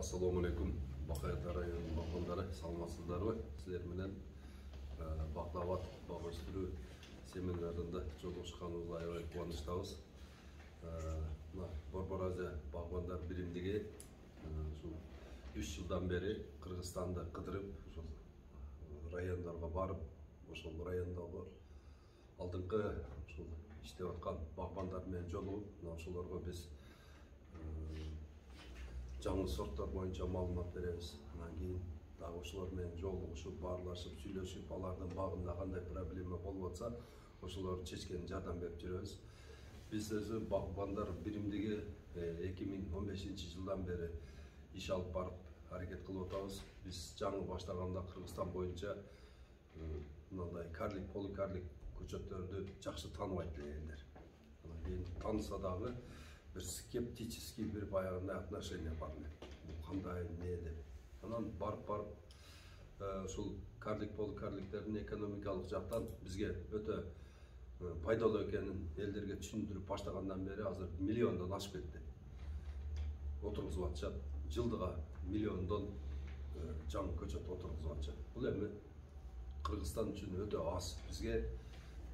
Assalamu alaikum. Baqayat rayonunun bag'bondlari, salamatsizlarmi? Sizlar bilan baqlavat bag'ishtirish seminarida joluşkanımızla ayrı quvonushdamiz. Borboraziya bag'bonlar birimligi şu 3 yıldan beri Kırgızstanda qidirib, rayonlarga barib, oşol rayondagi алдыңкы иштеп аткан багбандар менен жолугуп, ошолорго biz жаңы сорттар боюнча маалымат беребиз. Анан кийин дагы ошолор менен жолугушуп, баарлашып, сүйлөшүп, алардын багында кандай проблема болуп атса, ошолорду чечкенге жардам берип жүрөбүз. Биз өзү багбандар биримдиги 2015-жылдан бери иш алып барып, аракет кылып атабыз. Биз жаңы баштаганда Кыргызстан боюнча мындай карлик, поликарлик көчөттөрдү жакшы тааныбайт элдер. Анан кийин тааныса дагы bir skeptический bir баягындай отношение бар эле. Бул кандай эмне деп. Анан барып ушул карлик, поликарликтердин экономикалык жактан бизге өтө пайдалуу экенин элдерге түшүндүрүп баштагандан бери азыр миллиондон ашып кетти. Отургузуп атышат. Жылдыга миллиондон жаңы көчөт отургузуп атышат. Бул эми Кыргызстан үчүн өтө аз. Бизге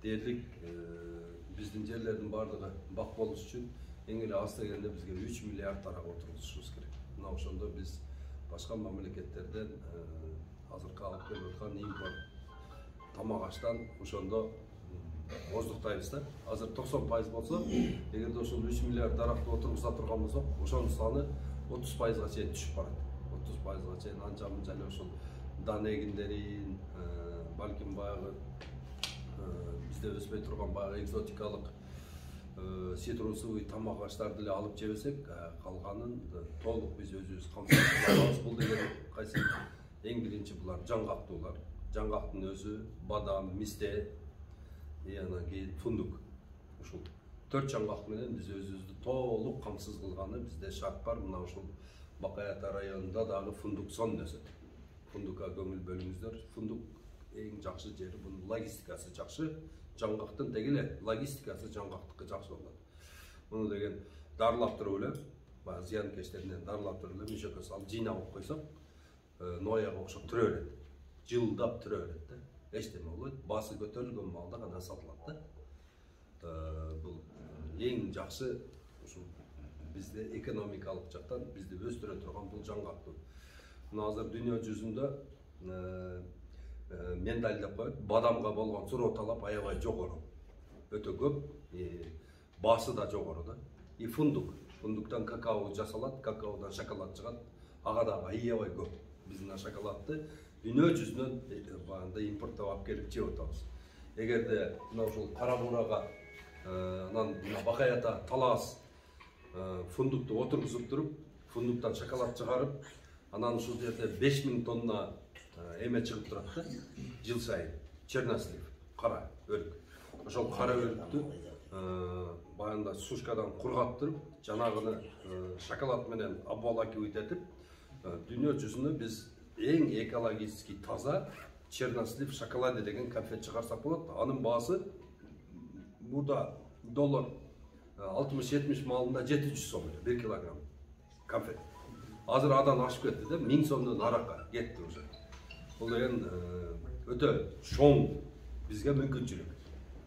дээрлик биздин жерлердин бардыгы бак болуш үчүн эң эле аз дегенде бизге 3 миллиард тарага отургузушубуз керек. Мына ошондо биз башка мамлекеттерден азыркы алып келип аткан импорт тамак аштан ошондо оздуктайбыз да. Азыр 90% болсо, эгерде ошол 3 миллиард даракты отургуза турган болсок, ошонун саны 30%га чейин түшүп барат. 30%га чейин анча-мынча эле ошол дан эгиндерин, балким баягы бизде өспөй турган баягы экзотикалык ситрусовый тамак аштарды эле алып жебесек, калганын толук биз өзүбүз камсыздап алабыз. Бул деген кайсы эң биринчи булар жаңгактуулар. Жаңгактын өзү, бадам, мисте, анан кийин фундук. Ушул 4 жаңгак менен биз өзүбүздү толук камсыз кылганы бизде шарт бар. Мына ушул Бакаят районунда дагы фундук сонун өсөт. Фундукка көңүл бөлүңүздөр. Фундук эң жакшы жери, бунун логистикасы жакшы. Жаңгактын дегеле логистикасы жаңгактыкы жакшы болот. Муну деген дарылап туруп эле, баягы зыянкечтеринен дарылап туруп эле мишөккө салып жыйнап алып койсок, нояга окшоп түрө берет. Жылдап түрө берет да. Эчтеме болбойт. Басы көтөрүлгөн маалда гана сатылат да. Бул эң жакшы ушул бизде экономикалык жактан бизди өстүрө турган бул жаңгактуу. Мына азыр дүйнө жүзүндө мен дайылдап коет, бадамга болгон суроо талап аябай жогору. Өтө көп, басы да жогору да. И фундуктан какао жасалат, какаодан шоколад чыгат. Ага дагы аябай көп. Биз мына шоколадты дүйнө жүзүнөн баанда импорттоп алып келип жеп атабыз. Эгерде мына ушул кара буурага анан мына Бакаятта талаас фундукту отургузуп туруп, фундуктан шоколад чыгарып, анан ушул жерде 5000 тонна эме чыгып турат да, жыл сайын. Чернослив, кара өрүк. Ошол кара өрүктү баягында сушкадан кургап туруп, жанагыны шоколад менен обволакивать этип, дүйнө жүзүнө биз эң экологически таза чернослив шоколаде деген конфет чыгарсак болот. Анын баасы мурда доллар 60-70 маалында 700 сом 1 килограмм конфет. Азыр адан ашып кетти да, 1000 сомдон аракка кетти уже. Бул деген өтө чоң бизге мүмкүнчүлүк.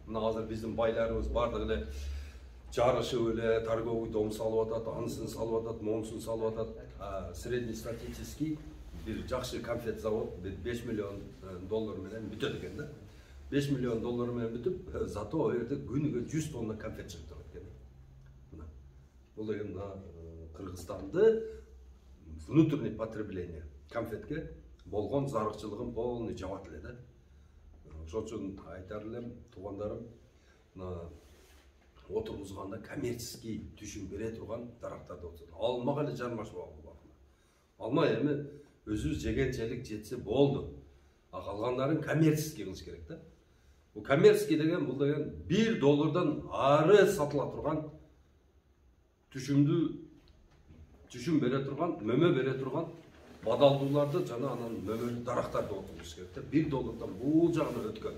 Мына азыр биздин байларыбыз бардыгы эле жарышып эле торговый дом салып атат, анысын салып атат, монусун салып атат. Среднестатистический бир жакшы конфет завод 5 миллион доллар менен бүтөт экен да. 5 миллион доллар менен бүтүп, зато о жерде күнүгө 100 тонна конфет чыгып турат экен. Мына. Бул деген Кыргызстанды внутреннее потребление конфетке болгон зарыкчылыгын полный жабат эле да. Ошол үчүн айтар элем, туугандарым, мына отургузганда коммерческий түшүм бере турган дарактарды отургузат. Алмага эле жармашып алгыла. Алма эми өзүбүз жегенчелик жетсе болду. А калгандарын коммерческий кылыш керек да. Бул коммерческий деген бул деген $1 ары сатыла турган түшүм бере турган, мөмө бере турган бадалдууларды жана анан мөмөлүү дарактарды отургуш керек да. $1 бул жагына өткөн.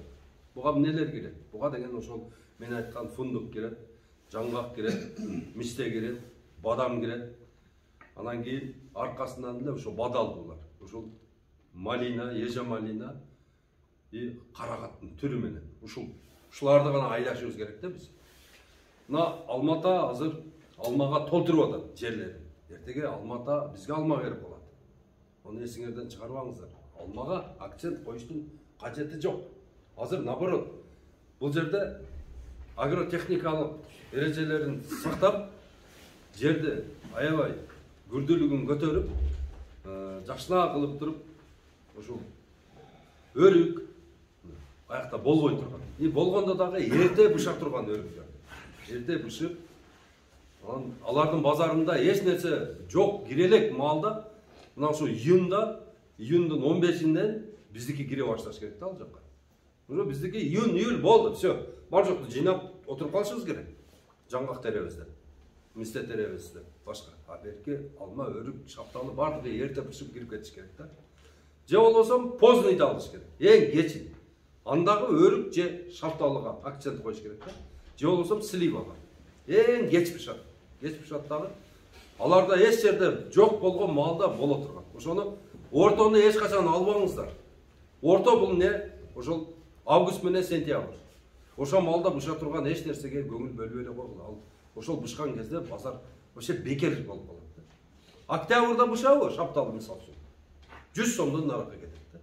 Буга эмнелер кирет? Буга деген ошол мен айткан фундук кирет, жаңгак кирет, мисте кирет, бадам кирет. Анан кейін аркасынан эле ошо бадалдуулар. Ошол малина, ежа малина и карагаттын түрү менен. Ушуларды гана айлашыбыз керек да биз. Мына Алмата азыр алмага толтуруп атат жерлерин. Эртеге Алмата бизге алма берип калат. Onu esingерден чыгарбаңыздар. Алмага акцент коюштун кажети жок. Азыр наоборот, бул жерде агротехникалык эрежелерин сактап, жерди аябай күрдүүлүгүн көтөрүп, жакшылап кылып туруп, ушул өрүк аякта болбой турган. И болгондо дагы эрте быша турган өрүктөр. Эрте бышып, алардын базарында эч нерсе жок, кирелек маалда, мына ошо июндун 15-инден биздики кире башташ керек да ал жакка. Уже биздики июнь болду, все. Бар жокту жыйнап отуруп калышыбыз керек. Жаңгак теребизде, мисте теребизде, башка. А берки алма, өрүк, шапталы бардыгы эрте бышып кирип кетиш керек да. Же болбосо поздныйды алыш керек. Эң кечин. Андагы өрүк же шапталыга акцент коюш керек да. Же болбосо сливага. Эң кеч бышат. Кеч бышат дагы. Аларда эч жерде жок болгон маалда боло турган. Ошону ортону эч качан албаңыздар. Орто бул не? Ошол август менен сентябрь. Ошол маалда быша турган эч нерсеге көңүл бөлбөй эле койгула. Ал ошол бышкан кезде базар вообще бекер болуп калат. Октябрда бышабы шапталы мисалы үчүн 100 сомдон наракка кетет да.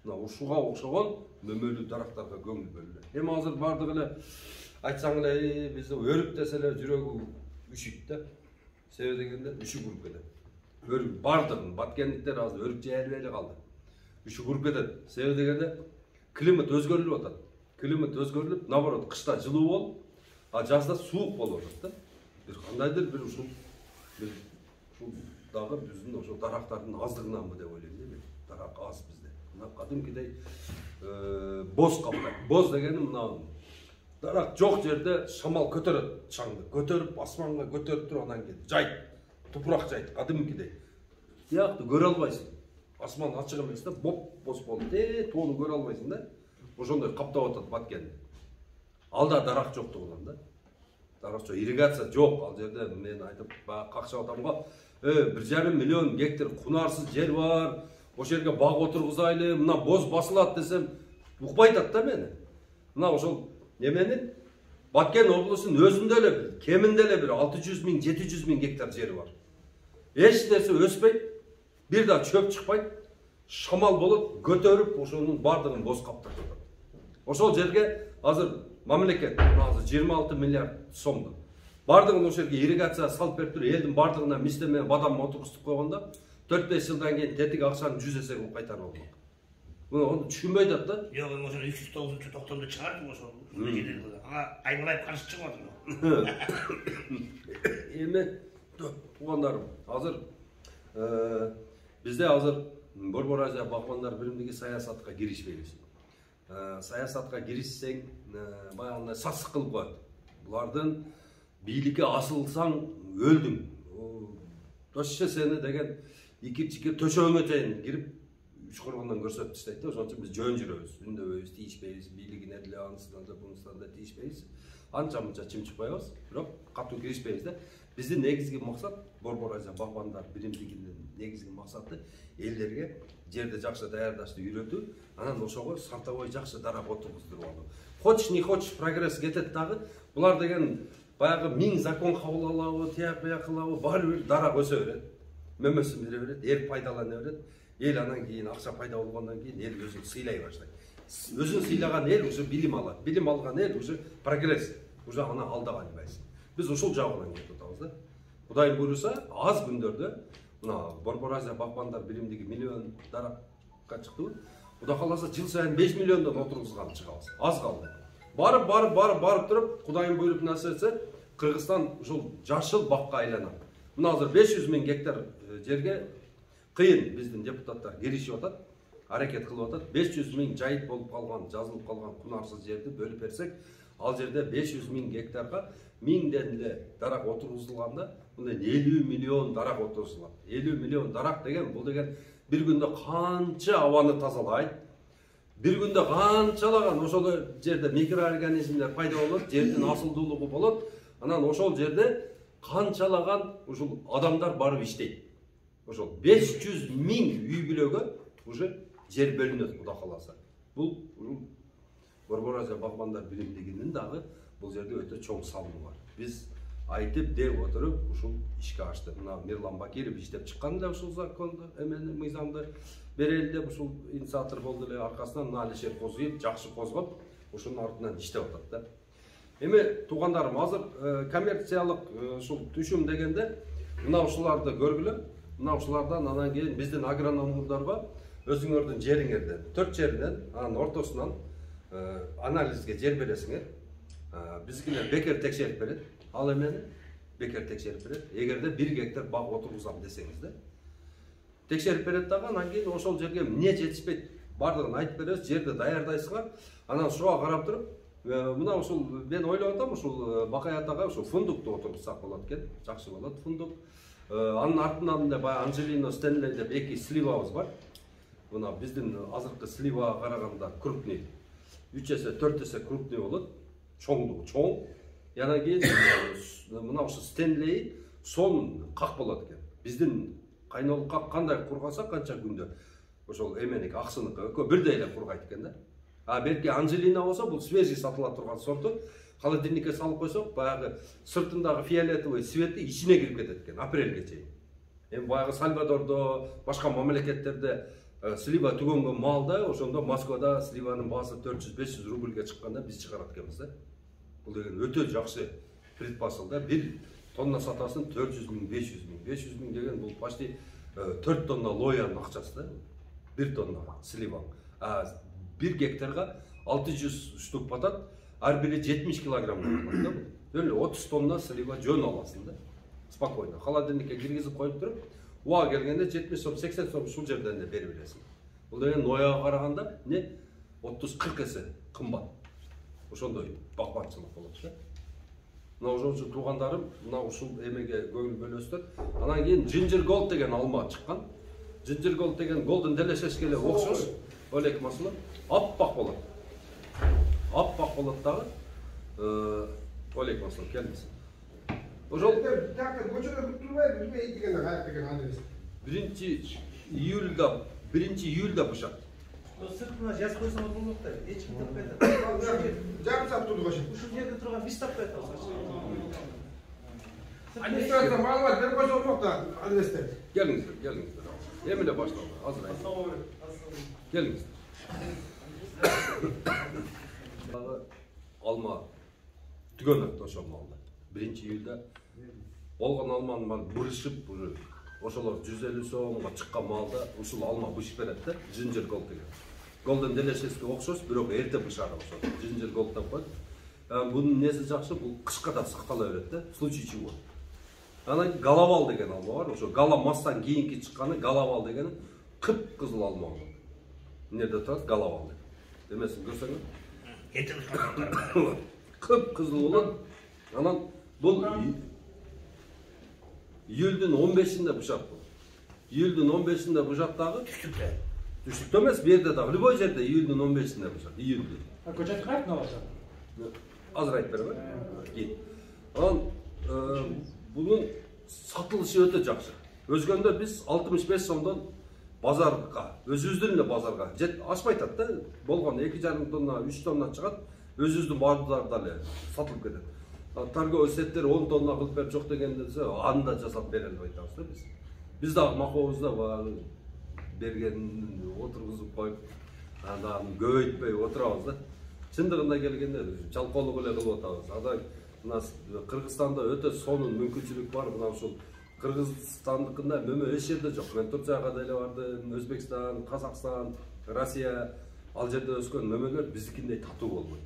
Мына ушуга окшогон мөмөлүү дарактарга көңүл бөлүлөт. Эми азыр бардыгы эле айтсаң эле бизде өрүк десе эле жүрөгү үшүйт да. Себеби дегенде үшү куруп кетет. Өрүк бардыгын баткендиктер азыр өрүк жей эле калды. Үшү куруп кетет. Себеби дегенде климат өзгөрүлүп атат. Климат өзгөрүлүп, наоборот, кышта жылуу болуп, а жазда суук болуп атат да. Бир кандайдыр бир ушул дагы биздин ошо дарактардын аздыгынанбы деп ойлойм да мен. Дарак аз бизде. Мына кадимкидей боз капта. Боз дегени мына дарак жок жерде шамал көтөрөт чаңды. Көтөрүп асманга көтөрүп туруп анан кийин жайт. Тупурак жайт кадимкидей. Тиякты көрө албайсың. Асман ачык эмес да, боз болуп, тоону көрө албайсың да. Ошондой каптап атат баткенди. Алда дарак жоктугунан да. Дарак жок, ирригация жок. Ал жерде мен айтып какшап атам го. 1,5 миллион гектар кунарсыз жер бар. Ошол жерге баг отургузайлы, мына боз басылат десем, укпай атат да мени. Мына ошол неменин Баткен облусунун өзүндө эле кеминде эле бир 600 000, 700 000 гектар жери бар. Эч нерсе өспөйт, бир да чөп чыкпайт, шамал болот, көтөрүп ошонун бардыгын боз каптап атат. Ошол жерге азыр мамлекет азыр 26 миллиард сомдо бардыгын ошол жерге ирригация салып берип туруп, элдин бардыгына мисте менен бадам отургузуп койгондо 4-5 жылдан кийин тетик акчаны 100 эсе кылып кайтарып алмак. Муну түшүнбөй атат да. Жок, ошо 390-90 чыгарып ошо. Айбалайып каршы чыгып атыр. Эми туугандарым, азыр бизде азыр Борбор Азия багбандар биримдиги саясатка киришпейбиз. Саясатка киришсең, баягындай сасык кылып коет. Булардын бийликке асылсаң өлдүң. Тоше сени деген икичи төшөгүңө чейин кирип үч коргондон көрсөтүп таштайт да. Ошон үчүн биз жөн жүрөбүз, үндөбөйбүз, тийишпейбиз, бийлигине деле анысынан да бунусунан да тийишпейбиз. Анча-мынча чымчыкпайбыз, бирок катуу киришпейбиз да. Биздин негизги максат Борбор Азия багбандар биримдигинин негизги максаты элдерге жерди жакшы даярдашты үйрөтүү, анан ошого сартабой жакшы дарак отургуздуруп алуу. Хочешь не хочешь прогресс кетет дагы. Булар деген баягы 1000 закон кабыл алабы, тияк бияк кылабы, баары бир дарак өсө берет. Мөмөсүн бере берет, эл пайдалана берет. Эл анан кийин акча пайда болгондон кийин эл өзүн сыйлай баштайт. Өзүн сыйлаган эл уже билим алат. Билим алган эл уже прогресс. Уже аны алдага албайсың. Биз ушул жагынан кетип атабыз да. Кудайым буйруса, аз күндөрдө мына Борбор Азия багбандар биримдиги миллион даракка чыктыбы. Кудай кааласа жыл сайын 5 миллиондон отургузган чыгабыз. Аз калды. Барып туруп, Кудайым буйруп насип этсе, Кыргызстан ушул жашыл бакка айланат. Мына азыр 500 000 гектар жерге кыйын биздин депутаттар киришип атат, аракет кылып атат. 500 000 жайыт болуп калган, жазылып калган кунарсыз жерди бөлүп берсек, ал жерде 500 000 гектарга 1000ден эле дарак отургузулганда, мындай 50 миллион дарак отургузулат. 50 миллион дарак деген бул деген бир күндө канча абаны тазалайт. Бир күндө канчалаган ошол жерде микроорганизмдер пайда болот, жердин асылдуулугу болот. Анан ошол жерде канчалаган ушул адамдар барып иштейт. ошол 500 000 үй бүлөгө уже жер бөлүнөт Кудай кааласа. Бул Борбор Азия багбандар биримдигинин дагы бул жерде өтө чоң салымы бар. Биз айтып деп отуруп ушул ишке ачтык. Мына Мирлан Бакиров иштеп чыккан эле ушул законду, эмени мыйзамды берели деп ушул инициатор болду эле. Аркасынан мына Алишер Козуев жакшы козгоп, ушунун артынан иштеп атат да. Эми туугандарым, азыр коммерциялык ушул түшүм дегенде мына ушуларды көргүлө. Мына ушулардан анан кийин биздин агрономдорго өзүңөрдүн жериңерден, 4 жеринен, анын ортосунан анализге жер бересиңер. Бизгилер бекер текшерип берет. Ал эмени бекер текшерип берет. Эгерде 1 гектар бак отургузам десеңиз да. Текшерип берет дагы, анан кийин ошол жерге эмне жетишпейт бардыгын айтып бересиз, жерди даярдайсыздар. Анан ошого карап туруп, мына ушул мен ойлоп атам, ушул Бакай атага ушул фундукту отургузсак болот экен. Жакшы болот фундук. Анын артынан да баягы Анжелино Стенлей деп 2 сливабыз бар. Мына биздин азыркы сливага караганда крупный, 3 эсе 4 эсе крупный болот. Чоңдугу чоң. Яна кийин мына ушул Стенлей сонун как болот экен. Биздин кайнолук как кандай кургаса канча күндө ошол эменик аксыныкы экөө бирдей эле кургайт экен да. Белки Анжелина болсо бул свежий сатыла турган сорту. Холодильникке салып койсок, баягы сыртындагы фиолетовый цвети ичине кирип кетет экен апрелге чейин. Эми баягы Сальвадордо, башка мамлекеттерде слива түгөнгөн маалда, ошондо Москвада сливанын баасы 400-500 рубльге чыкканда биз чыгарат экенбиз да. Бул деген өтө жакшы предпосыл да. 1 тонна сатасын 400 000, 500 000. 500 000 деген бул почти 4 тонна лоянын акчасы да. 1 тонна слива. 1 гектарга 600 штук батат. Ар бири 70 килограмм болот да. Өлө 30 тонна слива жөн аласың да. Спокойно. Холодильникке киргизип коюп туруп, уа келгенде 70 сом, 80 сом ушул жерден да берип бересиң. Бул деген нояга караганда не 30-40 эсе кымбат. Ошондой бакманчылык болот да. Мына ошончо туугандарым, мына ушул эмеге көңүл бөлөсүздөр. Анан кийин Ginger Gold деген алма чыккан. Ginger Gold деген Golden Delicious эле окшош. Олег масылы аппак болот. Аппак болот дагы. Олег масылы келмесин. Ошол так көчөдө күтүп турбайбы, бизге дегенде каяк деген адрес. 1 июлда бушат. Сыртына жазып койсоңор болот да, эч ким таппайт. Жарым саат турду ошо. Ушул жерде турган биз таппайт алсачы. Администрация маалымат берип койсо болмок да адрестер. Келиңиздер. Эми эле башталды. Азыр айт. Келиңиздер. Алма түгөнөт ошол маалда. 1 июлда болгон алманы бурушуп, ошолор 150 сомго чыккан маалда ушул алма бышып берет да. Ginger Gold деген. Golden Delicious окшош, бирок эрте бышары ошол. Ginger Gold деп коет. Бунун неси жакшы, бул кышка да сактала берет да, в случае чего. Анан Галавал деген алма бар, ошо Галамастан кийинки чыкканы Галавал деген кып-кызыл алма болот. Эмнеде турат? Галавал деп. Эмесин көрсөңөр? Кып-кызыл болот. Анан бул июлдун 15-inde бушат бул. Июлдун 15-inde бушат дагы Түштүктө. Түштүктө эмес, бу жерде дагы любой жерде июлдун 15-inde бушат. Июлдун. Көчөт кайт наласа? Азыр айтып береби? Анан бунун сатылышы өтө жакшы. Өзгөндө биз 65 сомдон базарга, өзүбүздүн эле базарга ашпай атат да. Болгон 2,5 тонна, 3 тонна чыгат, өзүбүздүн базарда эле сатылып кетет. Торговый сеттер 10 тонна кылып берип жок дегенде аны да жасап бере албай атабыз да биз. Биз дагы макообузда баягы бергенин отургузуп коюп, анан көбөйтпөй отурабыз да. Чындыгында келгенде жалкоолук эле кылып атабыз. Адай мына Кыргызстанда өтө сонун мүмкүнчүлүк бар. Мына ушул Кыргызстандыкында мөмө эч жерде жок. Мен Турцияга да эле бардым, Өзбекстан, Казакстан, Россия, ал жерде өскөн мөмөлөр биздикиндей татуу болбойт.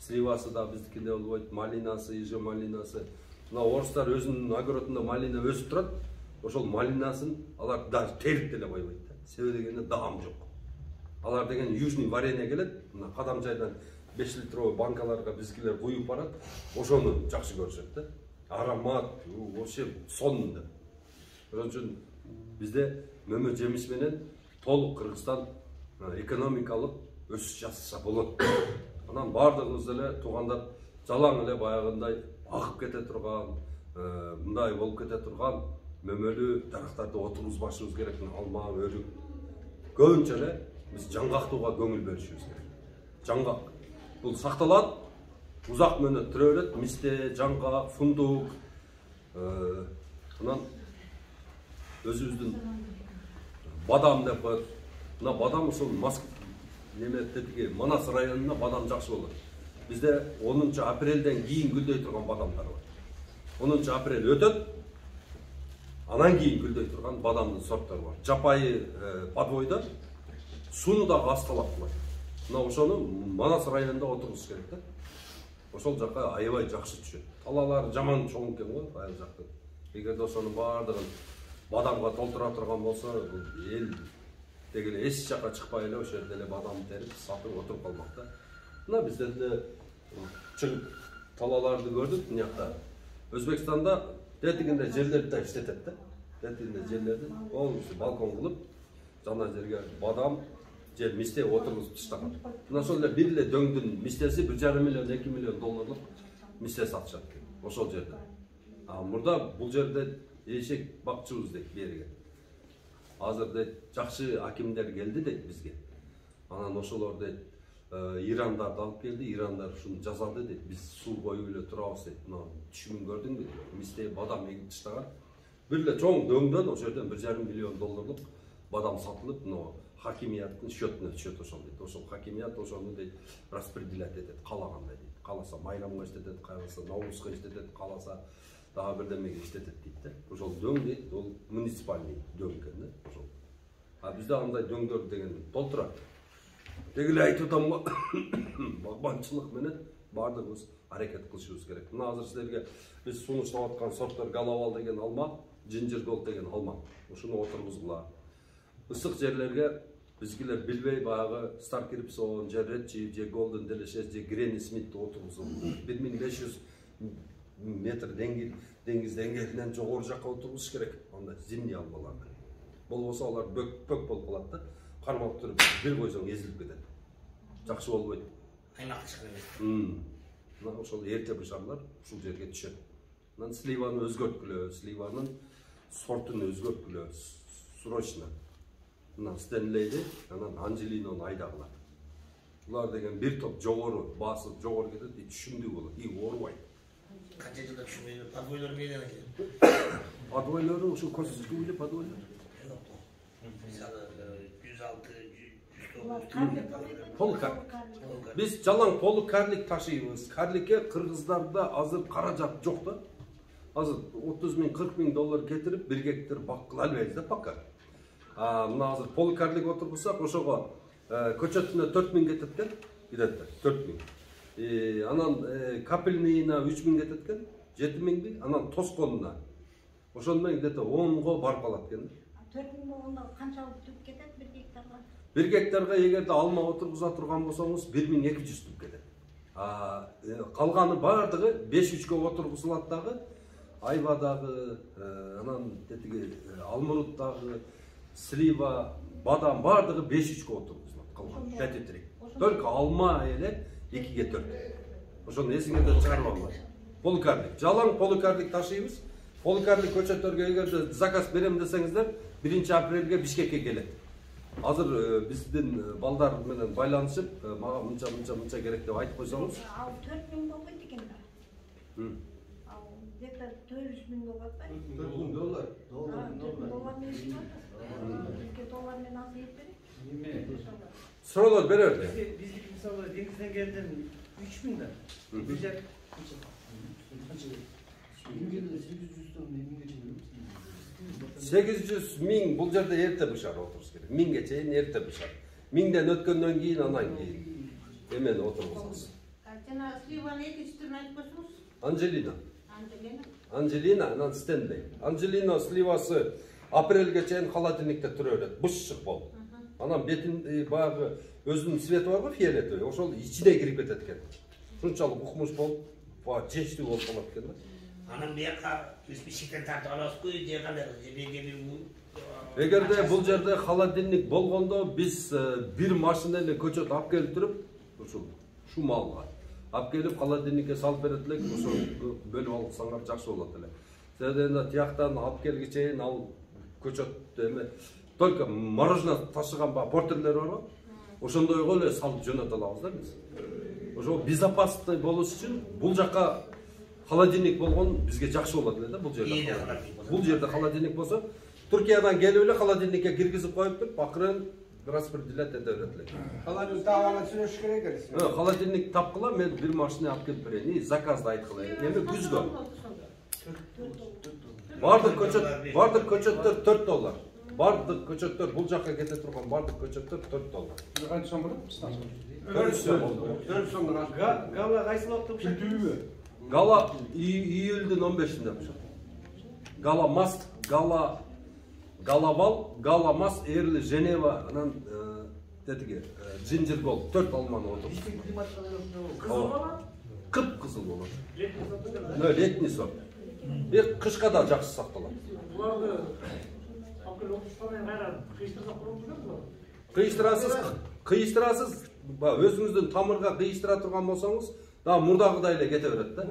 Сливасы да биздикиндей болбойт, малинасы, иже малинасы. Мына орустар өзүнүн огородунда малина өсүп турат. Ошол малинасын алар даже терип деле койбойт да. Себеби дегенде даам жок. Алар деген южный варенье келет, мына кадамчайдан 5 литровый банкаларга биздикилер куюп барат. Ошону жакшы көрүшөт да. Аромат, вообще сонун да. Ошон үчүн бизде мөмө жемиш менен толук Кыргызстан экономикалык өсүш жасаса болот. Анан бардыгыбыз эле туугандар жалаң эле баягындай агып кете турган, мындай болуп кете турган мөмөлүү дарактарды отургузбашыбыз керек. Алма, өрүк. Көбүнчө эле биз жаңгактууга көңүл бөлүшүбүз керек. Жаңгак. Бул сакталат, узак мөөнөт турө берет. Мисте, жаңгак, фундук. Анан өзүбүздүн бадам деп коет. Мына бадам ушул Манас районунда бадам жакшы болот. Бизде 10 апрелден кийин гүлдөй турган бадамдар бар. 10 апрель өтөт, анан кийин гүлдөй турган бадамдын сорттары бар. Жапайы подвойдо сууну дагы аз талап кылат. Мына ошону Манас районунда отургуз керек да. Ошол жакка аябай жакшы түшөт. Талалар жаман чоң экен го, аял жакта. Эгерде ошонун баардыгын бадамга толтура турган болсо, эл дегеле эч жакка чыкпай эле ошол жерде эле бадам терип сатып отуруп калмак да. Мына бизде деле чыгып талаларды көрдүк мына жакта. Өзбекстанда детигинде жерлерди да иштетет да. Детигинде жерлерди полностью балкон кылып, жана жерге бадам же мисте отургузуп таштаган. Мына ошол эле бир эле дөңдүн мистеси 1,5 миллион, 2 миллион долларлык мисте сатышат ошол жерде. Мурда бул жерде эшек бакчыбыз дейт берген. Азыр дейт жакшы акимдер келди дейт бизге. Анан ошолор дейт Ирандарды алып келди, Ирандар ушуну жазады дейт. Биз суу бою эле турабыз дейт. Мына түшүмүн көрдүңбү? Мисте бадам эгип таштаган. Бир эле чоң дөңдөн ошол жерден 1,5 миллион долларлык бадам сатылып, мына хакимияттын счетуна түшөт ошол дейт. Ошол хакимият ошону дейт распределять этет, каалагандай дейт. Кааласа майрамга иштетет, кааласа Наурузга иштетет, кааласа дагы бирдемеге иштетет дейт да. Ошол дөң дейт, ол муниципальный дөң экен да, ошол. Бизде андай дөңдөр деген толтурат. Дегеле айтып атам го, багбанчылык менен баардыгыбыз аракет кылышыбыз керек. Мына азыр силерге биз сунуштап аткан сорттор Галавал деген алма, Ginger Gold деген алма. Ушуну отургузгула. Ысык жерлерге бизгилер билбей баягы Star Крипсон, же Редчи, же Golden Delicious, же Granny Smith отургузуп 1500 метр деңиз деңгээлинен жогору жакка отургузуш керек. Анда зимний алмаларды. Болбосо алар бөк болуп калат да. Кармап туруп бир койсоң эзилип кетет. Жакшы болбойт. Аймакка чыгып эмес. Мына ошол эрте бышарлар ушул жерге түшөт. Анан сливаны өзгөрткүлө, сливанын сортун өзгөрткүлө, срочно. Мына Стенлейди, анан Анжелинону айдагыла. Булар деген бир топ жогору басып, жогору кетет, түшүмдүү болот, оорубайт. Канча жылда түшүмдүү подвойлор менен экен. Подвойлору ушул көрсөтүлгөн эле подвойлор. Полукарлик. Биз жалаң полукарлик ташыйбыз. Карликке кыргыздарда азыр каражат жок да. Азыр 30 миң, 40 миң доллар кетирип 1 гектар бак кыла албайбыз да пока. Мына азыр полукарлик отургузсак, ошого көчөтүнө 4 миң кетет экен, где-то 4 миң. Анан капельныйына 3 миң кетет экен, 7 миңди, анан тосконуна. Ошону менен где-то 10го барып калат экен. 4 миң болгондо канчалык түп кетет 1 гектарга? 1 гектарга эгерде алма отургуза турган болсоңуз 1200 түп кетет. Калганы баардыгы 5-3гө отургузулат дагы, айвадагы, анан детиги алмуруттагы, слива, бадам баардыгы 5-3гө отургузулат. Калган 5-3. Только алма эле 2-ге 4. Ошону эсиңерден чыгарбаңдар. Полукарлик, жалаң полукарлик ташыйбыз. Полукарлик көчөттөргө эгерде заказ берем десеңиздер, 1 апрелге Бишкекке келет. Азыр биздин балдар менен байланышып, мага мынча керек деп айтып койсоңуз. Ал 4 миң болбойт экен да. Ал где-то 400 миң болот да. 4 миң доллар. Доллар менен бизге доллар менен аз жетпейт. Неме? Суроолор берерди. Биздики мисалы деңиз деңгээлинен 3 миң да. Бир жак канча? 800 миң бул жерде эрте бышар отуруш керек. 1000ге чейин эрте бышар. 1000ден өткөндөн кийин анан кийин эмени отургузасыз. Жана сливаны экинчи түрүн айтып койсоңуз? Анжелина. Анжелина. Анжелина, анан Стенлей. Анжелина сливасы апрелге чейин холодильникте тура берет, бышшык болуп. Анан бетин баягы өзүнүн цвети бар го, фиолетовый, ошол ичине кирип кетет экен. Ушунчалык укмуш болуп, жештүү болуп калат экен да. Анан бияка биз бишиктен тартып алабызбы, же кандай Эгерде бул жерде холодильник болгондо биз бир машина эле көчөт алып келип туруп, ушул малга алып келип холодильникке салып берет элек, ошо бөлүп алсаңар жакшы болот эле. Сен тияктан алып келгичейин ал көчөт эме только мороженое ташыган баягы портерлер бар. Ошондойго эле салып жөнөтө алабыз да биз. Ошо безопасный болуш үчүн бул жакка холодильник болгон бизге жакшы болот эле да бул жерде. Бул жерде холодильник болсо, Түркиядан келип эле холодильникке киргизип коюп туруп, акырын распределять ете берет элек. Холодильник тагына сүрөш керек эле. Холодильник тапкыла, мен бир машина алып келип берейин. Заказды айткыла. Эми күзгө. Бардык көчөттөр $4. Бардык көчөттөр бул жакка кете турган бардык көчөттөр $4. Канча сом болот? 4 сом болду. 4 сом. Гала кайсы убакта бушат? Гала июлдун 15-inde бушат. Гала Маст, Гала Галавал, Гала Маст, Эрли, Женева, анан тетиги Джинджер Гол 4 алманы отуруп. Кызыл бала? Кып-кызыл болот. Летний сорт. Летний сорт. Кышка да жакшы сакталат. Буларды акыл окуштан кайра кыйштырса курулуп Кыйштырасыз, кыйштырасыз, өзүңүздүн тамырга кыйштыра турган болсоңуз, да мурдагыдай эле кете берет да.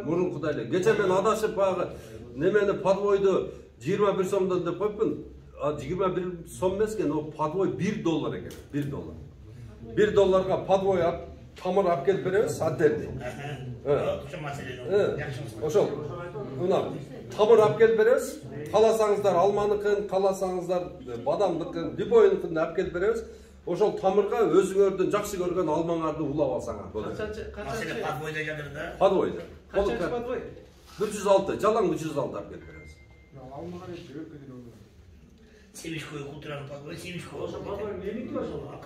Мурункудай эле. Кече мен адашып баягы немени подвойду 21 сомдон деп коюпмун. 21 сом эмес экен, о подвой $1 экен. $1. $1 подвой тамыр алып келип беребиз, отдельный. Ошо маселени Ошол. Мына тамыр алып келип беребиз. Каласаңыздар алманыкын, каласаңыздар бадамдыкын, любойнукун алып келип беребиз. Ошол тамырга өзүңөрдүн жакшы көргөн алмаңарды улап алсаңар болот. маселе подвойдо жатыр да. Подвойдо. Канча подвой? 306, жалаң 306 алып келип беребиз. Алмага жибек кетип. Семишкой культураны подвой, семишкой. Ошо подвой эмнеки ошо?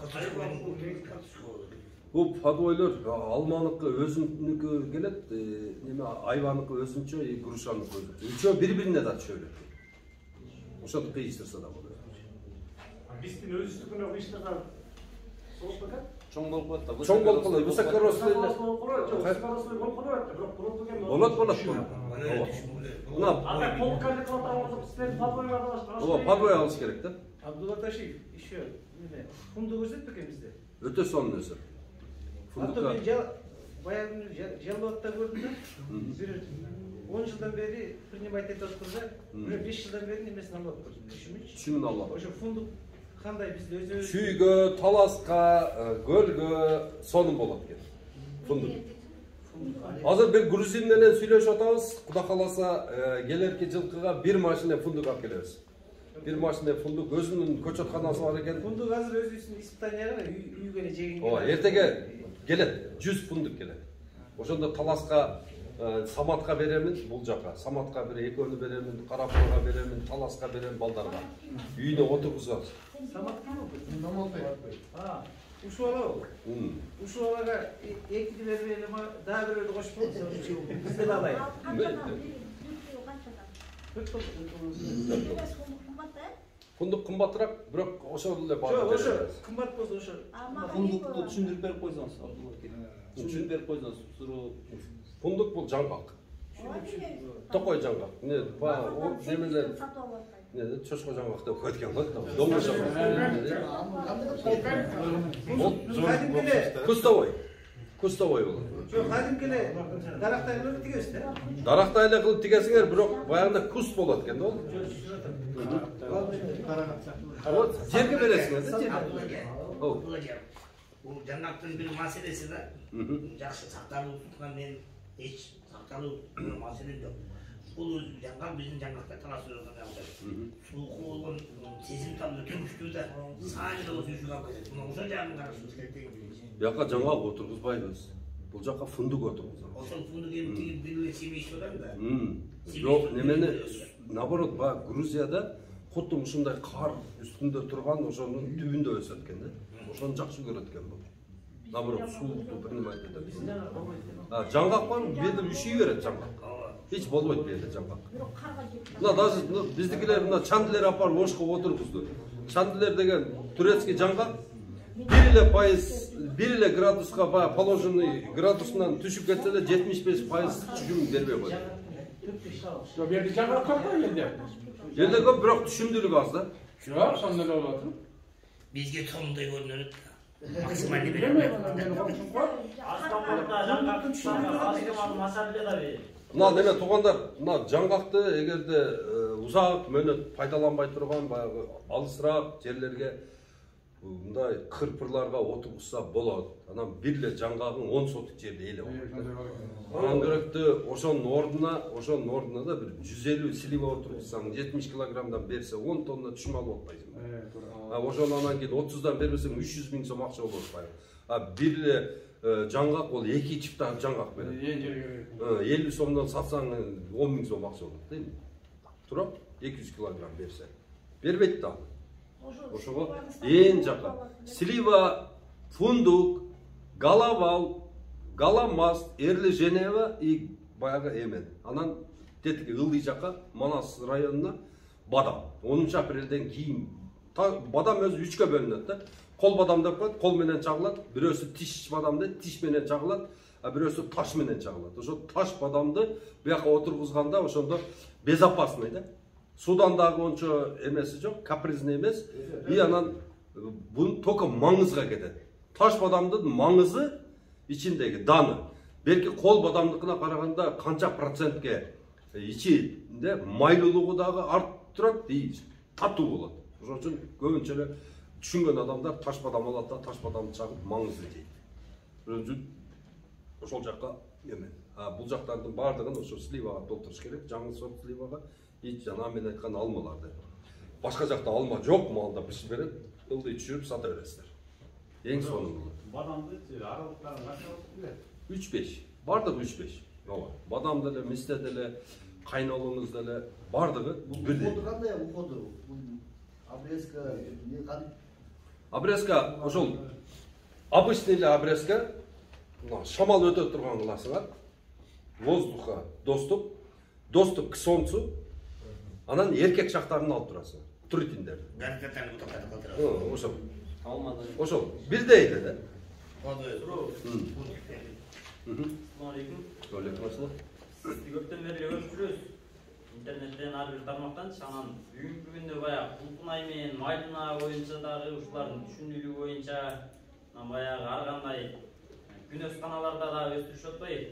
Бул подвойлор алманыкы өзүнүкү келет, неме айваныкы өзүнчө, грушаныкы өзүнчө. Үчөө бири-бирине да түшө берет. Ошону кыйыштырса да болот. Биздин өзүбүздүкүнө кыйштырса соғып бекат? Чоң болуп калат да. Чоң болуп калат, высокорослый. Болот. Мына подвой алыш керек да. Абдулла Ташиев еще фундук өсөт бекен бизде? Өтө сонун өсөт. Фундукка баягы жалбатта көрдүм да. Бир 10 жылдан бери принимать этип отурду. Бир 5 жылдан бери немесин алып көрдүм. Чүмүн алам. Ошо фундук кандай бизде өзүбүз Чүйгө, таласка, көлгө сонун болот экен. Фундук. Азыр бир грузин менен сүйлөшүп атабыз. Кудай кааласа, келерки жылкыга бир машина фундук алып келебиз. Бир машина фундук өзүнүн көчөтканасы бар экен. фундук азыр өзүбүздүн испытанияга үйгө эле жегенге. Ооба, эртеге келет, 100 фундук келет. Ошондо таласка Саматка беремин, бул жака. Саматка бир экөөнү беремин, Карапурга беремин, таласка беремин балдарга. Үйүнө отургузабыз. Самат ким болду? Ушул ала. Ушул алага экти бербей эле дагы бирөөлү кошуп коюп, бизде да алайын. Фундук кымбатыраак, бирок ошол эле Жок, ошо кымбат болсо ошо. Фундукту түшүндүрүп берип койсоңуз, түшүндүрүп берип койсоңуз, суроо. Фундук бул жаңгак. Токой жаңгак. Не, баягы немелер, чочко жаңгак деп коет экен го. Домбур жаңгак. Кустовой. Кустовой болот. Жок, кадимки эле дарактай кылып тигебиз да. Дарактай эле кылып тигесиңер, бирок баягында куст болот экен да ол. Вот, жерге бересиңер да, жерге. Бул жаңгактын бир маселеси да. Жакшы сакталып туткан мен эч сакталып маселе жок. Бул жаңгак биздин жаңгакта талашып жаткан жаңгак. Сууку болгон сезим табы күчтүү да. Сааңда болсо үчүн алып кетет. Мына ошол жагын карашыбыз керек деген. Бияка жаңгак отургузбайбыз. Бул жака фундук отургузабыз. Ошол фундук эми тиги бир эле семейчи бар да. Бирок немени наоборот, баягы Грузияда куттум ушундай кар үстүндө турган ошонун түбүндө өсөт экен да. Ошону жакшы көрөт экен бул. Наоборот, суукту принимать этет. Жаңгак бар, бедер үшүй берет жаңгак. Hiç болбойт бедер жаңгак. Мына даже биздикилер мына чандилер апарып ошко отургузду. Чандилер деген турецкий жаңгак 1 эле градуска баягы положенный градусунан түшүп кетсе эле 75% түшүм бербей коет. Жок, берди жаңгак көп кой элде. Жерде көп, бирок түшүмдүүлүгү аз да. Жок, сонун эле болот. Бизге томдой көрүнөт. Максималдуу берет. Астан болуп жаңгактын түшүмдүүлүгү аз. Маселе да бери. Мына неме туугандар, мына жаңгакты эгерде узак мөөнөт пайдаланбай турган баягы алысыраак жерлерге мындай кырпырларга отургузса болот. Анан бир эле жаңгагың 10 сотик жерде эле болот. Анан керектүү ошонун ордуна да бир 150 слива отургузсаң, 70 килограммдан берсе 10 тонна түшүм алып атпайсың. Ошону анан кийин 30дан бербесең 300 миң сом акча болуп атпайбы. Бир эле жаңгак бол 2 чиптар жаңгак берет. 50 сомдон сатсаң 10 миң сом акча болот, дейм. Туурабы? 200 килограмм берсе. Бербейт да. Ошого эң жакын. Слива, фундук, галавал, галамас, эрле Женева и баягы эмен. Анан тетиги ылдый жака Манас районуна бадам. 10 апрелден кийин бадам өзү 3кө бөлүнөт да. Кол бадам деп коет, кол менен чагылат. Бирөөсү тиш бадам дейт, тиш менен чагылат. Бирөөсү таш менен чагылат. Ошо таш бадамды буяка отургузганда ошондо безопасный да. Судан дагы ончо эмеси жок, капризный эмес. И анан бун только маңызга кетет. Таш бадамдын маңызы ичиндеги даны. Белки кол бадамдыкына караганда канча процентке ичинде майлуулугу дагы артып турат, татуу болот. Ошон үчүн көбүнчө эле түшүнгөн адамдар таш бадам алат да, таш бадамды чагып маңызды жейт. Ошон үчүн ошол жакка эме. Бул жактардын баардыгын ошо сливага толтуруш керек, жаңы сорт сливага. Жана мен айткан алмаларды. Башка жакта алма жок, малда бишип берет, ылдый түшүрүп сата бересиздер. Эң сонун болот. Бадамды аралыктарын канча болуп келет? 3-5. Бардыгы 3-5. Ооба. Бадам деле, мисте деле, кайнолуңуз деле бардыгы бирдей. Уходу кандай уходу? Обрезка не кандай? Обрезка ошол обычный эле обрезка. Шамал өтө турган кыласыңар. Воздуха доступ к солнцу. Анан эркек жактарын алып турасың. Трутиндер. Гаргатан утаката калтырат. Ошол. Алмады. Ошол бирдей эле да. Assalamualaikum. Waalaikumsalam. Сизди көптөн бери көрүп жүрөбүз. Интернеттен ар бир тармактан анан бүгүнкү күндө баягы Кулпунай менен Майлина боюнча дагы ушулардын түшүндүрүү боюнча баягы ар кандай күнөс каналарда да өстүрүшүп атпайбы.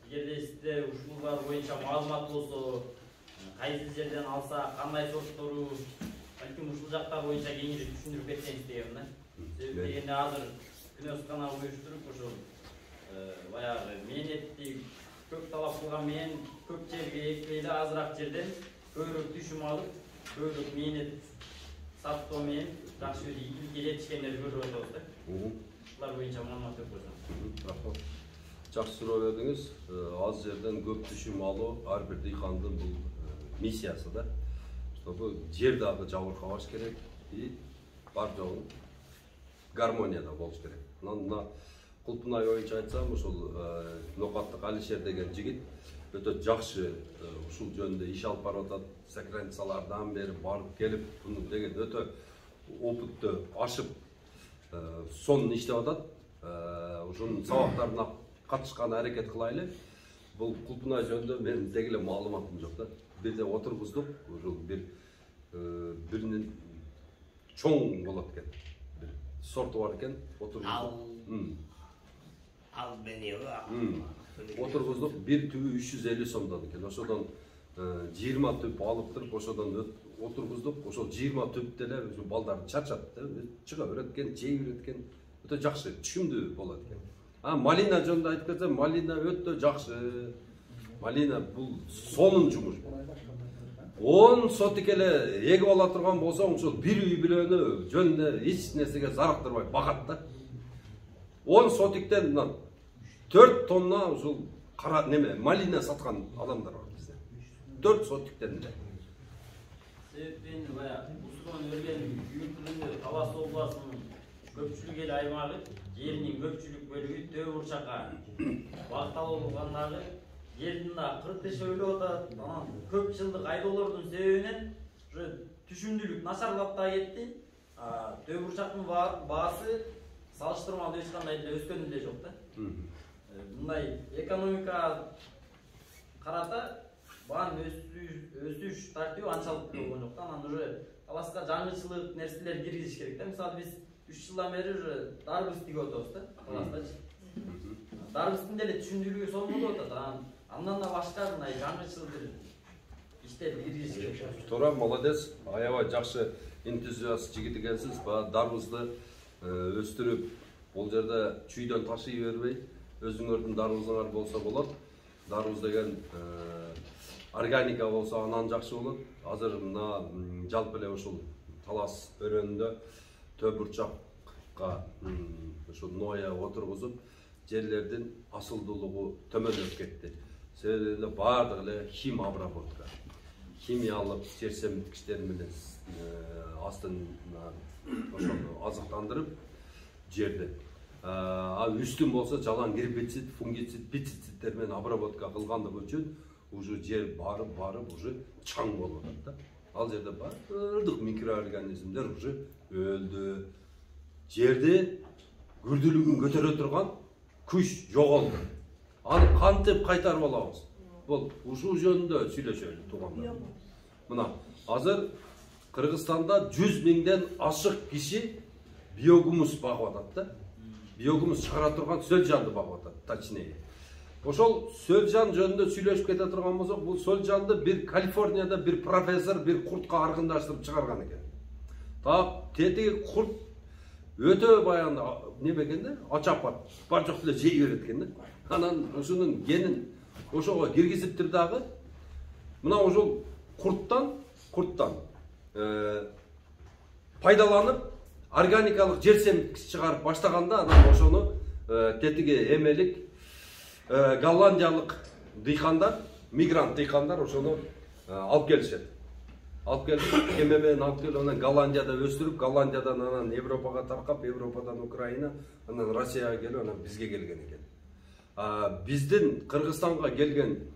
Эгерде сизде ушулар боюнча маалымат болсо, кайсы жерден алса, кандай сорттору, балким ушул жактар боюнча кеңири түшүндүрүп кетсеңиз дегем да. Себеби дегенде азыр күнөс канал уюштуруп ошол баягы мээнетти көп талап кылган менен көп жерге экпей эле азыраак жерден көбүрөөк түшүм алып, көбүрөөк мээнет саттоо менен жакшы илгери жетишкендерди көрүп атабыз да. Ушулар боюнча маалымат берип койсоңуз. Жақсы суроо бердиңиз. Аз жерден көп түшүм алуу ар бир дыйкандын бул миссиясы да. Чтобы жер дагы жабыркабаш керек и бар жогу гармонияда болуш керек. Мына Кулпунай боюнча айтсам, ошол Нокаттык Алишер деген жигит өтө жакшы ушул жөнүндө иш алып барып атат. Секвенциялардан бери барып келип, буну деген өтө опытты ашып сонун иштеп атат. Ошонун сабактарына катышкан аракет кылайлы. Бул Кулпунай жөнүндө менин деги эле маалыматым жок да. Бирде отургуздук, ошол биринин чоң болот экен. Бир сорту бар экен, отургуздук. Ал бенега. Отургуздук бир түбү 350 сомдон экен. Ошодон 20 түп алып туруп, ошодон отургуздук. Ошол 20 түп деле балдар чарчат да, чыга берет экен, жей берет экен. Өтө жакшы, түшүмдүү болот экен. Малина жөнүндө айтып кетсем, малина өтө жакшы. Малина бул сонун жумуш. 10 сотик эле эгип ала турган болсоң, ошол бир үй бүлөнү жөнүндө эч нерсеге зарыктырбай багат да. 10 сотиктен 4 тонна ушул кара неме малина саткан адамдар бар бизде. 4 сотиктен эле. Себеби баягы Усман өрген бүгүнкү Талас областынын көпчүлүк эл аймагы жеринин көпчүлүк бөлүгү Төө Бурчакка багытталгандагы жердин да кыртышы өлүп атат. Анан көп жылдык айдоолордун себебинен ушу түшүмдүүлүк начарлап да кетти. Төө Бурчактын баасы салыштырмалуу эч кандай эле өскөн эле жок да. Мындай экономика карата баанын өсүш тартиби анчалык болгон жок да. Анан уже Таласка жаңычылык нерселер киргизиш керек да. Мисалы биз 3 жылдан бери уже дарбыз тигип атабыз да. Таластачы. Дарбыздын деле түшүндүүлүгү сонун болуп атат. Андан да башка мындай жаңычыл бир иштерди киргизиш керек. Туура, молодец. Аябай жакшы энтузиаст жигит экенсиз. Баягы дарыбызды өстүрүп, бул жерде чүйдөн ташый бербей, өзүңөрдүн дарыбызыңар болсо болот. Дарыбыз деген органика болсо анан жакшы болот. Азыр мына жалпы эле ушул талас өрөөнүндө төп бурчакка ушул ноя отургузуп, жерлердин асылдуулугу төмөндөп кетти. Себеби баардыгы эле хим обработка. Химиялык жер семирткичтер менен астын ошону азыктандырып жерди. Үстүн болсо жалаң гербицид, фунгицид, пестициддер менен обработка кылгандыгы үчүн уже жер барып уже чаң болуп атат да. Ал жерде баардык микроорганизмдер уже өлдү. Жерди күрдүүлүгүн көтөрө турган күч жоголду. Аны кантип кайтарып алабыз? Бул ушул жөнүндө сүйлөшөлү туугандар. Мына азыр Кыргызстанда 100 миңден ашык киши биогумус багып атат да. Биогумус чыгара турган сөл жанды багып атат, точнее. Ошол сөл жан жөнүндө сүйлөшүп кете турган болсок, бул сөл жанды бир Калифорнияда бир профессор бир куртка аргындаштырып чыгарган экен. Так, тетиги курт өтө баягы неме экен да, ачапат, бар жок эле жей берет экен да. Анан ошонун генин ошого киргизиптир дагы. Мына ошол курттан пайдаланып органикалык жер семирткич чыгарып баштаганда, анан ошону тетиги эмелик голландиялык дыйкандар, мигрант дыйкандар ошону алып келишет. Алып келип, кеме менен алып келип, анан Голландияда өстүрүп, Голландиядан анан Европага таркап, Европадан Украина, анан Россияга келип, анан бизге келген экен. Биздин Кыргызстанга келген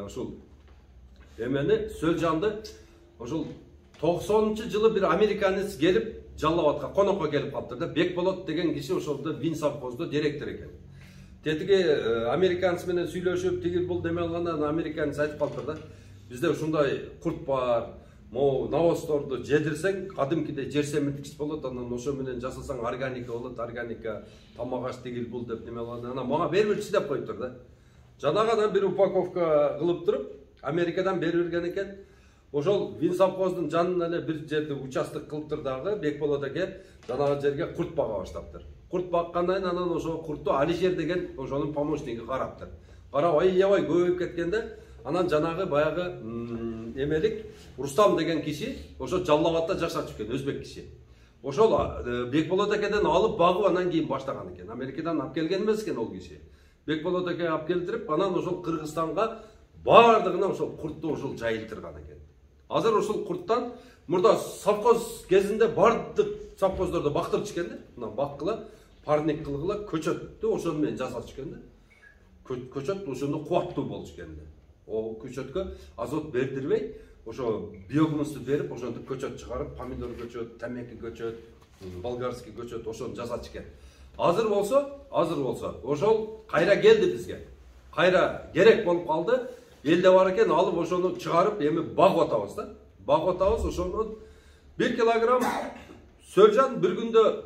ушул эмени сөл жанды ошол 90-жылы бир американец келип Жалал-Абадка конокко келип калыптыр да. Бекболот деген киши ошолдо вин совхоздо директор экен. Тетиги американец менен сүйлөшүп, тигил бул деме алганда американец айтып калыптыр да. Бизде ушундай курт бар, могу навозторду жедирсең, кадимкидей жер семирткич болот, анан ошо менен жасасаң органика болот, органика тамак аш тигил бул деп неме алганда, анан мага бербирчи деп коюптур да. Жанагыдан бир упаковка кылып туруп, Америкадан берип берген экен. Ошол вин совхоздун жанына эле бир жерде участок кылыптыр дагы, Бекболот эке жанагы жерге курт бага баштаптыр. Курт баккандан кийин анан ошо куртту Алишер деген ошонун помощниги караптыр. Карап аябай көбөйүп кеткенде, анан жанагы баягы эмелик Рустам деген киши ошо Жалал-Абадта жашап жүргөн өзбек киши. Ошол Бекболот экеден алып багып анан кийин баштаган экен. Америкадан алып келген эмес экен ол киши. Бекболот эке алып келтирип, анан ошол Кыргызстанга бардыгына ошол куртту ошол жайылтырган экен. Азыр ошол курттан мурда совхоз кезинде бардык совхоздордо бактырып чыккан да. Мына баккыла, парник кылгыла, көчөттү ошону менен жасап чыккан да. Көчөт ошондо кубаттуу болчу экен да. О көчөткө азот бердирбей, ошо биогумусту берип, ошентип көчөт чыгарып, помидор көчөт, тамеки көчөт, болгарский көчөт ошону жасап чыккан. Азыр болсо ошол кайра келди бизге. Кайра керек болуп калды. Элде бар экен, алып ошону чыгарып, эми багып атабыз да. Багып атабыз, ошону 1 килограмм сөлжан бир күндө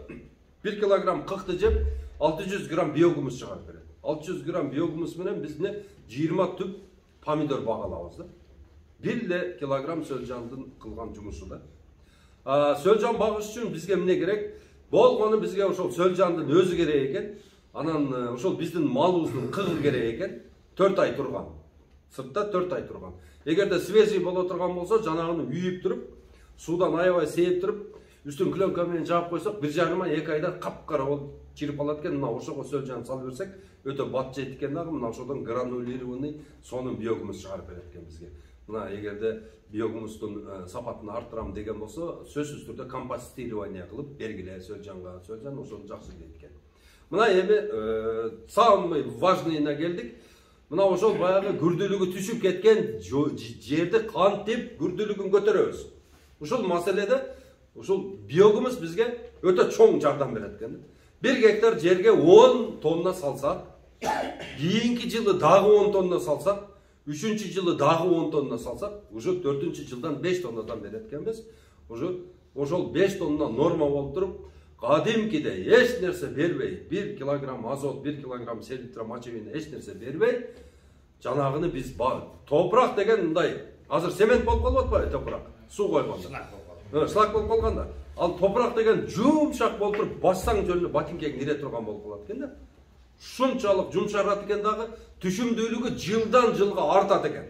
1 килограмм кыкты жеп, 600 грамм биогумус чыгарып берет. 600 грамм биогумус менен биз 20 түп помидор бага алабыз да. 1 килограмм сөлжандын кылган жумушу да. Сөлжан багыш үчүн бизге эмне керек? Болгону бизге ошол сөлжандын өзү керек экен. Анан ошол биздин малыбыздын кыгы керек экен. 4 ай турган. Сыртта 4 ай турган. Эгерде свежий боло турган болсо, жанагыны үйүп туруп, суудан аябай сээп туруп, үстүн клёнка менен жаап койсок, 1,5 ай 2 айда капкара болуп чирип калат экен. Мына ошого сөлжан салып берсек, өтө бат жейт экен дагы. Мына ошодон гранулированный сонун биогумус чыгарып берет экен бизге. Мына эгерде биогумустун сапатын арттырам деген болсо, сөзсүз түрдө компостирование кылып бергиле сөлжанга. Сөлжан ошону жакшы дейт экен. Мына эми самый важныйына келдик. Мына ошол баягы күрдүүлүгү түшүп кеткен жерди кантип күрдүүлүгүн көтөрөбүз. Ушул маселеде ушул биогумус бизге өтө чоң жардам берет экен. 1 гектар жерге 10 тонна салсак, кийинки жылы дагы 10 тонна салсак, 3-чү жылы дагы 10 тонна салсак, уже 4-чү жылдан 5 тоннадан берет экенбиз. Уже ошол 5 тонна норма болуп туруп, кадимкиде эч нерсе бербей, 1 килограмм азот, 1 килограмм селитра мочевина эч нерсе бербей, Жанагыны биз топурак деген мындай азыр цемент болуп калып атпайбы топурак? Суу койгондо. Шлак болуп калганда. Ал топурак деген жумшак болуп туруп, бассаң жөн эле ботинкең ире турган болуп калат экен да. Ушунчалык жумшарат экен дагы, түшүмдүүлүгү жылдан жылга артат экен.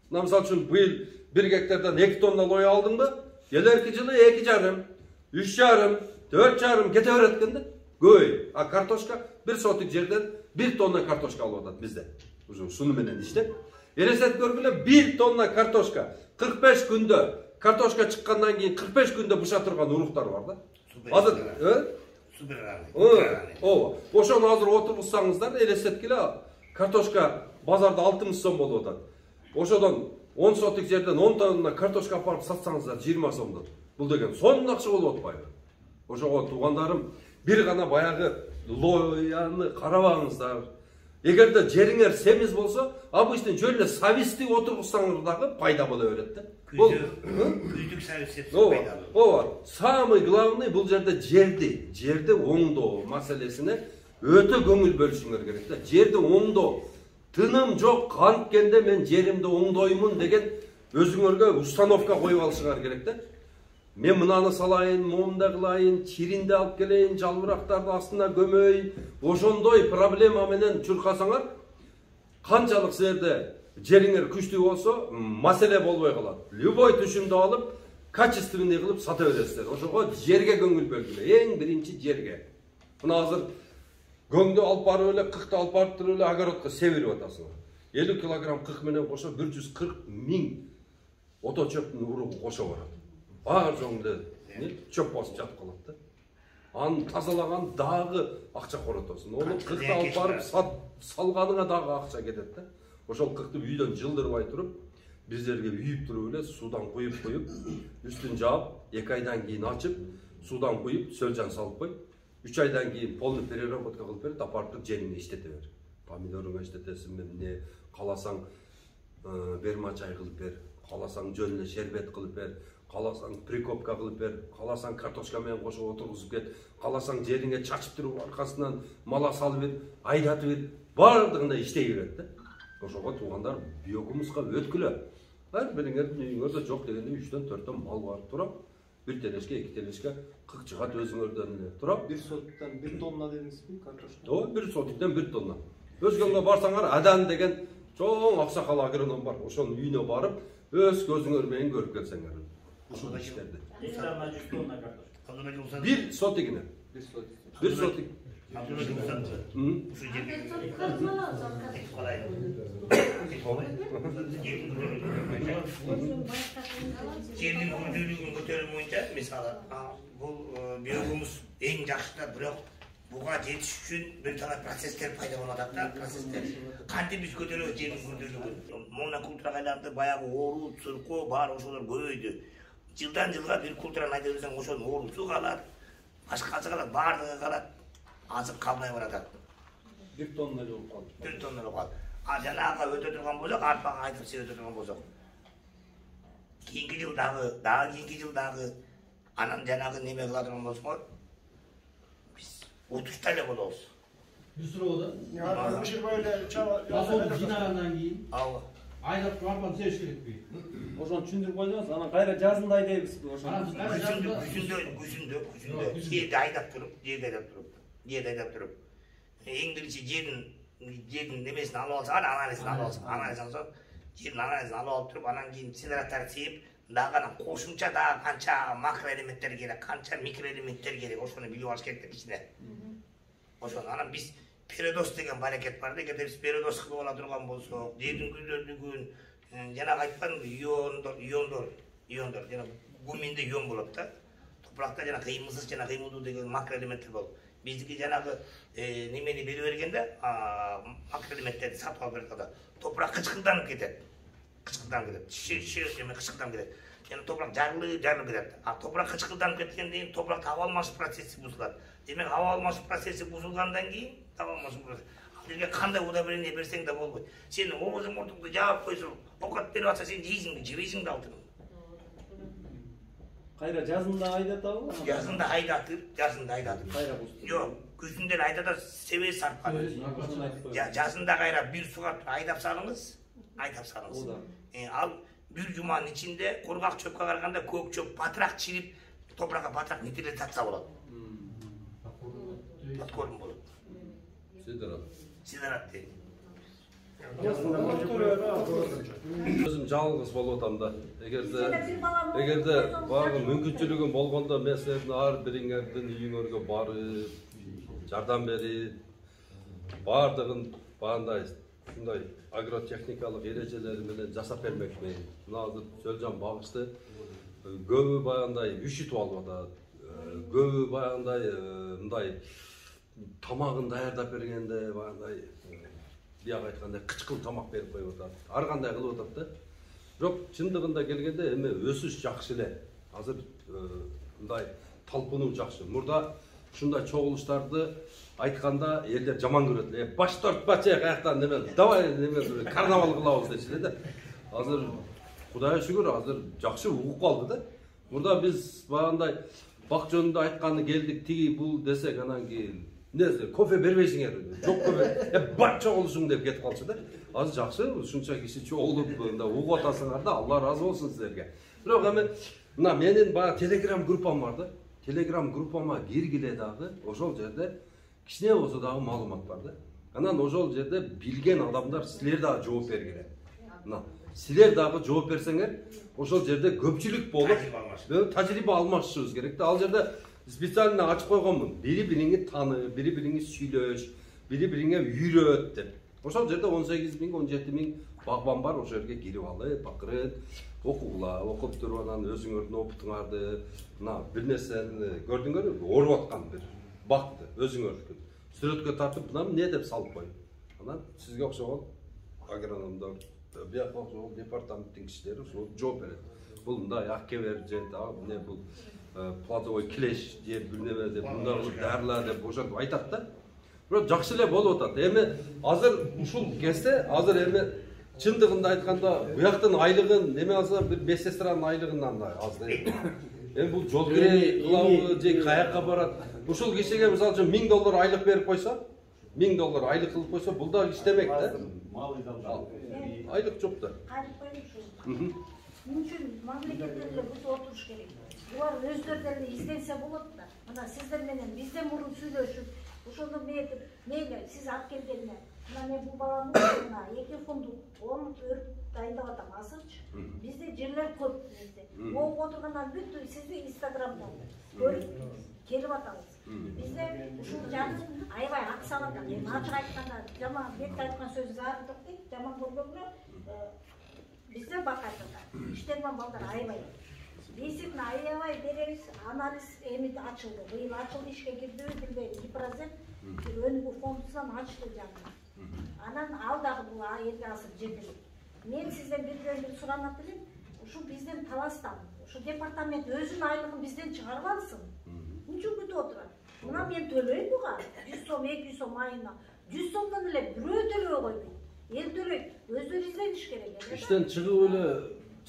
Мына мисалы үчүн быйыл 1 гектардан 2 тонна лой алдыңбы? Келерки жылы 2,5, 3,5, 4,5 кете берет экен да. Көй. А картошка 1 сотик жерден 1 тонна картошка алып атат бизде. Уже суну менен иштеп. Элестетип көргүлө 1 тонна картошка 45 күндө картошка чыккандан кийин 45 күндө быша турган уруктар бар да. Азыр, ооба. Ошону азыр отургузсаңыздар, элестеткиле картошка базарда 60 сом болуп атат. Ошодон 10 сотик жерден 10 тонна картошка апарып сатсаңыздар 20 сомдон. Бул деген сонун акча болуп атпайбы? Ошого туугандарым, бир гана баягы лояны карабаңыздар. Эгерде жериңер семиз болсо, обычный жөн эле сависти отургузсаңыз дагы пайда боло берет да. Күздүк савис пайда болот. Ооба. Самый главный бул жерде жерди оңдоо маселесине өтө көңүл бөлүшүңөр керек да. Жерди оңдоо. Тыным жок, канткенде мен жеримди оңдоймун деген өзүңөргө установка коюп алышыңар керек да. Мен мынаны салайын, момундай кылайын, чиринди алып келейин, жалбырактарды астына көмөйүн. Ошондой проблема менен чуркасаңар, канчалык силерде жериңер күчтүү болсо, маселе болбой калат. Любой түшүмдү алып, качественный кылып сата бересиздер. Ошого жерге көңүл бөлгүлө. Эң биринчи жерге. Мына азыр көңдү алып барып эле, кыкты алып барып туруп эле огородко себирип атасыңар. 50 килограмм кык менен кошо 140 000 ото чөптүн уругу кошо барат. Бар жоңду чөп басып жатып калат да. Аны тазалаган дагы акча коротосун. Ону кыкты алып барып салганыңа дагы акча кетет да. Ошол кыкты үйдөн жылдырбай туруп, биздерге үйүп туруп эле судан куюп, үстүн жаап, 2 айдан кийин ачып, судан куюп, сөлжан салып коюп, 3 айдан кийин полный переработка кылып берип, апарып жериңе иштете бер. Помидоруңа иштетесиң, эмне кааласаң берма чай кылып бер, кааласаң жөн эле шербет кылып бер, кааласаң прикопка кылып бер, кааласаң картошка менен кошуп отургузуп кет, кааласаң жериңе чачып туруп аркасынан мала салып бер, айдатып бер, бардыгында иштей берет да. Ошого туугандар биогумуска өткүлө. Ар бириңердин үйүңөрдө жок дегенде 3-төн 4төн мал барып турат. 1 телешке, 2 телешке кык чыгат өзүңөрдөн эле турат. 1 сотиктен 1 тонна дедиңизби картошка? Ооба, 1 сотиктен 1 тонна. Өзгөгө барсаңар, Адан деген чоң аксакал агроном бар. Ошонун үйүнө барып, өз көзүңөр менен көрүп келсеңер. Ушул иштерди. 100 тонна картошка. 1 сотигине. 1 сотик. Жердин күрдүүлүгүн көтөрүү боюнча мисалы бул биогумус эң жакшы да, бирок буга жетиш үчүн бир талай процесстер пайда болуп атат да, процесстер. Кантип биз көтөрөбүз жердин күрдүүлүгүн? Монокультура айланды, баягы оору, цирко бар ошолор көбөйдү. Жылдан жылга бир культураны айта берсең, ошонун оорусу калат, башкасы калат, бардыгы калат. Азыр калмай баратат. 1 тонна болуп калды. 1 тонна болуп калды. А жанагы өтө турган болсок, арпага айтып себеп турган болсок. Кийинки жыл дагы кийинки жыл дагы анан жанагы неме кыла турган болсок, биз утушта эле болобуз. Бир суроо да. Ушурбай эле чаба. Асол жинагандан кийин Ооба. айдап арпаны себиш керекпи? Ошону түшүндүрүп койдуңуз, анан кайра жазында айдайбызбы ошону? Күзүндө жерди айдап туруп, эң биринчи жердин немесин алып алсаң, анализин алып алсаң, жердин анализин алып алып туруп, анан кийин синератор сээп, дагы анан кошумча дагы канча макроэлементтер керек, канча микроэлементтер керек, ошону билип алыш керек ичине. Ошону анан биз передоз деген баракет бар да, эгерде биз передоз кылып ала турган болсок, жердин күрдүүлүгүн, жанагы айткан иондор, жана гуминде ион болот да. Топуракта жана кыймылсыз жана кыймылдуу деген макроэлементтер болот. Биздики жанагы немени берип бергенде, макроэлементтерди сатып алып бергенде топурак кычкылданып кетет. Кычкылданып кетет. Жана топурак жарылып кетет. А топурак кычкылданып кеткенден кийин топурак аба алмашуу процесси бузулат. Демек аба алмашуу процесси бузулгандан кийин бизге кандай удобрение берсең да болбойт. Сен оозуң муртуңду жаап койсоң, окат берип атса сен жейсиңби, жебейсиңби алтын. Кайра жазында айдатабы? Yazında aydatır. Кайра кусту. Yok, güzünden aydada seviye sarpar. Yazında gayra bir suğa aydap salınız. Al bir cumanın içinde kurgak çöpke karganda kök çöp patrak çirip toprağa patrak nitile tatsa болады. Patkorun болады. Sidarat deydi. Өзім жалғыз болып атам да. Егерде бағы мүмкіншілігім болғанда мен сіздердің ар біріңердің үйіңерге барып, жардам беріп, бардығын бағандай шундай агротехникалық ережелеріменен жасап бермекпін. Мына азыр Сөлжан бағышты көбі баягындай үйшітіп алып атат. Көбі баягындай мындай тамағын даярдап бергенде баягындай бияқ айтқандай қычқыл тамақ беріп қойып отыр. Ар қандай қылып отыр да. Жоқ, шындығында келгенде эми өсүш жакшы эле. Азыр мындай талпынуу жакшы. Мурда ушундай чогулуштарды айтканда элдер жаман көрөт эле. Баш тартпачы каяктан неме, давай неме карнавал кылабыз дечү эле да. Азыр Кудайга шүгүр азыр жакшы угуп калды да. Мурда биз багандай бак жөнүндө айтканы келдик, тиги бул десек анан кийин кофе бербейсиңер. Жок кофе. Бар чогулушуң деп кетип калчу да. Азыр жакшы, ушунча киши чогулуп мында угуп атасыңар да, Алла разы болсун силерге. Бирок эми мына менин бага Telegram группам бар да. Telegram группама киргиле дагы ошол жерде кичине болсо дагы маалымат бар да. Анан ошол жерде билген адамдар силер дагы жооп бергиле. Мына силер дагы жооп берсеңер, ошол жерде көпчүлүк болуп тажрыйба алмашышыбыз керек да. Ал жерде специально ачып койгонмун. Бири-бириңи таны, бири-бириңи сүйлөш, бири-бириңе үйрөт деп. Ошол жерде 18 миң, 17 миң багбан бар, ошол жерге кирип алып, бакырып, окугула, окуп туруп анан өзүңөрдүн опытыңарды, мына бир нерсени көрдүңөрбү, оруп аткан бир бакты өзүңөрдүкү. Сүрөткө тартып, мына эмне деп салып кой. Анан сизге окшогон агрономдор, бияка окшогон департаменттин кишилери ошол жооп берет. Бул мындай аккебер же дагы эмне бул плодовой клеш деп бир неме деп мындай кылып дарыла деп ошентип айтат да. Бирок жакшы эле болуп атат. Эми азыр ушул кезде азыр эми чындыгында айтканда буяктын айлыгын неме алса бир медсестранын айлыгынан да аз да. Эми бул жол кире кылабы же каякка барат. Ушул кишиге мисалы үчүн $1000 айлык берип койсо, $1000 айлык кылып койсо, бул да иштемек да. Айлык жок да. Мүмкүн мамлекеттерде бул отуруш керек. Булар өздөрү изденсе болот да. Мына сиздер менен бизден мурун сүйлөшүп, ошондо мейли сиз алып келгенде, мына мен бул баланы мына 2 фунт 10 өрүп дайындап атам азырчы. Бизде жерлер көп бизде. Окуп отургандан бүт сизди Инстаграмда көрүп келип атабыз. Бизде ушул жагы аябай аксап атат. Ачык айтканда, жаман бет айткан сөз зарылдык дейт, жаман көргөндө бизде бакатында иштерман балдар аябай. Действительно аябай беребиз, анализ эми ачылды. Быйыл ачылды, ишке кирдиби билбейм. 2% өнүгүү фондунан ачылды жаңы. Анан ал дагы бул элге азыр жетили. Мен сизден бир суранат элем. Ушу бизден таластан, ушу департамент өзүнүн айлыгын бизден чыгарып алсын. Үчүн күтүп отурат. Мына мен төлөйм буга 100 сом, 200 сом айына. 100 сомдон эле бирөө төлөбөй койбойт. Эл төлөйт. Өздөрү издениш керек. Иштен чыгып эле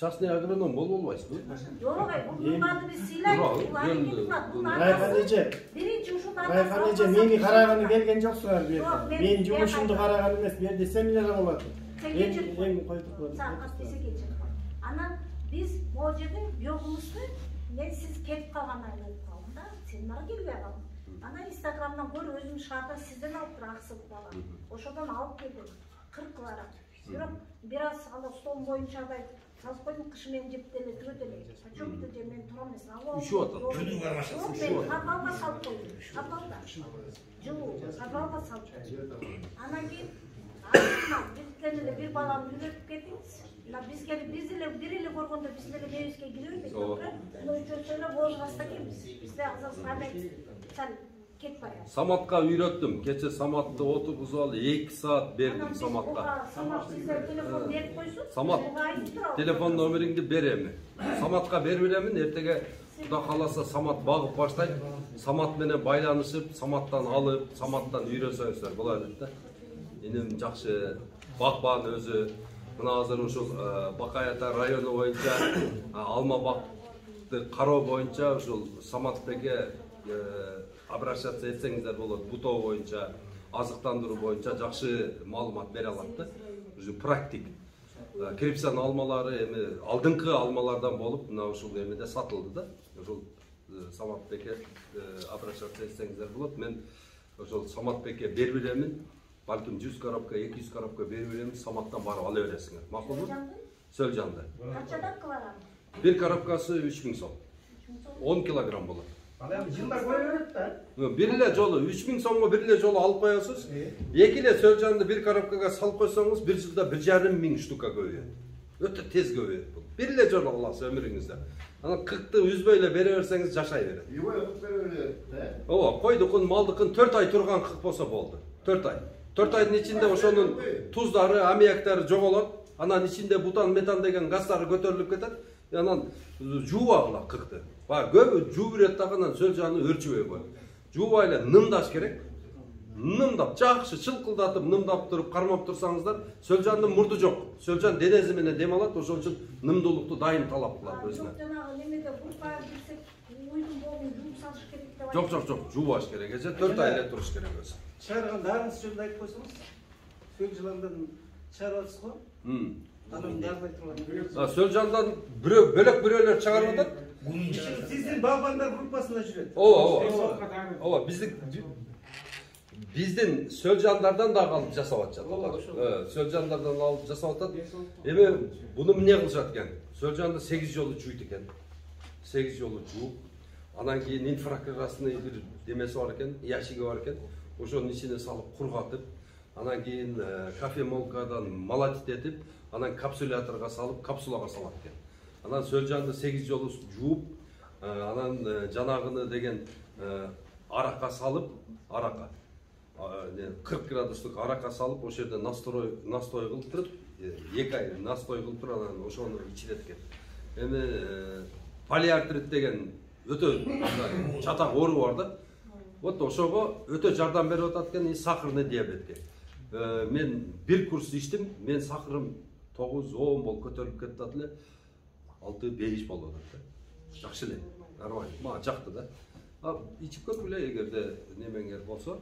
частный агроном болуп албайсызбы? Жок, буларды биз сыйлайбыз. Биринчи ушундай мени караганы келген жоксуңар бу жерде. Мен жумушумду караган эмес, бу жерде семинар болот. Анан биз могу жерде биогумузду мен сиз кетип калгандан кийин калдым да, семинарга келбей калдым. Анан Инстаграмдан көрүп өзүм шаарда сизден алып туруп аксып балам. Ошодон алып келдим. 40 кылара. Бирок бир аз ала стол боюнча да салып койдум, кышы менен жеп деле түрөт эле. Почему-то же мен турам эмес. Üşüp атат. Мен капалга салып койдум. Капалда. Жылуу, капалга салып койдум. Анан кийин бизден эле бир баланы үйрөтүп кетиңиз. Биз келип биз эле бир эле көргөндө биз эле мебизге киребиз. Үчөөсү эле бозбаста келебиз. Бизде азыр память сал кетпай. Саматка үйрөттүм. Кече Саматты отургузуп алып 2 саат бердим Саматка. Самат сиздер телефон берип койсун. Самат телефон номериңди берем. Саматка берип беремин. Эртеге Куда кааласа Самат багып баштайт. Самат менен байланышып, Саматтан алып, Саматтан үйрөнсөңүздөр болот да. Энем жакшы багбан өзү. Мына азыр ушул Бакай ата району боюнча алма бак кароо боюнча ушул Саматбекке обращаться этсеңиздер болот. Бутоо боюнча, азыктандыруу боюнча жакшы маалымат бере алат да. Уже практик. Крепсан алмалары эми алдыңкы алмалардан болуп, мына ушул эмеде сатылды да. Ушул Саматбекке обращаться этсеңиздер болот. Мен ошол Саматбекке берип беремин. Балким 100 коробка, 200 коробка берип беремин. Саматтан барып ала бересиңер. Макулбу? Сөлжанды. Канчадан кыларам? Bir коробкасы 3000 сом. 10 килограмм болот. Ал эми жылдар кое берет да. Бир эле жолу 3000 сомго бир эле жолу алып коесуз. Эки эле сөлжанды bir коробкага салып койсоңуз, бир жылда 1,5 штука көбөйөт. Өтө тез көбөйөт бул. Бир эле жолу аласыз өмүрүңүздө. Анан 40-ты үзбөй эле бере берсеңиз жашай берет. Ибой кып бере берет, да? Ооба, койдукун, малдыкын 4 ай турган кык болсо болду. 4 ай. 4 айдын ичинде ошонун туздары, аммиактары жоголот. Анан ичинде бутан, метан деген газдары көтөрүлүп кетет. Анан жууп алгыла кыкты. Баягы көбү жууп берет дагы анан сөлжаны өрчүбөй коет. Жуубай эле нымдаш керек. Нымдап, жакшы чылкылдатып, нымдап туруп, кармап турсаңыздар, сөлжандын мурду жок. Сөлжан денеси менен дем алат, ошон үчүн нымдуулукту дайым талап кылат өзүнө. Жанагы немеде буркая бирсек, уйдун болун жууп салыш керек деп Жок, жок, жуубаш керек. Эже 4 ай эле туруш керек өзү. Чыгарган дарыңыз жөнүндө айтып койсоңуз. Сөлжандан чыгарып атасыз го? Анан жазбай турган. Сөлжандан бөлөк-бөлөклөр чыгарып атат. Сиздин балбандар группасында жүрөт. Ооба, биздин сөлжандардан дагы алып жасап атышат. Сөлжандардан алып жасап атат. Эми буну эмне кылышат экен? Сөлжанды 8 жолу жуйт экен. 8 жолу жууп, анан кийин инфракрасный бир демеси бар экен, ящиги бар экен. Ошонун ичине салып кургатып, анан кийин кофемолкадан молотитетип, анан капсуляторго салып, капсулага салат экен. Анан сөлжанды 8 жолу жууп, анан жанагыны деген аракка салып, аракка 40 градустук аракка салып, ошол жерде настой кылып туруп, 2 ай настой кылып туруп, анан ошону ичилет экен. Эми полиартрит деген өтө чатак оору бар да. Вот ошого өтө жардам берип атат экен, сахарный диабетке. Мен бир курс иштим, мен сахарым 9-10 болуп көтөрүлүп кетти эле. 6-5 болуп атат да. Жакшы эле. Нормально. Мага жакты да. Ичип көргүлө эгерде немеңер болсо.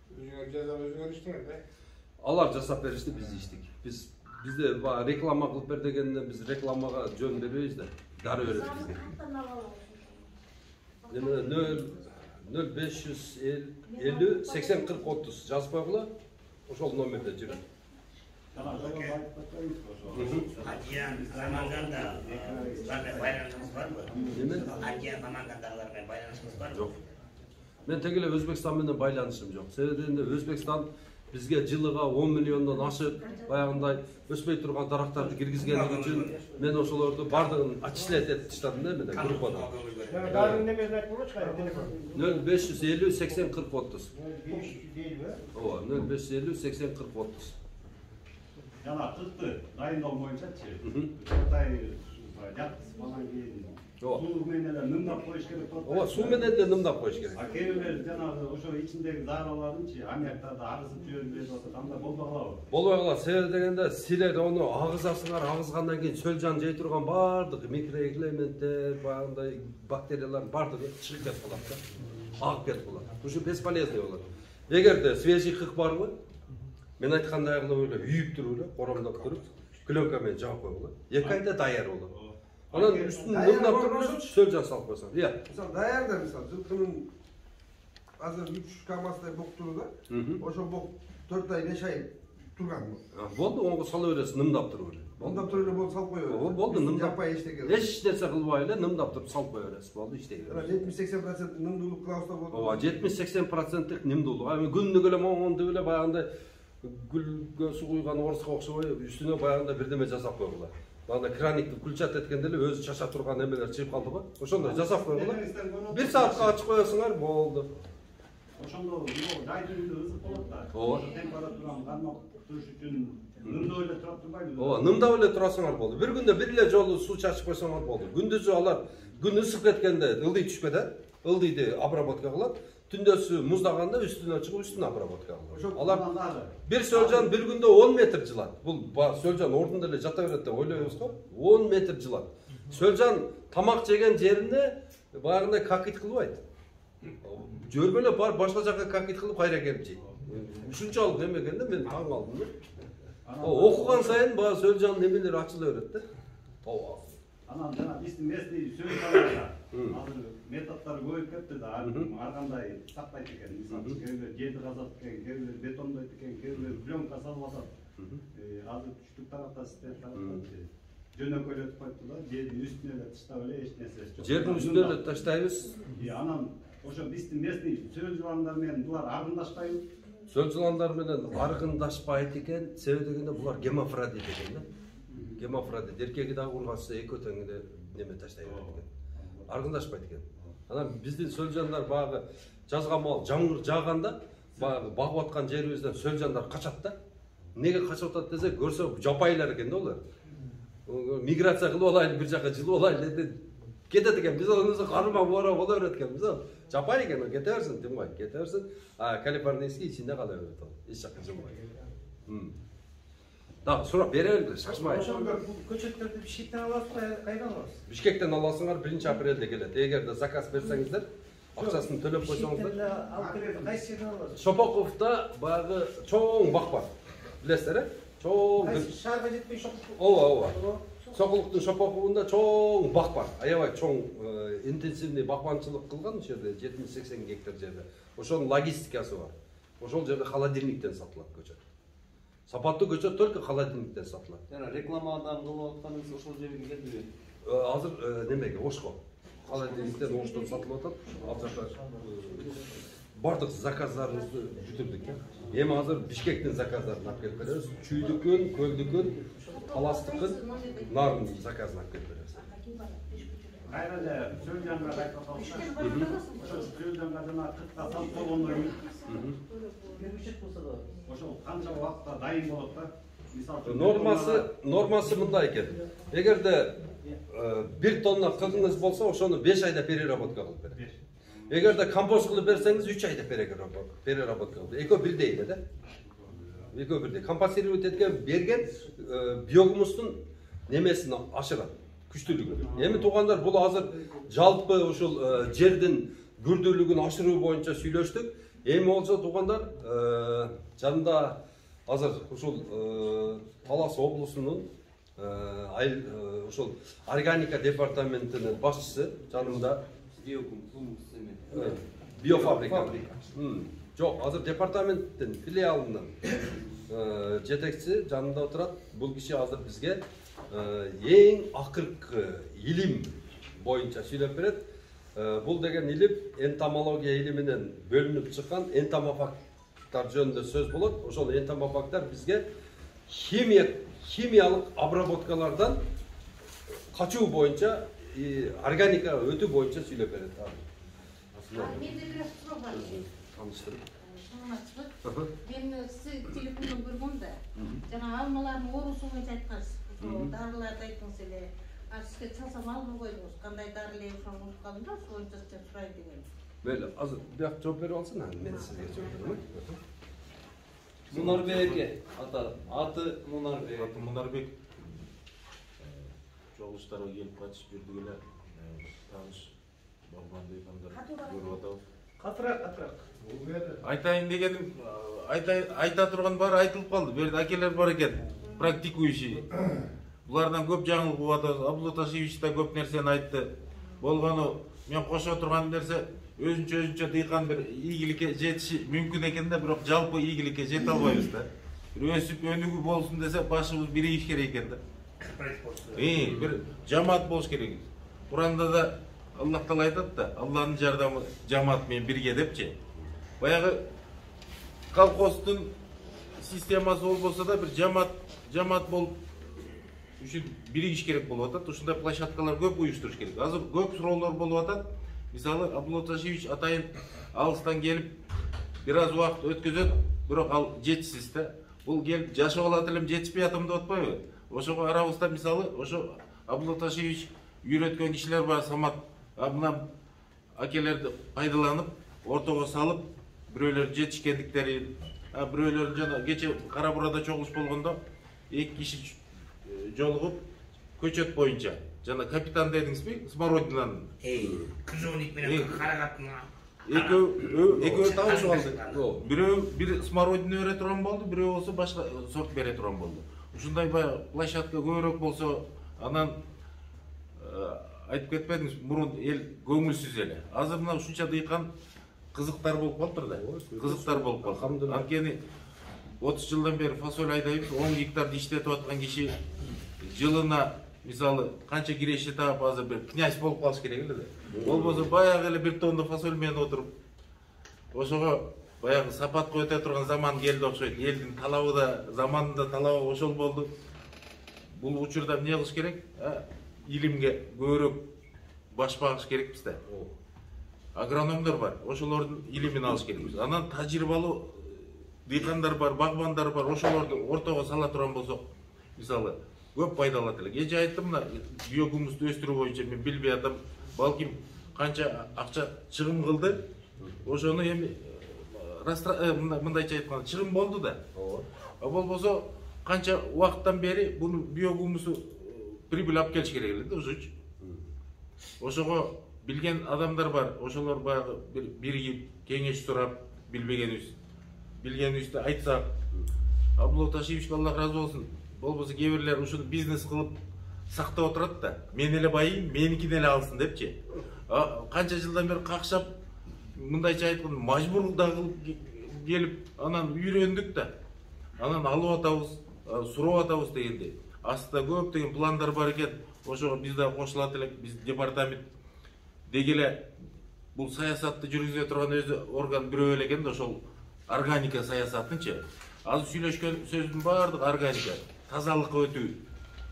Өзүңөр жазап өзүңөр иштеңер да. Алар жасап беришти, биз иштик. Бизде реклама кылып бер дегенде биз рекламага жөн бербейбиз да. Дары берет бизге. Неме 0550 80 40 30 жазып койгула. Ошол номерде жүрөт. Адиян Рамазанда байланышыңыз барбы? Неме? Адиян Рамазандагыларга байланышыңыз барбы? Жок. Мен тегеле Өзбекстан менен байланышым жок. Себеби Өзбекстан бизге жылыга 10 миллиондон ашык баягындай өспөй турган дарактарды киргизгендиги үчүн мен ошолорду бардыгын отчислять этип таштадым да менен группада. Дарын немесин айтып койчу кайра телефон. 0550 80 40 30. 550 Ооба, 0550 80 40 30. Жана кыркты дайындоо боюнчачы. Кытай жаткыз балан кийин. Суу менен эле нымдап коюш керек болот. Ооба, суу менен эле нымдап коюш керек. Кээ бир жанагы ошо ичиндеги зараларынчы аммиактарды арызып жиберип берип атат. Анда болбой калабы? Болбой калат. Себеби дегенде силер ону агызасыңар, агызгандан кийин сөлжан жей турган бардык микроэлементтер, баягындай бактериялар бардыгы чыгып кетип калат да. Агып кетип калат. Ушу бесполезный болот. Эгерде свежий кык барбы? Мен айткандай кылып эле үйүп туруп эле, коромдоп туруп, пленка менен жаап койгула. 2 айда даяр болот. Анан үстүн нымдап туруп, сөлжан салып койсоң. Мисалы даярда мисалы жылкынын азыр 3 камаздай бок турду да. Ошо бок 4 ай 5 ай турган. Болду, онго сала бересиз, нымдап туруп эле. Нымдап туруп эле болду, салып кое бересиз. Болду, нымдап. Жаппай эчтеке. Эч нерсе кылбай эле нымдап туруп салып кое бересиз. Болду, иштей бересиз. 70-80% нымдуулук кылабызда болду. Ооба, 70-80% нымдуулук. Эми күндүк эле моңонду эле баягындай гүлгө суу куйган оруско окшобой үстүнө баягындай бирдеме жасап койгула. Баягындай краникти включать эткенде эле өзү чача турган эмелер чыгып калды го. Ошондой жасап койгула. 1 саатка ачып коесуңар, болду. Ошондо жайдын ысык болот да. Ооба. Температураны кармап туруш үчүн нымдап эле туруп турбайбы? Ооба, нымдап эле турасыңар болду. Бир күндө бир эле жолу суу чачып койсоңор болду. Күндүзү алар күн ысык кеткенде ылдый түшпөдө, ылдыйды обработка кылат. Түндөсү муздаганда үстүнө чыгып үстүн обработка кылат. Алар бир сөлжан бир күндө 10 метр жылат. Бул сөлжан ордунда эле жата берет деп ойлойбуз го. 10 метр жылат. Сөлжан тамақ жеген жеріне барында какит кылбайт. Жөргөлөп барып башка жакка какит кылып кайра келип жейт. Ушунчалык эмекенде мен таң калдым. Окуган сайын баягы Сөлжан немелер ачыла берет да. Анан жана биздин местный сөз азыр методдор көбөйүп кетти да, ар кандай сактайт экен. Мисалы, кээбир жерди казат экен, кээбир бетондойт экен, кээбир пленка салып атат. Азыр күчтүк тарапта сиздер тарапта жөнөкөйлөтүп коюпту да, жердин үстүнө эле таштап эле эч нерсе жок. Жердин үстүнө эле таштайбыз. Анан ошо биздин местный сөз жыландар менен булар аргындашпайбы? Сөз жыландар менен аргындашпайт экен, себеби дегенде булар гемофродит экен да. Гемофродит эркеги дагы ургасы экөө тең эле неме таштай берет экен. Аргындашпайт экен. Анан биздин Сөлжандар баягы жазга мал жамгыр жааганда баягы багып аткан жерибизден Сөлжандар качат да. Неге качып атат десе, көрсө жапайлар экен да олар. Миграция кылып алайлы, бир жака жылып алайлы деп кетет экен. Биз онусу кармап бола берет экенбиз. Жапай экен, кете берсин, тынбай, кете берсин. Калифорнийский ичинде кала берет ал. Эч жака жылбай. Так, сурап берели, шашмай. Көчөттөрдү Бишкектен аласызбы, кайдан аласыз? Бишкектен аласыңар, 1-апрелде келет. Эгерде заказ берсеңиздер, акчасын төлөп койсоңуздар. Бишкектен алып келет, кайсы жерден аласыз? Шопоковда баягы чоң бак бар. Билесиздер, чоң. Кайсы шаарга жетпей Шопоков? Ооба. Сокулуктун Шопоковунда чоң бак бар. Аябай чоң интенсивный бакманчылык кылган ошол жерде 70-80 гектар жерде. Ошонун логистикасы бар. Ошол жерде холодильниктен сатылат көчөт. Сапаттуу көчөт только холодильниктен сатылат. Жана рекламадан кылып атканыңыз ошол жерге келдиби? Азыр немеге Ошко. Холодильниктен Оштон сатылып атат. Ал жакта бардык заказдарыбызды бүтүрдүк. Эми азыр Бишкектин заказдарын алып келип беребиз. Чүйдүкүн, Көлдүкүн, Таластыкын, Нарын заказын алып келип беребиз. Кайра эле Сөлжанга айтып атсак, ошол Сөлжанга жана 40та сатып болгондон кийин Бербешет болсо да. ошол канча убакытта дайын болот да? Нормасы мындай экен. Эгерде 1 тонна кылгыңыз болсо, ошону 5 айда переработка кылып берет. Эгерде компост кылып берсеңиз 3 айда переработка кылып. Экөө бирдей эле да. Экөө бирдей. Компостировать эткен берген биогумустун немесин ашырат, күчтүүлүгүн. Эми туугандар, бул азыр жалпы ушул жердин күрдүүлүгүн ашыруу боюнча сүйлөштүк. Эми болсо туугандар, жанында азыр ушул Талас облусунун ушул органика департаментинин башчысы жанымда биофабрика. Жок, азыр департаменттин филиалынын жетекчиси жанында отурат. Бул киши азыр бизге эң акыркы илим боюнча сүйлөп берет. Бул деген илим энтомология илиминен бөлүнүп чыккан энтомофагтар жөнүндө сөз болот. Ошол энтомофагтар бизге химиялык обработкалардан качуу боюнча, органика өтүү боюнча сүйлөп берет. Менде бир суроо бар. Таныштырып. Мен сиз телефондон көргөм да. Жана алмалардын оорусу боюнча айткансыз. Ошол дарыларды айттыңыз эле. Сизге чалсам албай койдуңуз. Кандай дары эле ошону унутуп калдым да, ошол боюнча сизден сурайын дегем. Мейли, азыр бияк жооп берип алсын, мен сизге жооп берем. Мунарбек аты Мунарбек. Аты Мунарбек. Чогулуштарга келип катышып жүрдүк эле. Тааныш болгондой адамдар көрүп атабыз. Катыраак. Айтайын дегеним, айта турган баары айтылып калды. Бу жерде акелер бар экен, практикующий. Булардан көп жаңылык угуп атабыз. Абдулаташевич да көп нерсени айтты. Болгону мен кошо турган нерсе өзүнчө дыйкан бир ийгиликке жетиши мүмкүн экен да, бирок жалпы ийгиликке жете албайбыз да. Бир өсүп өнүгүү болсун десе башыбыз биригиш керек экен да. Бир жамаат болуш керек. Куранда да Аллах Таала айтат да, Алланын жардамы жамаат менен бирге депчи. Баягы колхоздун системасы болбосо да бир жамаат болуп ушул биригиш керек болуп атат. Ушундай площадкалар көп уюштуруш керек. Азыр көп суроолор болуп атат. Мисалы, Абдулаташевич атайын алыстан келип бир аз убакыт өткөзөт, бирок ал жетишсиз да. Бул келип жашап алат элем, жетишпей атам деп атпайбы? Ошого арабызда мисалы, ошо Абдулаташевич үйрөткөн кишилер бар, Самат мына акелерди пайдаланып, ортого салып, бирөөлөр жетишкендиктерин, бирөөлөр жана кече Кара Бурада чогулуш болгондо 2 киши жолугуп көчөт боюнча жана капитан дедиңизби, смородинанын. Крыжовник менен карагатына. Экөө табышып алды. Бирөө бир смородина бере турган болду, бирөө болсо башка сорт бере турган болду. Ушундай баягы площадка көбүрөөк болсо, анан айтып кетпедиңиз, мурун эл көңүлсүз эле. Азыр мына ушунча дыйкан кызыктар болуп калыптыр да. Кызыктар болуп калды. Анткени 30 жылдан бери фасоль айдайбыз, 10 гектарды иштетип аткан киши жылына мисалы канча киреши таап азыр бир князь болуп калыш керек эле да. Болбосо баягы эле бир тонна фасоль менен отуруп, ошого баягы сапатка өтө турган заман келди окшойт. Элдин талабы да, заманында талабы ошол болду. Бул учурда эмне кылыш керек? Илимге көбүрөөк баш багыш керекпиз да. Агрономдор бар, ошолордун илимин алыш керекпиз. Анан тажрыйбалуу дыйкандар бар, багбандар бар, ошолорду ортого сала турган болсок, мисалы көп пайдаланат элек. Эже айттым, мына биогумусту өстүрүү боюнча мен билбей атам, балким канча акча чыгым кылды, ошону эми мындайча айтканда чыгым болду да. Болбосо канча убакыттан бери буну биогумусу прибыль алып келиш керек эле да ушучу. Ошого билген адамдар бар, ошолор баягы биригип кеңеш сурап, билгенибизди айтсак, Абдулла Ташиевичке Аллах разы болсун. Болбосо кээ бирлер ушуну бизнес кылып сактап отурат да. Мен эле байыйм, меникин эле алсын депчи. Канча жылдан бери какшап, мындайча айтканда мажбур да кылып келип, анан үйрөндүк да. Анан алып атабыз, сурап атабыз дегенде. Астында көптөгөн пландар бар экен. Ошого биз да кошулат элек, биз департамент дегеле бул саясатты жүргүзө турган өзү орган бирөө эле экен да, ошол органика саясатынчы. Азыр сүйлөшкөн сөздүн баардыгы органика, тазалыкка өтүү,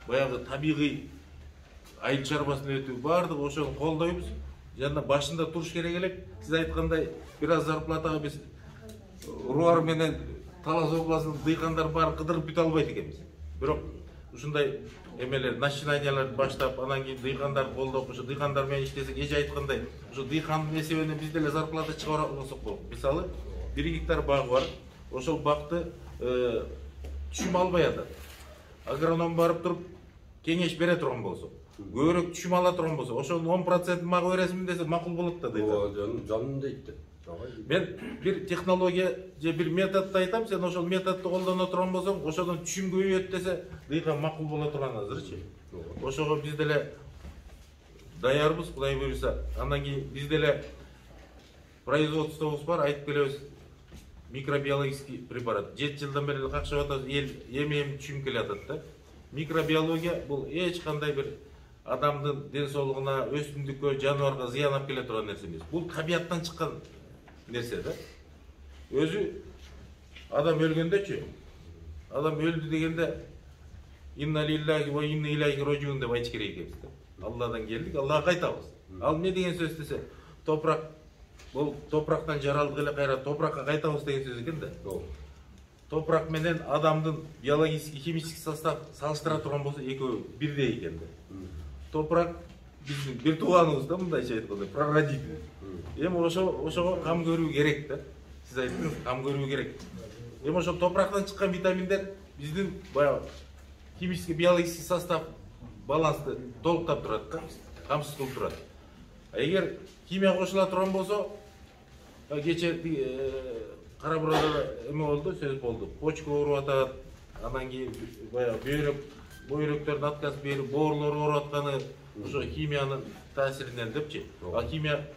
баягы табигый айыл чарбасына өтүү, баардыгы ошону колдойбуз. Жана башында туруш керек элек. Сиз айткандай, бир аз зарплатага биз Руар менен Талас областынын дыйкандар бар кыдырып бүтө албайт экенбиз. Бирок ушундай эмелер, начинанияларды баштап, анан кийин дыйкандарды колдоп, ошо дыйкандар менен иштесек, эже айткандай, ошо дыйкандын эсебинен биз деле зарплата чыгара алсак болот. Мисалы, 1 гектар багы бар. Ошол бакты түшүм албай атат. Агроном барып туруп кеңеш бере турган болсо, көбүрөөк түшүм ала турган болсо, ошонун 10% мага бересиңби десе макул болот да дейт. Жаным дейт. Мен бир технология же бир методду айтам, сен ошол методду колдоно турган болсоң, ошодон түшүм көбөйөт десе, дыйкан макул боло турган азырчы. Ошого биз деле даярбыз, Кудай буйруса. Андан кийин биз деле производствобуз бар, айтып келебиз. Микробиологический препарат. 7 жылдан бери какшап атабыз, эл эми түшүм келатат да. Микробиология бул эч кандай бир адамдын ден соолугуна, өсүмдүккө, жаныбарга зыян алып келе турган нерсе эмес. Бул табияттан чыккан нерсе да. Өзү адам өлгөндөчү. Адам өлдү дегенде инна лиллахи ва инна илайхи раджиун деп айтыш керек экенбиз да. Алладан келдик, Аллага кайтабыз. Ал эмне деген сөз десе, топурак бул топурактан жаралдык эле кайра топуракка кайтабыз деген сөз экен да. Топурак менен адамдын биологический, химический состав салыштыра турган болсо, экөө бирдей экен да. Топурак биздин бир тууганыбыз да, мындайча айтканда, прародитель. Эми ошого кам көрүү керек да. Сиз айттыңыз, кам көрүү керек. Эми ошо топурактан чыккан витаминдер биздин баягы химический, биологический состав балансты толуктап турат да, камсыз кылып турат. Эгер химия кошула турган болсо, кече Кара Буразада эме болду, сөз болду. Почка ооруп атат, анан кийин баягы бөйрөктөрдүн отказ берип, боорлор ооруп атканы ошо химиянын таасиринен депчи. Ал химия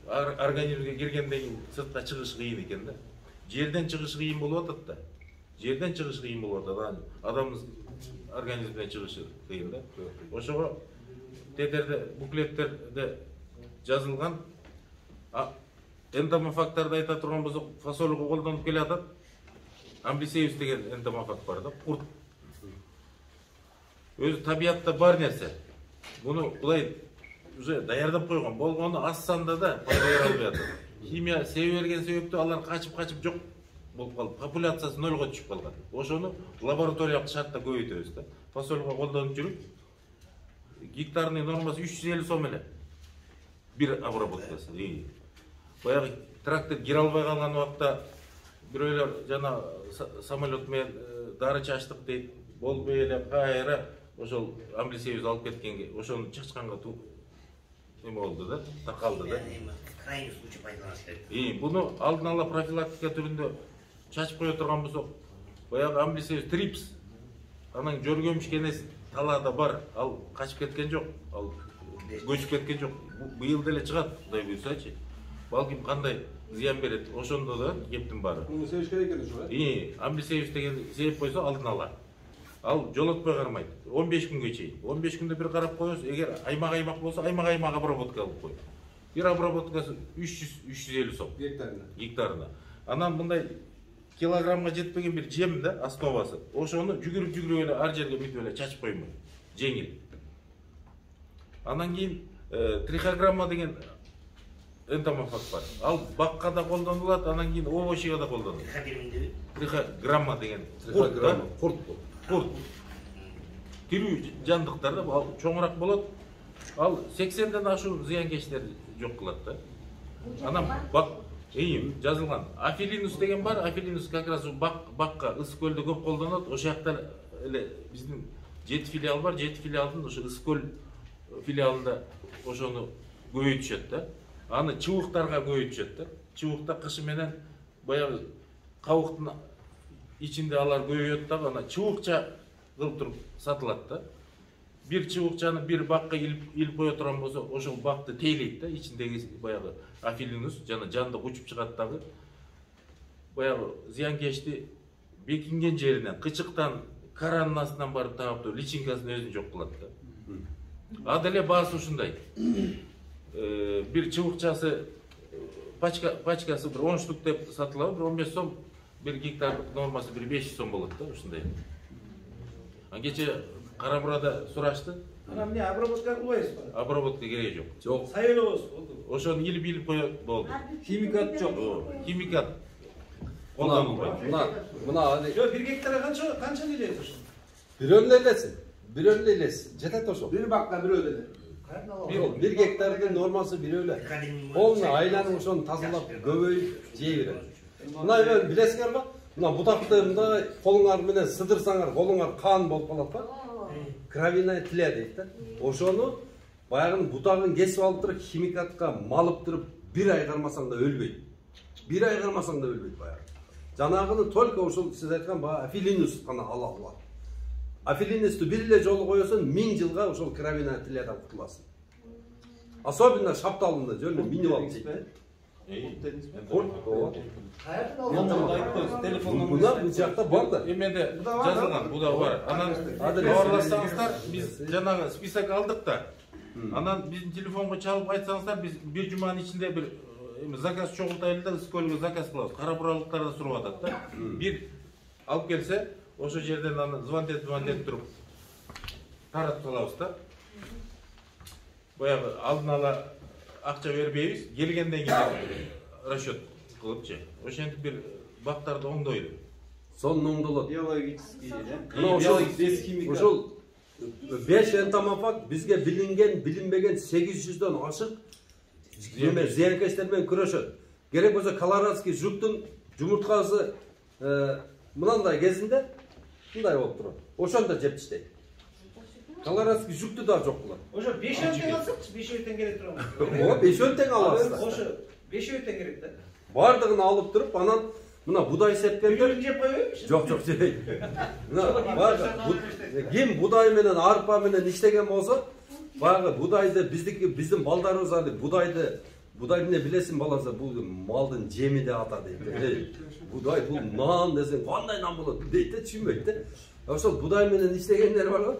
организмге киргенден кийин сыртка чыгыш кыйын экен да. Жерден чыгыш кыйын болуп атат да. Жерден чыгыш кыйын болуп атат. Адамдын организмине чыгышы кыйын да. Ошого тедерде, буклеттерде жазылган энтомофагтарды айта турган болсок, фасолго колдонуп келе атат. Амблисеус деген энтомофаг бар да, курт. Өзү табиятта бар нерсе. Буну Кудай уже даярдап койгон. Болгону аз санда да пайда бере албай атат. Химия себе берген себептен алар качып жок болуп калып, популяциясы нөлгө түшүп калган. Ошону лабораториялык шартта көбөйтөбүз да. Фасолго колдонуп жүрүп, гектарный нормасы 350 сом эле. Бир обработкасы. Баягы трактор кире албай калган убакта бирөөлөр жана самолет менен дары чачтык дейт. Болбой эле кайра ошол амблисебиз алып кеткенге ошону чычканга эме болду да, таркалды да. Крайний случай пайдаланыш керек. Буну алдын ала профилактика түрүндө чачып кое турган болсок, баягы амблисебиз трипс, анан жөргөмүш кенеси талаада бар, ал качып кеткен жок, ал көчүп кеткен жок. Быйыл деле чыгат, Кудай буйрсачы. Балким кандай зыян берет, ошондо да кептин баары. Муну себеш керек экен ошо. Амблисебиз деген себеп койсо алдын ала. Ал жолотпой кармайт. 15 күнгө чейин. 15 күндө bir карап коебуз. Эгер аймак болсо, аймак обработка алып коет. Bir обработкасы 300-350 сом гектарына. Анан мындай килограммга жетпеген bir жем да, основасы. Ошону жүгүрүп эле ар жерге бүтүп эле чачып коймой. Жеңил. Анан кийин трихограмма деген энтомофаг бар. Ал бакка да колдонулат, анан кийин овощига да колдонулат. Трихограмма деген курт. Тирүү жандыктарда ал чоңураак болот. Ал 80ден ашуун зыянкечтерди жок кылат да. Анан жазылган. Афилинус деген бар. Афилинус как раз бакка ысык көлдө көп колдонот. Ошол жакта эле биздин 7 филиал бар. 7 филиалдын ошо ысык көл филиалында ошону көбөйтүшөт да. Аны чыбыктарга көбөйтүшөт да. Чыбыкта кышы менен баягы кабыктын ичинде алар көбөйөт да, ана чыбыкча кылып туруп сатылат да. Bir çubukçаны bir bakka ilip koya turan bolsa, ошол бакты тейлейт да, ичиндеги баягы афилинус, жана жанды учуп чыгат дагы. Баягы зыянкечти бекинген жеринен, кычыктан, каранын астынан барып таап туруп, личинкасын өзүн жок кылат да. А деле баасы ушундай. Bir çubukçасы пачкасы bir 10 штук деп сатылабы, bir 15 сом, bir гектардык нормасы bir 500 сом болот да, ушундай. Кече Карабурада сурашты. Ана эмне обработка кылбайсыз ба? Обработка кереги жок. Жок. Сайылыбыз болду. Ошону илип коет болду. Химикат жок. Химикат колдонулбайт. Мына Жок, 1 гектарга канча келет ошо? Бирөө элес. Жетет ошо. Bir bakka bir öyle. 1 гектардын нормасы бир өлө. Полный айланып ошону тазалап, көбөйүп жей берет. Мына билесиңер ба? Мына бутакты мындай колуңар менен сыдырсаңар, колуңар кан болуп калат ба? Кровяная тля дейт да. Ошону баягы бутагын кесип алып туруп, химикатка малып туруп, 1 ай кармасаң да өлбөйт. 1 ай кармасаң да өлбөйт баягы. Жанагыны только ошол сиз айткан баягы афилинус гана ала алат. Афилинусту бир эле жолу коесоң 1000 жылга ошол кровяная тлядан кутуласың. Особенно шапталында жөн минип алып жейт. Мына бул жакта бар да. Эмеде жазылган, буда бар. Анан кабарлашсаңыздар, биз жанагы список алдык да. Анан биздин телефонго чалып айтсаңыздар, биз бир жуманын ичинде бир заказ чогултайлы да, сколько заказ кылабыз. Карабуралыктар да сурап атат да. Бир алып келсе, ошо жерден аны звонтет туруп таратып калабыз да. Баягы алдын ала акча бербейбиз, келгенден кийин расчет кылыпчы. Ошентип бир бактарды оңдойлу. Сонун оңдолот. Биологический, да? Ошол 5 энтомофаг бизге билинген, билинбеген 800дөн ашык зыянкечтер менен күрөшөт. Керек болсо колорадский жуктун жумурткасы мынандай кезинде мындай болуп турат. Ошондо жеп таштайт. Колорадский жукту да жок кылат. Ошо 5 тең алсакчы, 5 тең керек турам. О, 5 тең аласыз. Ошо 5 тең керек да. Бардыгын алып туруп, анан мына будай сепкендер жеп койбойбу? Жок, жебейт. Мына бардык ким будай менен арпа менен иштеген болсо, баягы будайды биздин балдарыбыз али будайды эмне билесиң баласы, бул малдын жеми деп атат дейт. Будай бул нан десең, кандай нан болот дейт да, түшүнбөйт да. Ошол будай менен иштегендер бар го.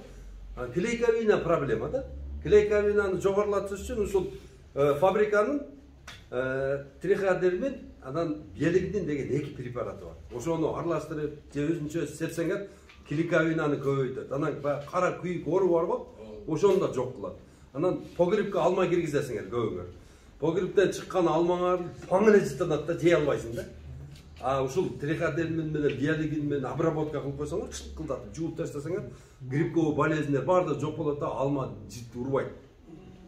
Клейковина проблема да. Клейковинаны жогорулатыш үчүн ушул фабриканын триходермин анан биелигдин деген 2 препараты бар. Ошону аралаштырып, же өзүнчө сепсеңер, клейковинаны көбөйтөт. Анан кара күйүк ору бар го, ошону да жок кылат. Анан погребке алма киргизесиңер көбүңөр. Погребтен чыккан алмаңар паң эле жытынат да, жей албайсың да. Ушул триходермин менен биелигин менен обработка кылып койсоңор, чыкылдатып жууп таштасаңар, грибковый болезньдер барды жок болот да, алма жит урбайт.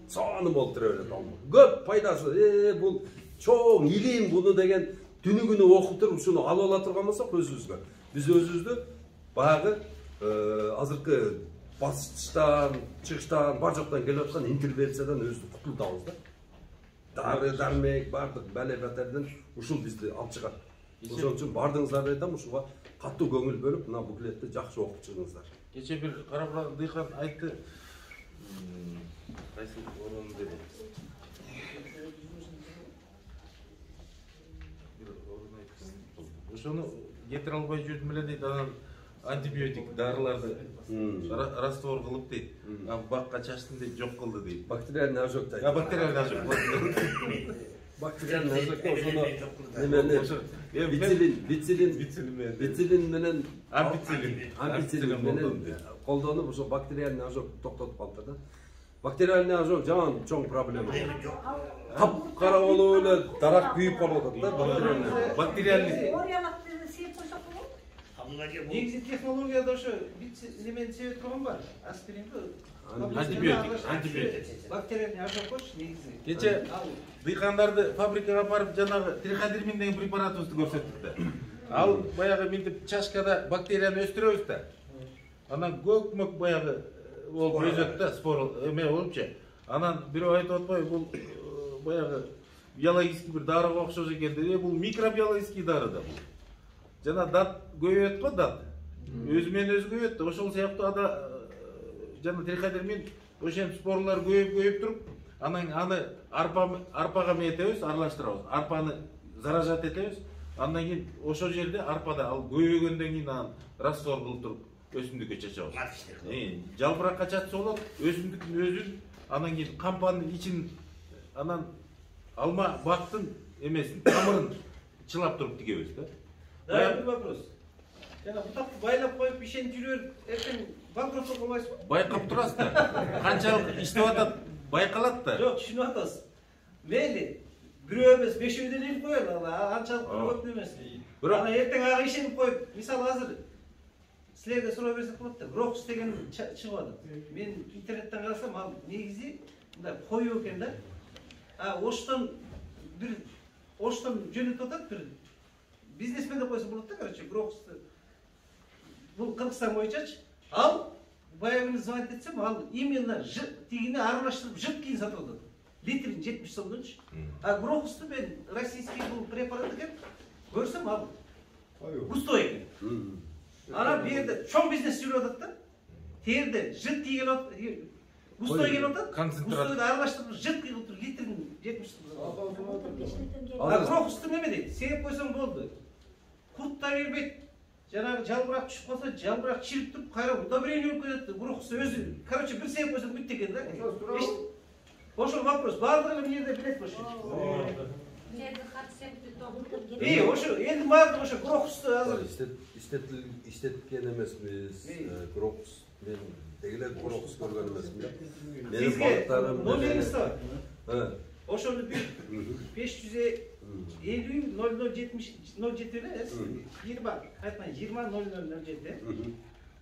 Соны болуп тура берет алма. Көп пайдасы, бул чоң илим буну деген түнүгүнү окуп туруп ушуну алып ала турган болсок өзүбүзгө. Биз өзүбүздү баягы азыркы басыштан, чыгыштан, бар жоктан келип аткан интервенциядан өзү кутулдабыз да. Дары дармек бардык бәле батерден ушул бизди алып чыгат. Ошон үчүн бардыгыңыздарды айтам, ушуга катуу көңүл бөлүп, мына буклетти жакшы окуп чыгыңыздар. Кече бир Карабуран дыйкан айтты. Кайсы орун деди. Ошону кетире албай жүрдүм эле дейт, анан антибиотик дарыларды раствор кылып дейт. Бакка чачтым дейт, жок кылды дейт. Бактериальный ожог дейт. Бактериальный ожог. Бактериальный ожог ошону немени бицилин менен ампицилин менен колдонуп ошо бактериальный ожог токтотуп калды да. Бактериальный ожог жаман чоң проблема. Кап-кара болуп эле дарак күйүп калып атат да бактериальный. Негизи технологияда ошо немени себеп турган бар. Аспиринди антибиотик. Бактериальный ожог коч негизи. Кече дыйкандарды фабрикага барып жанагы триходермин деген препаратыбызды көрсөттүк да. Ал баягы мынтип чашкада бактерияны өстүрөбүз да. Анан көк-мөк баягы болуп өзөт да, спор эме болупчу. Анан бирөө айтып атпайбы, бул баягы биологический бир дарыга окшош экен деп, бул микробиологический дары да бул. Жана дат көбөйөт го дат. Өзү менен өзү көбөйөт да. Ошол сыяктуу ада жана триходермин ошентип спорлар көбөйүп туруп, анан аны арпага метебиз, аралаштырабыз. Арпаны заражать этебиз. Андан кийин ошол жерде арпада ал көбөйгөндөн кийин анан раствор кылып туруп өсүмдүккө чачабыз. Жалбыракка чачса болот, өсүмдүктүн өзүн, анан кийин кампанын ичин, анан алма бактын эмесин, тамырын чылап туруп тигебиз да. Да, бир вопрос. Жана бутакты байлап коюп ишенип жүрөр, эртең банкрот болбойсузбу? Байкап турасыз да. Канчалык иштеп атат байкалат да. Жок, түшүнүп атасыз. Мейли, бирөө эмес, бешөөдөн илип коелу, анчалык көп эмес. Бирок эртең ага ишенип коюп, мисалы азыр силерге суроо берсек болот да. Брокс деген чыгып атат. Мен интернеттен карасам, ал негизи мындай коюу экен да. Оштон жөнөтүп атат бир бизнесмен деп койсо болот да, короче, Броксты. Бул Кыргызстан боюнчачы. Ал баягы звонить этсем, ал именно тигини аралаштырып жыт кийин сатып атат. Литрин 70 сомдончу. А Броксту мен российский бул препарат экен. Көрсөм ал густой экен. Ана бу жерде чоң бизнес жүрүп атат да. Терде жыт кийген атат, густой келип атат. Густойду аралаштырып жыт кийип туруп литрин 70 сом. А Броксту неме дейт? Себеп койсоң болду. Курт да бербейт. Жанагы жалбырак түшүп калса, жалбырак чирип туруп, кайра удобрение болуп кетет. Брокс өзү, короче, бир себеп койсоң бүт экен да. Ошол вопрос баардыгы бул жерде билет болчу. Ошо элдин баардыгы ошо Броксту азыр иштеткен эмесмиз. Брокс мен дегеле Брокс көргөн эмесмин. Менин балыктарым номерибиз бар. Ошону 550 0070 эле 20 кайтмай 20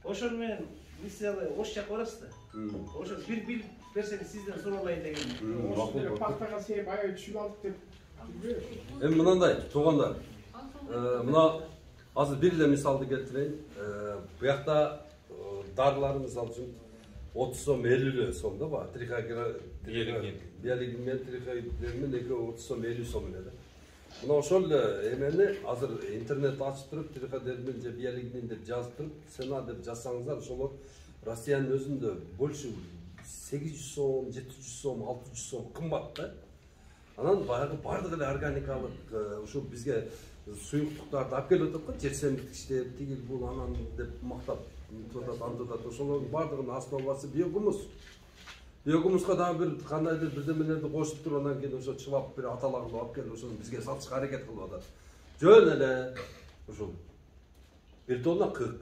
ошону менен мисалы ош жакка барасыз да. Ошо бир билип берсеңиз сизден сурап алайын деген. Ошо пактага сеп аябай түшүп алдык деп. Эми мындай туугандар. Мына азыр бир эле мисалды келтирейин. Буякта дарылар мисалы үчүн 30 сом 50 сом да бар. Биологин менен трихогидермин 30 сом 50 сом эле да. Мына ошол эмени азыр интернет ачып туруп триходермин же биологин деп жазып туруп, сена деп жазсаңыздар, ошолор Россиянын өзүндө больше 800 сом, 700 сом, 600 сом кымбат да. Анан баягы бардык эле органикалык ушул бизге суюктуктарды алып келип атат го, жерсемдик иштеп, тигил бул анан деп мактап антытат. Ошолордун бардыгынын основасы биогумус. Биогумуска дагы бир кандайдыр бирдемелерди кошуп туруп, анан кийин ошо чылап бир аталагын алып келип ошону бизге сатышка аракет кылып атат. Жөн эле ошол 1 тонна 40,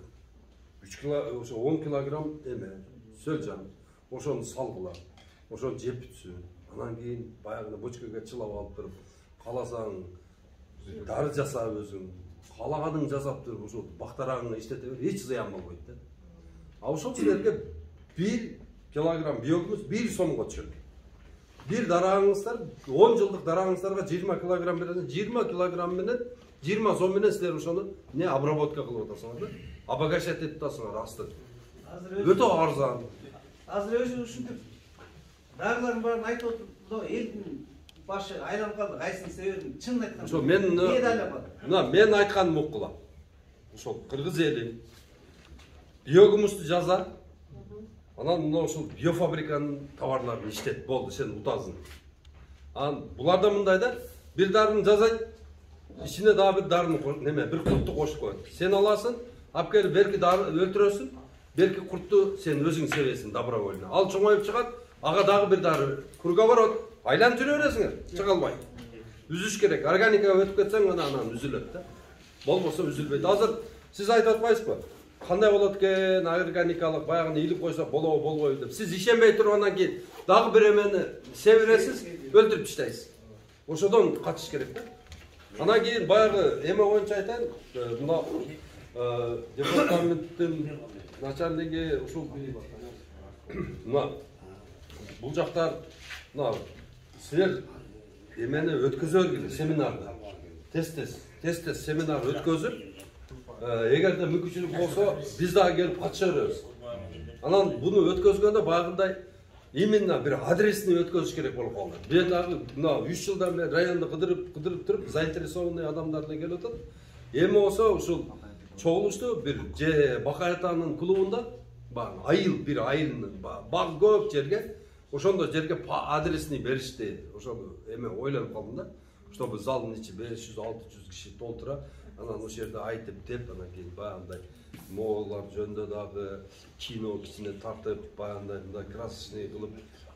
3 кило, ошо 10 килограмм эме, сөлжан, ошону салгыла, ошону жеп бүтсүн. Анан кийин баягы бочкага чылап алып туруп, кааласаң дары жасап өзүң, каалаганыңды жасап туруп, ошол бактараңды иштете бер, эч зыян болбойт да. А ошол силерге 1 килограмм биогумус 1 сомго түшөт. Бир дарагыңыздар, 10 жылдык дарагыңыздарга 20 килограмм бересиң, 20 килограмм менен 20 сом менен силер ошону не обработка кылып атасыңар да, обогащать этип атасыңар астын. Өte арзан. Азыр өзү ушинтип дарылардын баарын айтып отуруп, элдин башы айланып калды, кайсысын себебин чынын айтканда. Ошо мен айтканым окула. Ошол кыргыз эли биогумусту жаза. Анан мына ошол биофабриканын товарларын иштет. Болду, сен утасың. Анан булар да мындай да, бир дарыны жазайт, ичине дагы бир дарыны неме, бир куртту кошуп коет. Сен аласың, алып келип берки дары өлтүрөсүң, берки куртту сен өзүң себесиң добровольно. Ал чоңоюп чыгат, ага дагы бир дары круговорот, айланып жүрө бересиңер, чыга албай. Үзүш керек. Органикага өтүп кетсең, анан үзүлөт да. Болбосо үзүлбөйт. Азыр сиз айтып атпайсызбы? Кандай болот экен, органикалык баягы илип койсо болобу, болбойбу деп. Сиз ишенбей тургандан кийин дагы бир эмени себиресиз, өлтүрүп таштайсыз. Ошодон качыш керек да. Анан кийин баягы эме боюнча айтайын, мына департаменттин начальниги ушул мына бул жактар мына силер эмени өткөзө бергиле, семинарды. Тез семинар өткөзүп, эгерде мүмкүнчүлүк болсо, биз дагы келип катыша беребиз. Анан буну өткөзгөндө баягындай именно бир адресini өткөзүш керек болуп калды. Мен дагы мына 3 жылдан бери районду кыдырып туруп, заинтересованный адамдар да келип атат. Эми болсо ушул чогулушту бир же Бакай атанын клубунда айыл бир айылын баг көп жерге, ошондо жерге адресini беришти. Ошону эме ойлонуп калдым да. Чтобы залдын ичи 500-600 киши толтура, анан ошол жерде айтып деп, анан кийин баягындай моолар жөнүндө дагы кино кичине тартып, баягындай мындай красочный кылып,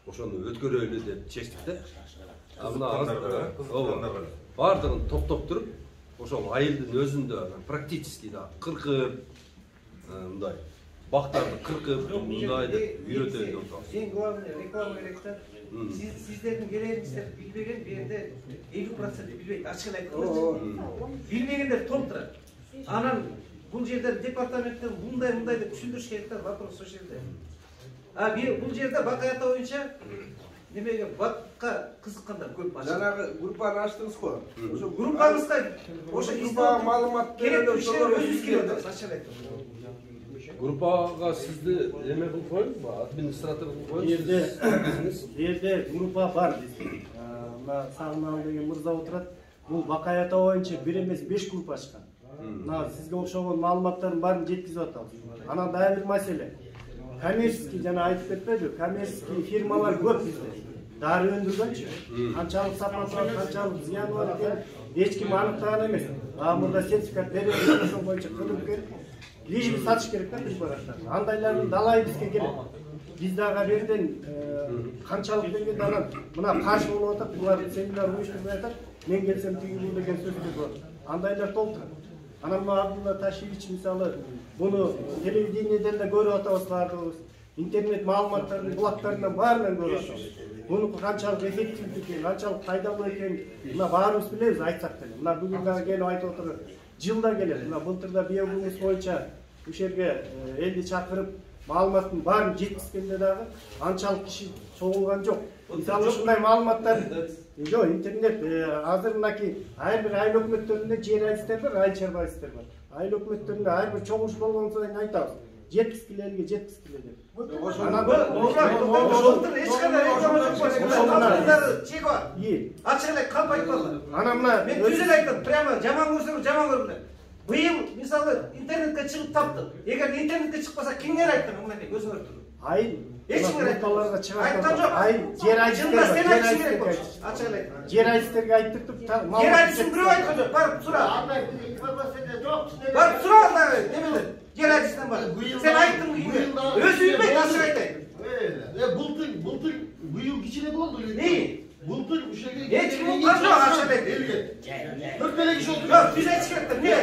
ошону өткөрөлү деп чечтик да. Бардыгын топтоп туруп, ошол айылдын өзүндө практически да кыркып, мындай бактарды кыркып, мындай деп үйрөтөлү деп атабыз. Эң главный реклама керек да. Сиздердин керегиңиздер билбеген, бу жерде 50% билбейт, ачык айтып. Билбегендер толтура. Анан бул жерде департаменттен мындай деп түшүндүрүш керек да, вопрос ошол жерде. Бул жерде Бакай ата боюнча немеге бакка кызыккандар көп башка. Жанагы группаны ачтыңыз го. Ошо группаңызга ошо группа маалымат керек кишилер өзүбүз келип атабыз, ачык айтып. Группага сизди эме кылып коюңузбу, администратор кылып коюңуз. Жерде группа бар бизде. Мына Сагынал деген мырза отурат. Бул Бакай ата боюнча бир эмес 5 группа ачкан. Мына сизге окшогон маалыматтардын баарын жеткизип атабыз. Анан дагы бир маселе. Коммерческий жана айтып кетпедиби? Коммерческий фирмалар көп бизде. Дары өндүргөнчү. Канчалык сапасы бар, канчалык зыяны бар экен эч ким аныктаган эмес. Мурда сертификат берип, ошол боюнча кылып келип лишби сатыш керек да препараттарды. Андайлардын далайы бизге келет. Биз дагы берден канчалык дегенде анан мына каршы болуп атат, булар семинар уюштуруп атат. Мен келсем тиги бул деген сөздөр бар. Андайлар толтура. Анан мына Абдулла Ташевич мисалы буну телевидениеден да көрүп атабыз баардыгыбыз. Интернет маалыматтардын блоктарынан баарынан көрүп атабыз. Буну канчалык эффективдүү экен, канчалык пайдалуу экен, мына баарыбыз билебиз айтсак деле. Мына бүгүн дагы келип айтып отуруп, жылда келет. Мына былтырда биогумус боюнча ушул жерге элди чакырып, маалыматтын баарын жеткизгенде дагы анчалык киши чогулган жок. Мисалы ушундай маалыматтар жок, интернет азыр мынакей ар бир айыл өкмөттөрүндө жер адистер бар, айыл чарбалыстар бар. Айыл өкмөттөрүндө ар бир чогулуш болгон сайын айтабыз. Жеткизгилерге деп. Анан ошолтур эч кандай реклама жок. Чек бар. Ачык эле калп айтпагыла. Анан мына мен түз эле айттым, прямо жаман көрсөң жаман көргүлө. Быйыл мисалы интернетке чыгып таптым. Эгер интернетке чыкпаса кимдер айттым мынакей көзүңөр туруп. Айыл эч ким айтканларга чыгат. Айткан жок. Айыл жер айылдар. Ачык эле айттым. Жер айылдарга айттыртып, жер айылсын бирөө айткан жок. Барып сура. Андай информация жок. Барып сура андай немеден. Жер айылсынан бар. Сен айттың кийинде. Өзү билбейт, ачык айтайын. Былтыр быйыл кичине болду эле. Не? Былтыр ушул жерге эч ким уткан жок, ачык айтайын. Төрт эле киши отуруп. Жок, биз айтыш керек. Не?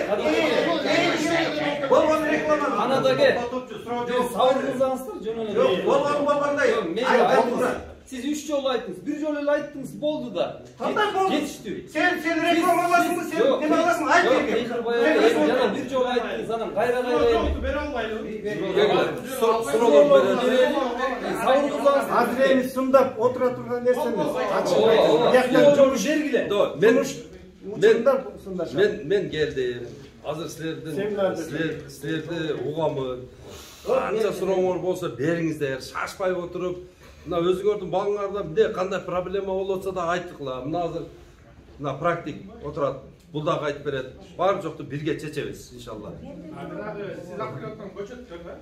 Болгон реклама. Анадагы сабыр кылсаңыздар жөн эле. Жок, болгондой. Siz 3 жолу айттыңыз, бир жолу эле айттыңыз, болду да. Кандай болду? Жетиштүү. Сен реклама аласыңбы, сен неме аласың? Айт берген. Жана бир жолу айттыңыз, анан кайра Жок, бере албайлы. Суроолор берели. Сабыр кылсаңыз, азыр эми сымдап отура турган нерсе эмес. Ачык жолу бергиле. Мен келдим. Азыр силерди угамы Канча сурооңор болсо бериңиздер, шашпай отуруп, мына өзүңөрдүн балаңарда эмне кандай проблема болуп атса да айтыкла. Мына азыр мына практик отурат. Бул дагы айтып берет. Бар жокту бирге чечебиз иншалла. Сиз алып келаткан көчөттөр да?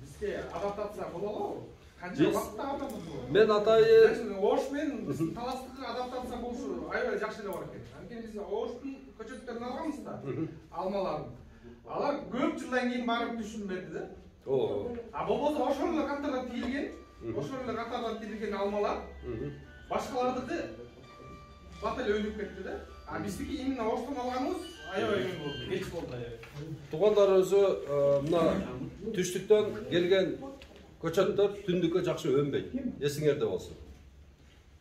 Бизге адаптация болобу? Канча убакытта адаптация болот? Мен атайын Ош менен биздин Таластыкка адаптация болушу аябай жакшы эле бар экен. Анткени биз Оштун көчөттөрүн алганбыз да, алмаларын. Алар көп жылдан кийин барып түшүнбөдү да. А болбосо ошол эле катарда тиилген, алмалар башкалардыкы бат эле өнүп кетти да. А биздики именно Оштон алганыбыз аябай өнүк болду. Кеч болду аябай. Тугандар өзү мына түштүктөн келген көчөттөр түндүккө жакшы өнбөйт. Эсиңерде болсун.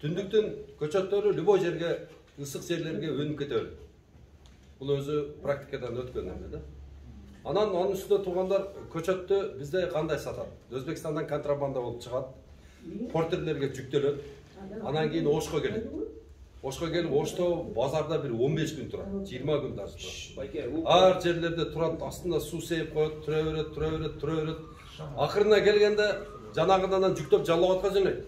Түндүктүн көчөттөрү любой жерге, ысык жерлерге өнүп кете берет. Бул өзү практикадан өткөн эме да. Анан анын үстүнө тугандар көчөттү бизде кандай сатат? Өзбекстандан контрабанда болуп чыгат. Портерлерге жүктөлөт. Анан кийин Ошко келет. Ошко келип, Ошто базарда бир 15 күн турат, 20 күн даже турат. Ар жерлерде турат, астында суу сейип коет, тура берет. Акырына келгенде жанагыдан жүктөп Жалал-Абадка жөнөйт.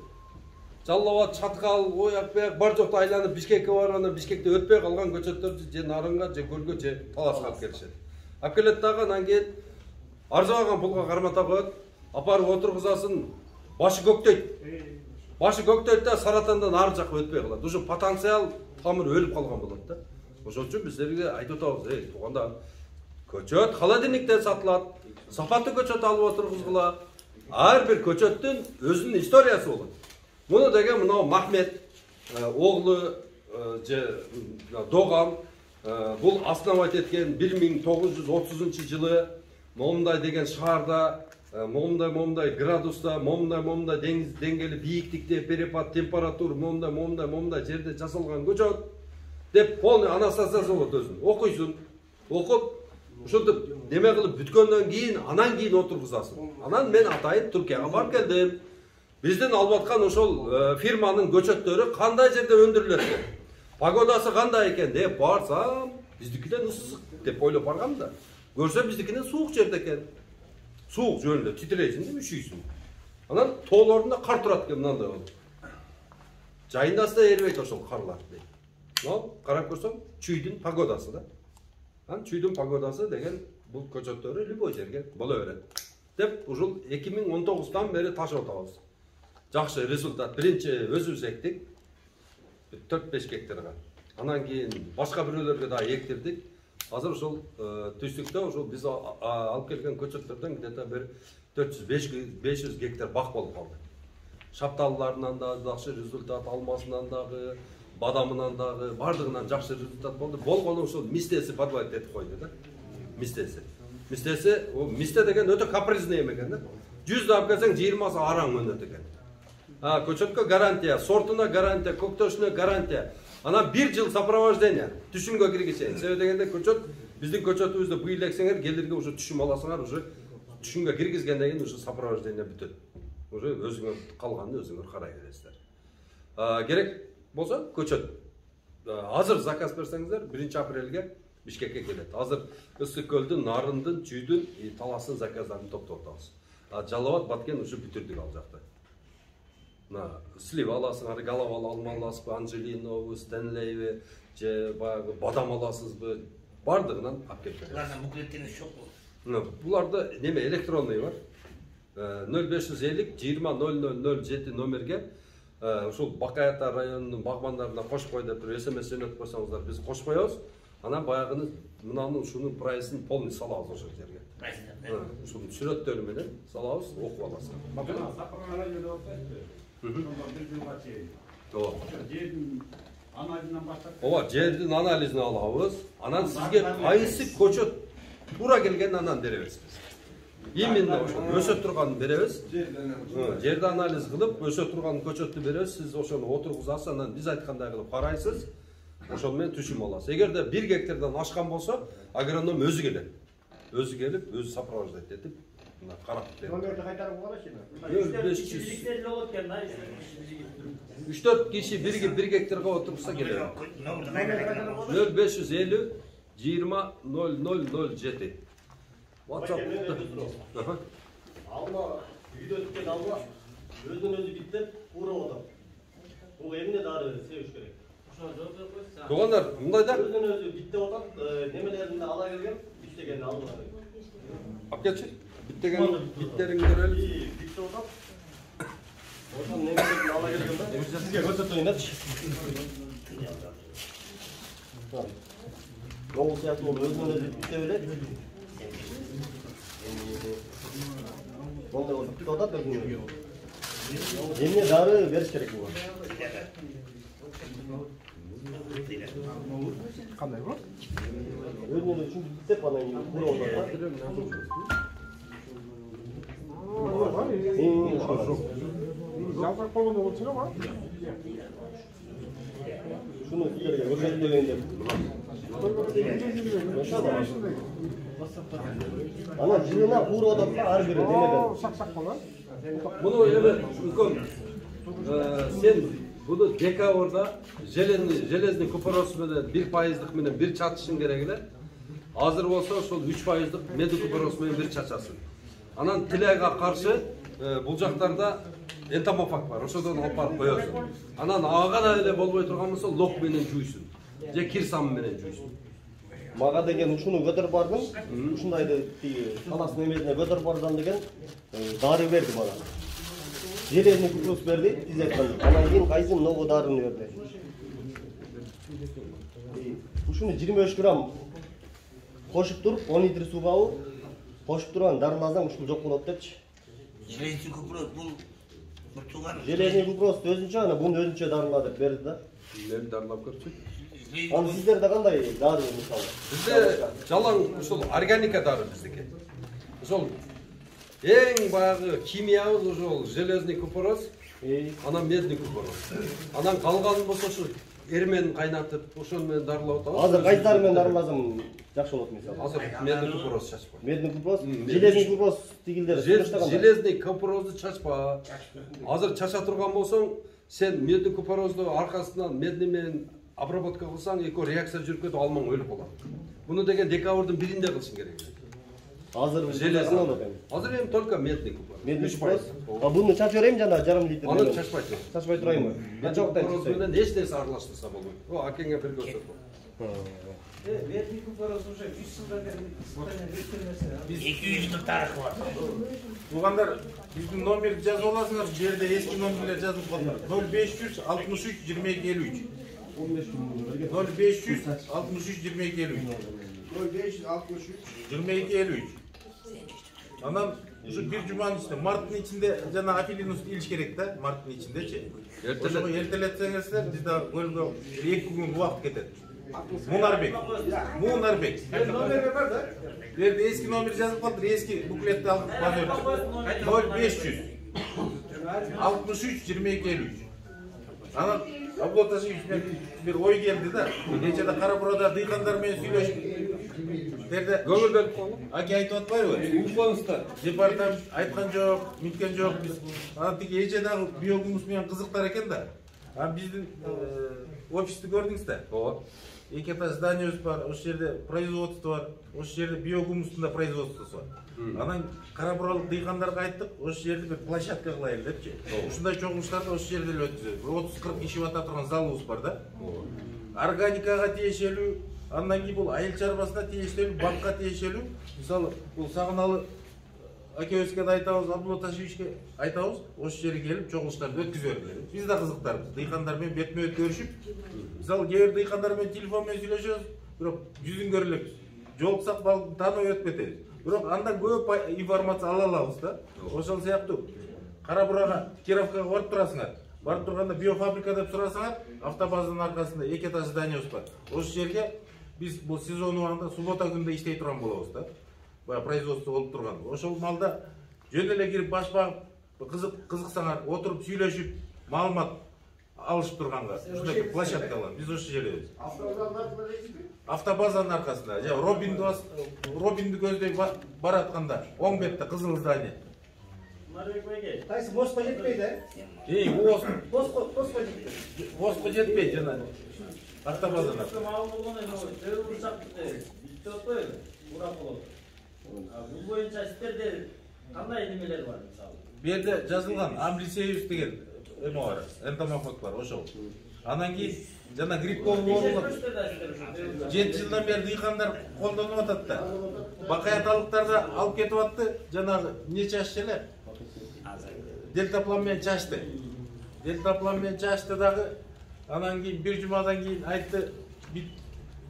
Жалал-Абад, Чаткал, ояк буяк бар жокту айланып Бишкекке барып, анан Бишкекте өтпөй калган көчөттөрдү же Нарынга, же Көлгө, же Таласка алып келишет. Алып келет дагы, анан кийин арзаган пулга кармата коет, апарып отургузасын, башы көктөйт. Башы көктөйт да Саратандан ар жакка өтпөй калат. Уже потенциал тамыр өлүп калган болот да. Ошон үчүн биздерге айтып атабыз, туганда көчөт холодильникте сатылат. Сапаттуу көчөт алып отургузгула. Ар бир көчөттүн өзүнүн историясы болот. Муну деген мына Махмет оглу же Доган бул основать эткен 1930-жылы момундай деген шаарда момундай градуста, момундай деңиз деңгээли бийиктикте перепад температура момундай жерде жасалган көчөт деп полный анастасиясы болот өзүнүн. Окуйсуң, окуп ошентип неме кылып бүткөндөн кийин анан кийин отургузасың. Анан мен атайын Түркияга барып келдим. Биздин алып аткан ошол фирманын көчөттөрү кандай жерде өндүрүлөт экен, погодасы кандай экен деп барсам, биздикиден ысык деп ойлоп баргам да. Көрсөм биздикинен суук жерде экен. Суук жөнүндө титирейсиң, үшүйсүң. Анан тоолорунда кар турат экен мындай болуп. Жайындасы да эрибейт ошол карлар дейт. Карап көрсөм, чүйдүн погодасы да. Чүйдүн погодасы деген бул көчөттөрү любой жерге боло берет. Деп ушул 2019-дан бери ташып атабыз. Жакшы результат. Биринчи өзүбүз эктик 4-5 гектарга. Анан кийин башка бирөөлөргө да эктирдик. Азыр ошол түштүктө ошол биз алып келген көчөттөрдөн где-то бир 400-500 гектар бак болуп калды. Шапталларынан да жакшы результат, алмасынан дагы, бадамынан дагы, бардыгынан жакшы результат болду. Болгону ошол мистеси подводить этип койду да. Мистеси, мисте деген өтө капризный эме экен да. 100 алып келсең 20-сы араң өнөт экен. Көчөткө гарантия, сортуна гарантия, көктөшүнө гарантия. Анан 1 жыл сопровождение, түшүмгө киргизет. Себеби дегенде көчөт, биздин көчөтүбүздү быйыл эксеңер, келирге уже түшүм аласыңар, уже түшүмгө киргизгенден кийин уже сопровождение бүтөт. Уже өзүңөр калганын өзүңөр карай бересиздер. Керек болсо көчөт. Азыр заказ берсеңиздер 1 апрелге Бишкекке келет. Азыр Ысык көлдүн, Нарындын, Чүйдүн, Таластын заказдарын топтоп атабыз. Жалал-Абад, Баткен уже бүтүрдүк ал жакта. Слив аласыңар, Галавал алма аласызбы, Анжелинову, Стенлейви, же баягы бадам аласызбы, бардыгынан алып келип беребиз. Булардан буклеттери жок болот. Буларда неме электронный бар. 0550-20-0007 номерге ушул Бакаята районунун багбандарына кошуп кой деп туруп СМС жөнөтүп койсоңуздар, биз кошуп коебуз. Анан баягыны мынанын ушунун прайсын полный салабыз ошол жерге. Ушунун сүрөттөрү менен салабыз, окуп аласың. Ооба, жердин анализин алабыз. Анан сизге кайсы көчөт туура келгенин анан беребиз. Именно ошо өсө турганын беребиз. Жерди анализ кылып, өсө турган көчөттү беребиз. Сиз ошону отургузасыз, анан биз айткандай кылып карайсыз. Ошол менен түшүм аласыз. Эгерде 1 гектардан ашкан болсо, агроном өзү келет. Өзү келип, өзү сопровождать этип, карап берет. Номерди кайтарып алышына. 3-4 киши биригип 1 гектарга отурса келет. 0550-20-0007. WhatsApp. Alma, үйde өткен алма, өзін өзі биттеп, қуырып отыр. Бұл еміне дары сеуіш керек. Туғандар, мұндайда? Өзін өзі биттеп отыр, немелерінде ала келген, биттегенді алма. Апкетші, биттерін көрелі. Биттеп отыр. Осының немелерінде ала келген да, сізге көрсетейін әтші. Ол сияқты ол өзін өзі биттеп еледі. Ондай ол биттеп отыр, өзін өзі. Еміне дары беріш керек бұл. Қандай бұл? Өзін үшін биттеп, анан қуырып отыр. Жалпақ болғанда ол шыға ма? Şunu sizlere göstereyim. Ana жылына қуырып отыр, ар бері демеден. Сақ-сақ болар. Bunu öyle Ülküm, sen bunu dekaorda железный купорос менен 1%lık менен 1 çatışın gerekli. Hazır olsa sol 3%lık medi купорос менен 1 çaçasın. Anan tilega karşı bu жактарда энтомофаг бар. Ошодон алып барып коёсуң. Анан ага эле болбой турган болсо лок менен жуйсуң. Же кирсам менен жуйсуң. Мага деген ушуну көтөрүп бардым. Ушундайды каластын эмесине көтөрүп бардым деген дары берди мага. Железный купорос берди, тизектен. Анан кийин кайсын ново дарыны берди. Ушуну 23 грамм кошуп туруп, 10 литр сууга алып, кошуп турган дарыласаң ушул жок болот депчи. Железный купорос бул Железный купорос өзүнчө, ана буну өзүнчө дарыла деп берди да. Мен дарылап көрчү. Аны сиздерде кандай дары мисалы? Бизде жалаң ушул органика дары биздики. Ошол эң баягы химиябыз ошол железный купорос, анан медный купорос. Анан калганы болсо ушу эрмен кайнатып, ошол менен дарылап атабыз. Азыр кайсы дары менен дарыласам жакшы болот мисалы? Азыр медный купорос чачпа. Медный купорос, железный купорос тигилдер. Железный купоросду чачпа. Азыр чача турган болсоң, сен медный купоросду аркасынан медный менен обработка кылсаң, эки реакция жүрүп кетип алмаң өлүп калат. Буну деген декабрдын 1-inde кылышың керек. Азыр железный. Азыр эми только медный купорос. Медный купорос. А буну чачып берейин жана жарым литр. Аны чачпайт. Чачпай турайынбы? Купорос менен эч нерсе аралаштырса болбойт. О, акеңе бир көрсөт. Медный купорос уже 100 жылдан бери испытание өткөрмөсү. 200 жыл тарыхы бар. Туугандар, биздин номерди жазып аласыңар, бу жерде эски номерлер жазылып калган. 0500 63 22 53. 0500 63 22 53. 0563 22 53. Анан ушу бир жуманын ичинде, марттын ичинде жана апелинус илиш керек да, марттын ичиндечи. Ошого эртелетсеңиздер, бизде көлгө 2 күн убакыт кетет. Мунарбек. Номер бар да? Берде эски номер жазып калдыр, эски буклетти алып базар. 0500 63 22 53. Анан Абдулла Ташевич бир ой келди да. Кечеде Кара-Бурада дыйкандар менен сүйлөшүп. Берде көңүл бөлүп коюп, аке айтып атпайбы? Уклаңыздар. Департамент айткан жок, миткен жок биз. Анан тиги эжедагы биогумус менен кызыктар экен да. А биздин офисти көрдүңүз да? Ооба. Эки этаж зданиябыз бар, ошол жерде производство бар, ошол жерде биогумустун да производствосу бар. Анан Кара-Буралык дыйкандарга айттык, ошол жерде бир площадка кылайлы депчи. Ушундай чогулуштарды ошол жерде эле өткүзөбүз. 30-40 киши бата турган залыбыз бар да. Органикага тиешелүү, андан кийин бул айыл чарбасына тиешелүү, бакка тиешелүү. Мисалы, бул Сагыналы акебизге да айтабыз, Абдулла Ташевичке айтабыз, ошол жерге келип чогулуштарды өткүзө бергиле. Биз да кызыктарбыз. Дыйкандар менен бетме-бет көрүшүп, мисалы, кээ бир дыйкандар менен телефон менен сүйлөшөбүз, бирок жүзүн көрө элекпиз. Жолуксак тааныбай өтүп кетебиз. Бирок андан көп информация ала алабыз да. Ошол сыяктуу Кара-Бурага, Кировкага барып турасыңар. Барып турганда биофабрика деп сурасаңар, автобазанын аркасында 2 этаж зданиябыз бар. Ошол жерге биз бул сезон убагында суббота күнүндө иштей турган болобуз да. Бая производство болуп турган. Ошол малда жөн эле кирип баш багып, кызыксаңар, отуруп сүйлөшүп, маалымат алышып турганга ушундай площадкалар биз ошол жердебиз. Автобазанын аркасында, же Робинди көздөй баратканда, оң бетте кызыл здание. Кайсы боско жетпейт, Боско жетпейт жана. Автобазаны. Бул боюнча сиздерде кандай немелер бар мисалы? Бу жерде жазылган Амлисеевич деген эме бар, энтомофаг бар, ошол. Анан кийин жана грибков оорулар 7 жылдан бери дыйкандар колдонуп атат да. Бакаяталыктарга алып кетип атты, жанагы эмне чачты эле? Дельтаплан менен чачты. Дельтаплан менен чачты дагы, анан кийин бир жумадан кийин айтты,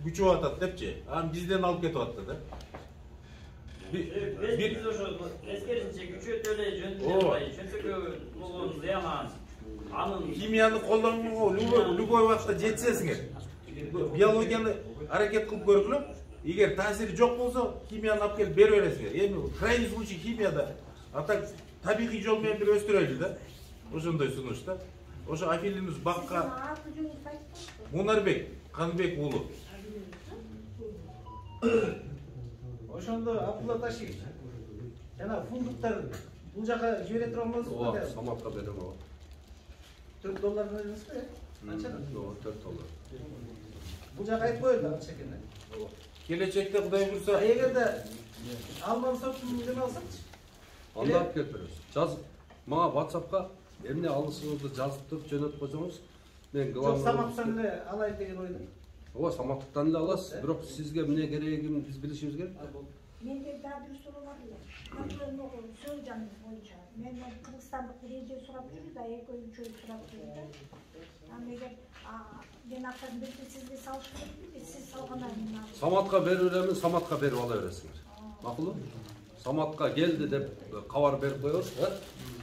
күчүп атат депчи. Анан бизден алып кетип атты да. Биз ошо эскерисинче күчөтө эле жөндөй, чөнтөккө болгон зыян анын химияны колдонууга любой убакытта жетсесиңер. Биологияны аракет кылып көргүлө. Эгер таасири жок болсо, химияны алып келип бере бересиңер. Эми крайний случай химияда, а так табигый жол менен бир өстүрөлү да. Ошондой сунуш да. Ошо Афилинус бакка Мунарбек Канбек уулу. Ошондо Абдулла Ташевич. Жана фундуктар бул жака жибере турганбыз го да. Саматка берем ага. $4 беребиз го? Канчадан? $4. Бул жака айтып коелу канча экенин. Келечекте Кудай буйрса, эгерде алманы сотун деме алсакчы. Анда алып келип беребиз. Жазып, мага WhatsAppка эмне алышыңызды жазып туруп жөнөтүп койсоңуз, мен Жок, саматтан эле алайын деген ойдо. Ооба, саматтыктан эле аласыз. Бирок сизге эмне керегин биз билишибиз керек. Менде дагы бир суроо бар эле. Контрольный Сөлжан боюнча. Мен Кыргызстандык эже сурап жүрдү да, экөө-үчөө сурап жүрдү. Аны эгер мен акчаны берсе сизге салыш керекпи? Сиз салгандан кийин Саматка берип беремин, саматка берип ала бересиңер. Макулбу? Саматка келди деп кабар берип коебуз,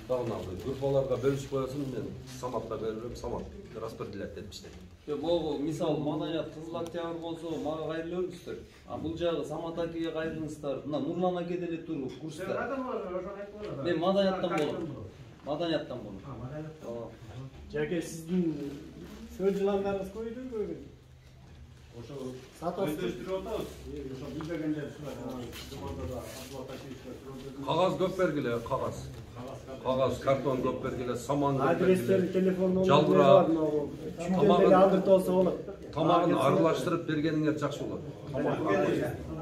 дагынагы группаларга бөлүшүп коесун, мен саматка берип берем, самат распределять этиптир. Могу мисалы Маданият Кызыл Октябрь болсо мага кайрылып өрүңүздөр. А бул жагы Самат акеге кайрылыңыздар. Мына Нурлан аке деле туруп курста. Мен Маданияттан болом. Маданияттан болом. Жаке сиздин сөз жыландарыңыз көйдү. Ошо сатасыз. өздөрүп атабыз. Ошо билбегендер жумада Абдулла Ташевичке Кагаз көп бергиле, кагаз. Кагаз, картон көп бергиле, саман көп Адрестер, телефон номерлери бар. Түндөн алдырып болсо болот. Тамагын аралаштырып бергениңер жакшы болот.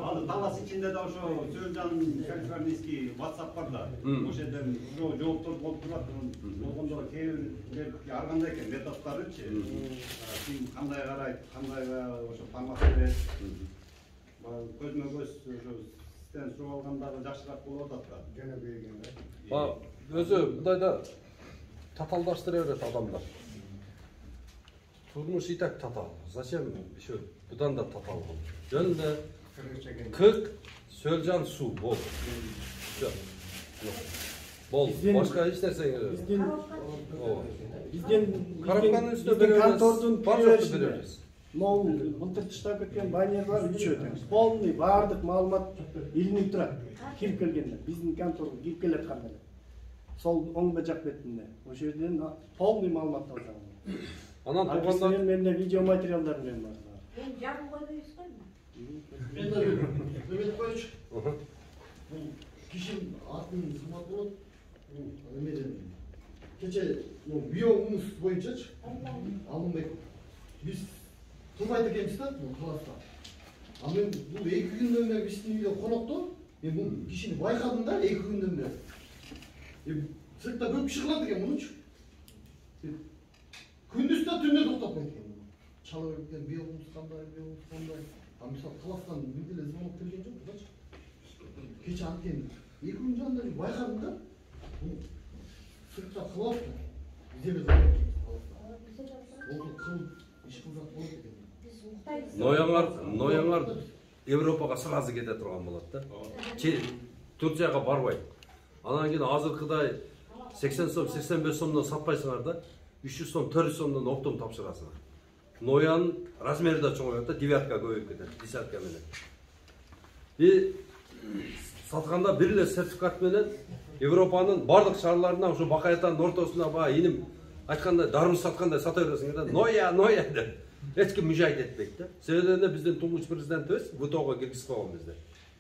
Аны талас ичинде да ошо Сөлжан Калифорнийский WhatsApp бар да. Ошол жерден жооптор болуп турат. Болгондо кээ бир ар кандай экен методдоручу. Ким кандай карайт, кандай ошо тамак берет. Көзмө көз ошо сизден сурап алгандары жакшыраак болуп атат да. Жана берген да. Өзү мындайда таталдаштыра берет адамдар. Турмуш и так татал. Зачем еще будан да татал болду? Жөнүндө кык, Сөлжан суу бол. Бол. Башка эч нерсе. Бизден карапканын үстүнө беребиз. Контордун башкы беребиз. Могу былтыр таштап кеткен баннер бар, үчөө. Полный баардык маалымат илинип турат. Ким келгенде биздин конторго кирип келет кандай. Сол оң жак бетинде. Ошол жерден полный маалымат алган. Анан турганда менде видео материалдар менен бар. Мен жагып койбойсуз го? Мен койчу. Бул кишин атын сымат болот. Эмеден кече биогумус боюнчачы алынбайт. Биз турбайт экенбиз да, каласта. А мен бул 2 күндөн бери биздин үйдө конокто, мен бул кишини байкадым да 2 күндөн бери. Сыртта көп киши кылат экен мунучу. Күндүз да түндө токтопойт экен. Чала берген биогумус кандай. А мисалы каластан бир деле звонок келген жок да. Кече анткени 2 күн жанында байкадым да. Сыртта кылат. Бизе бир звонок келди. Ол кыл иш кылат болот экен. Нояңар Европага сразу кете турган болот да. Турцияга барбайт. Анан кийин азыркыдай 80 сом, 85 сомдон сатпайсыңар да. 300 сом, 400 сомдон оптом тапшырасыңар. Ноян размери да чоңойот да, девятка көбөйүп кетет, десятка менен. И сатканда бир эле сертификат менен Европанын бардык шаарларына ошо Бакаятанын ортосуна баа иним айткандай дармыз саткандай сата бересиңер да. Ноя деп. Эч ким мужайт этпейт да. Себеби биздин туңгуч президентибиз ВТОго киргизип койгон бизди.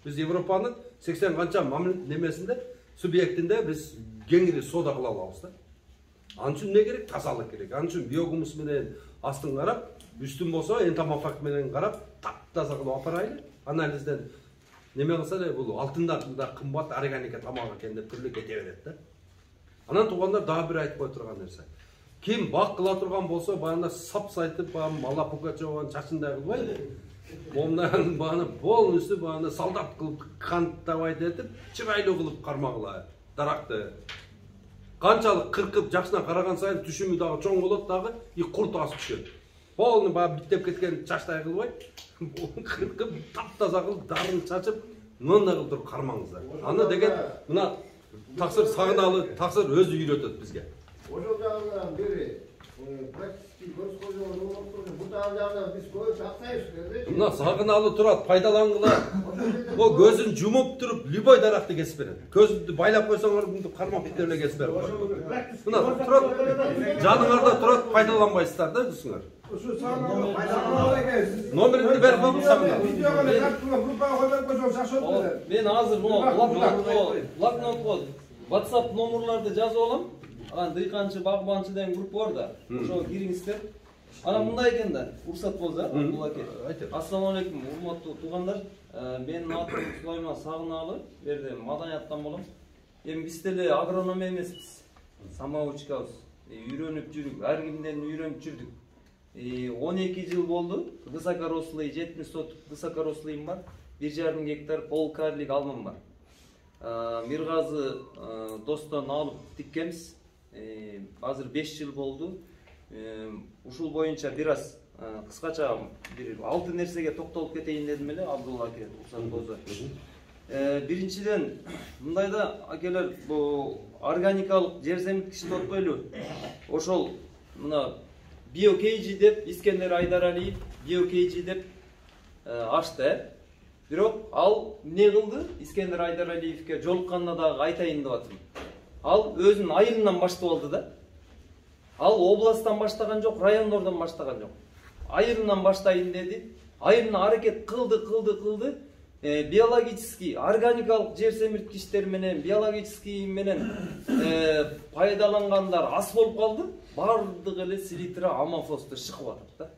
Биз Европанын 80 канча немесинде субъектинде биз кеңири соода кыла алабыз да. Анын үчүн эмне керек? Тазалык керек. Анын үчүн биогумус менен астын карап, үстүн болсо энтомофаг менен карап, таптаза кылып апарайлы. Анализден неме кылса эле бул алтындан да кымбат органика тамак экен деп түрлү кете берет да. Анан туугандар дагы бир айтып кой турган нерсе. Ким бак кыла турган болсо, баягында сап сайтып, мала пукачеван чачындай кылбайбы. Момнан баны полностью баны солдат кылып канттабайт этип, чырайлуу кылып кармагыла даракты. Канчалык кыркып жакшына караган сайын түшүмү дагы чоң болот дагы, и курт асып түшөт. Полный баягы биттеп кеткен чачтай кылбай, кыркып таптаза кылып дарын чачып, мындай кылып туруп кармаңыздар. Аны деген мына таксыр сагыналы, таксыр өзү үйрөтөт бизге. Ошол жагынан бери практически көрсөтүүнү болуп бул жагынан биз көп аксайбыз. Мына сагыналы турат, пайдалангыла. О көзүн жумуп туруп, любой даракты кесип берет. Көзүндү байлап койсоңор мынтип кармап бүтүп эле кесип берет. Мына турат, жаныңарда турат, пайдаланбайсыздар да өзүңөр. Ошо сагыналы пайдаланалы экенсиз. Номеринди берип коюңуз сагыналы. Видеого эле тарткылап, группага койуп койсоң жакшы болот эле. Мен азыр блокнотко WhatsApp номерларды жазып алам. Анан дыйканчы, багбанчы деген группа бар да. Ошого кириңиздер. Анан мындай экен да, уруксат болсо, бул аке. Ассаламу алейкум, урматтуу туугандар. Менин атым Сулайман Сагыналы, берде маданияттан болом. Эми биз деле агроном эмеспиз. Самоучкабыз. Үйрөнүп жүрүп, ар кимден үйрөнүп жүрдүк. 12 жыл болду. Высокорослый 70 соток высокорослыйым бар. 1,5 гектар полкарлик алмам бар. Миргазы достон алып тиккенбиз. Азыр 5 жыл болду. Ушул боюнча бир аз кыскача бир 6 нерсеге токтолуп кетейин дедим эле, Абдулла аке, уруксат болсо. Биринчиден, мындайда акелер бу органикалык жер семирткич деп атпайлы. Ошол мына BioKG деп Искендер Айдаралиев BioKG деп ачты. Бирок ал эмне кылды? Искендер Айдаралиевке жолукканда дагы айтайын деп атам. Ал өзүнүн айылынан баштап алды да. Ал областтан баштаган жок, райондордон баштаган жок. Айылынан баштайын деди. Айылына аракет кылды. Биологический, органикалык жер семирткичтер менен, биологический менен пайдалангандар аз болуп калды. Бардыгы эле селитра, амофостор чыгып атат да.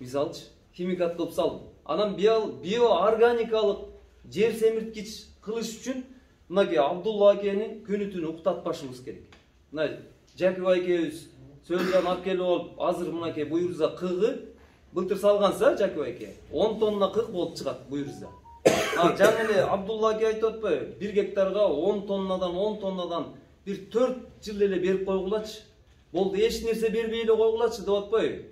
Мисалчы, химикат кылып салды. Анан биоорганикалык жер семирткич кылыш үчүн мынаке Абдулла акени күнү-түнү уктатпашыбыз керек. Мына Жакип акебиз сөзөн алып келип алып, азыр мынаке буйруза кыгы былтыр салганса Жакип аке 10 тонна кыг болуп чыгат буйруза. Жаңы эле Абдулла аке айтып атпайбы? 1 гектарга 10 тоннадан бир 4 жыл эле берип койгулачы. Болду, эч нерсе бербей эле койгулачы деп атпайбы?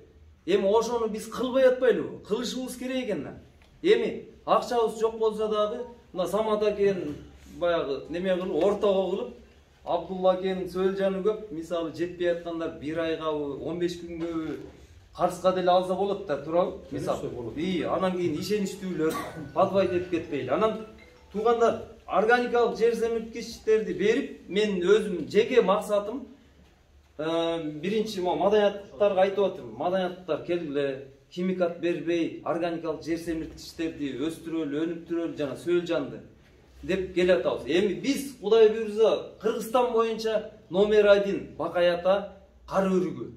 Эми ошону биз кылбай атпайлыбы? Кылышыбыз керек экен да. Эми акчабыз жок болсо дагы, мына Самат акен баягы неме кылып, ортого кылып, Абдулла акенин сөөлжаны көп, мисалы жетпей аткандар 1 айгабы, 15 күнгөбү карызга деле алса болот да, туурабы? Мисалы. Анан кийин ишеничтүүлөр подвайт этип кетпейли. Анан туугандар органикалык жер семирткичтерди берип, мен өзүм жеке максатым биринчи маданияттарга айтып атам. Маданияттар келгиле, химикат бербей, органикалык жер семирткичтерди өстүрөлү, өнүктүрөлү жана сөөлжанды деп келе атабыз. Эми биз Кудай буйрса Кыргызстан боюнча номер 1 Бакаята кар өрүгү.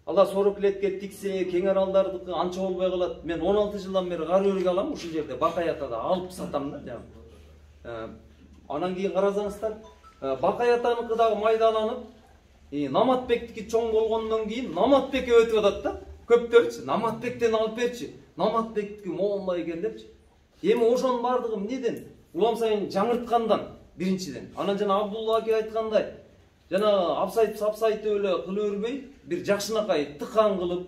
Ала Сорокилетке тиксе, Кең Аралдардыкы анча болбой калат. Мен 16 жылдан бери кар өрүгү алам, ушул жерде Бакаятада алып сатам да. Анан кийин карасаңыздар, Бакаятаныкы дагы майдаланып, Наматбектики чоң болгондон кийин Наматбекке өтүп атат да. Көптөрчү, Наматбектен алып берчи. Наматбектики моундай экен депчи. Эми ошонун бардыгы эмнеден? Улам сайын жаңырткандан биринчиден. Анан жана Абдулла аке айткандай, жана апсайтып эле кыла өрбөй, бир жакшынакай тыкан кылып,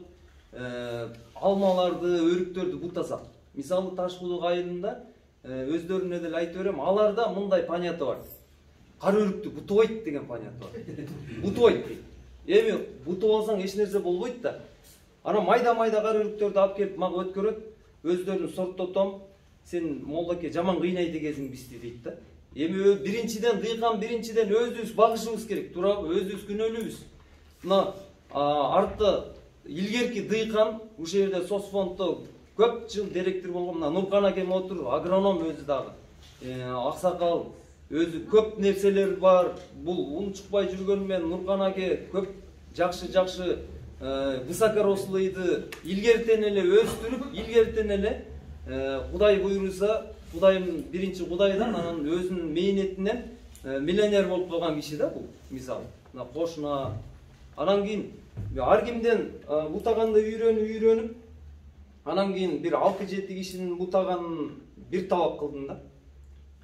алмаларды, өрүктөрдү бутасак. Мисалы Ташкулук айылында өздөрүнө деле айтып берем, аларда мындай понятие бар. Кар өрүктү бутубайт деген понятие бар. Бутубайт дейт. Эми бутуп алсаң эч нерсе болбойт да. Анан майда-майда кар өрүктөрдү алып келип мага өткөрөт, өздөрүн сорттотом. Сен молдаке жаман кыйнайт экенсиң бизди дейт да. Эми биринчиден дыйкан биринчиден өзүбүз багышыбыз керек, туурабы? Өзүбүз күнөөлүүбүз. Мына артта илгерки дыйкан ушул жерде соцфонддо көп жыл директор болгон мына Нуркан акем отур, агроном өзү дагы. Аксакал өзү көп нерселер бар. Бул унчукпай жүргөнү Нуркан аке көп жакшы высокорослыйды илгертен эле өстүрүп, илгертен эле Кудай буйруса Кудайым биринчи Кудайдан анан өзүнүн мээнетинен миллионер болуп калган киши да бул мисалы. Мына кошуна анан кийин ар кимден бутаганды үйрөнүп анан кийин бир 6-7 кишинин бутаганын бир табак кылдым да.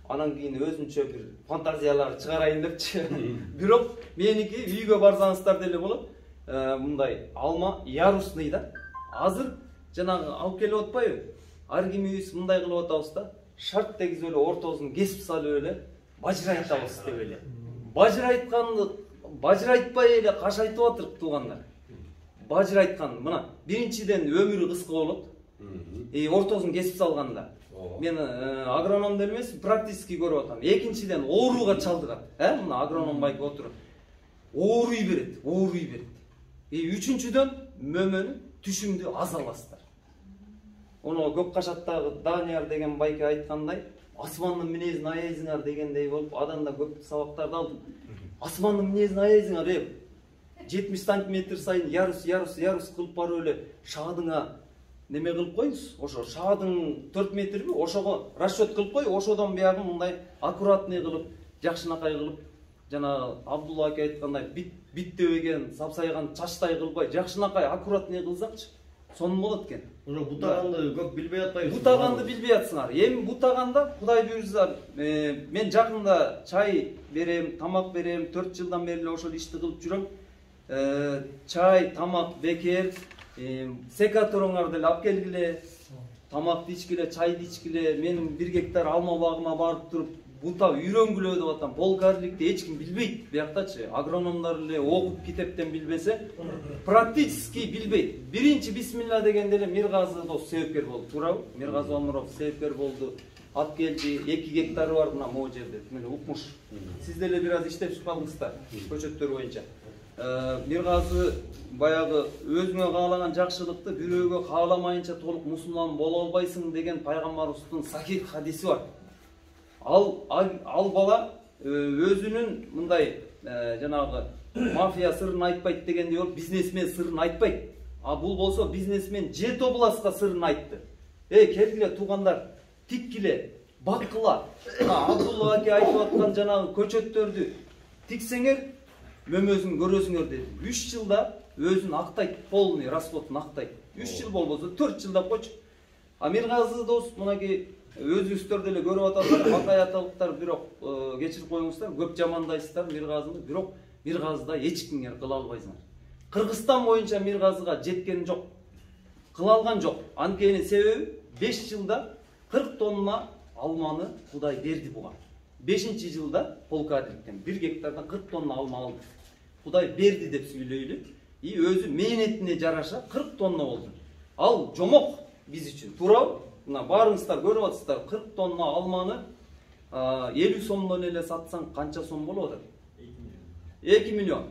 Анан кийин өзүнчө бир фантазиялар чыгарайын депчи. Бирок меники үйгө барсаңыздар деле болот. Мындай алма ярусный да. Азыр жанагы алып келип атпайбы? Ар кимибиз мындай кылып атабыз да. Шарт дегиз эле ортосун кесип салып эле бажырайтабыз деп эле. Бажырайтпай эле кашайтып атырык туугандар. Бажырайткан мына биринчиден өмүрү кыска болот. Ортосун кесип салганда. Мен агроном деле эмес, практически көрүп атам. Экинчиден ооруга чалдыгат. Мына агроном байке отуруп. Ооруй берет. Үчүнчүдөн мөмөнү түшүмдү аз аласыздар. Оно көк кашаттагы Данияр деген байке айткандай, асмандын минезин аяйсыңар дегендей болуп, адан да көп сабактарды алдым. Асмандын минезин аяйсыңар, 70 сантиметр сайын ярус кылып барып эле шаадыңа неме кылып коюңуз. Ошо шаадың 4 метрби, ошого расчет кылып кой, ошодон биягын мындай аккуратный кылып, жакшынакай кылып, жана Абдулла аке айткандай биттебеген, сапсайган чачтай кылбай, жакшынакай аккуратный кылсакчы, сонун болот экен. Ошо бутаганды көп билбей атпайбыз. Бутаганды билбей атсыңар. Эми бутаганда Кудай буйрса, мен жакында чай берем, тамак берем, 4 жылдан бери ошол ишти кылып жүрөм. Чай, тамак бекер, секаторуңар деле алып келгиле, тамакты ичкиле, чайды ичкиле. Мен 1 гектар алма багыма барып туруп, бута үйрөнгүлө деп атам. Полкарликти эч ким билбейт. Бияктачы агрономдор эле окуп китептен билбесе, практически билбейт. Биринчи бисмилла дегенде эле Миргазы дос себепкер болду, туурабы? Миргазы Омуров себепкер болду. Алып келди, 2 гектары бар мына могу жерде. Мына укмуш. Сиз деле бир аз иштеп чыкпадыңыздар көчөттөр боюнча. Миргазы баягы өзүңө каалаган жакшылыкты бирөөгө кааламайынча толук мусулман боло албайсың деген пайгамбарыбыздын сахих хадиси бар. Ал бала өзүнүн мындай жанагы мафия сырын айтпайт дегендей болуп, бизнесмен сырын айтпайт. Бул болсо бизнесмен жет областка сырын айтты. Келгиле туугандар, тиккиле, баккыла. Абдулла аке айтып аткан жанагы көчөттөрдү тиксеңер, мөмөсүн көрөсүңөр деди. 3 жылда өзүн актайт, полный расходун актайт. 3 жыл болбосо 4 жылда койчу. Миргазы дос мынакей өзүңүздөр деле көрүп атасыздар, бакаяталыктар, бирок кечирип коюңуздар, көп жамандайсыздар Миргазыны, бирок Миргазыда эч кимге кыла албайсыңар. Кыргызстан боюнча Миргазыга жеткен жок, кыла алган жок. Анткени себеби 5 жылда 40 тонна алманы Кудай берди буга. 5-жылда полкадриктен 1 гектардан 40 тонна алма алды. Кудай берди деп сүйлөйлү. Өзү мээнетине жараша 40 тонна болду. Ал жомок биз үчүн. Туурабы? Мына барыңыздар көрүп атасыздар, 40 тонна алманы 50 сомдон эле сатсаң канча сом болуп атат? 2 миллион.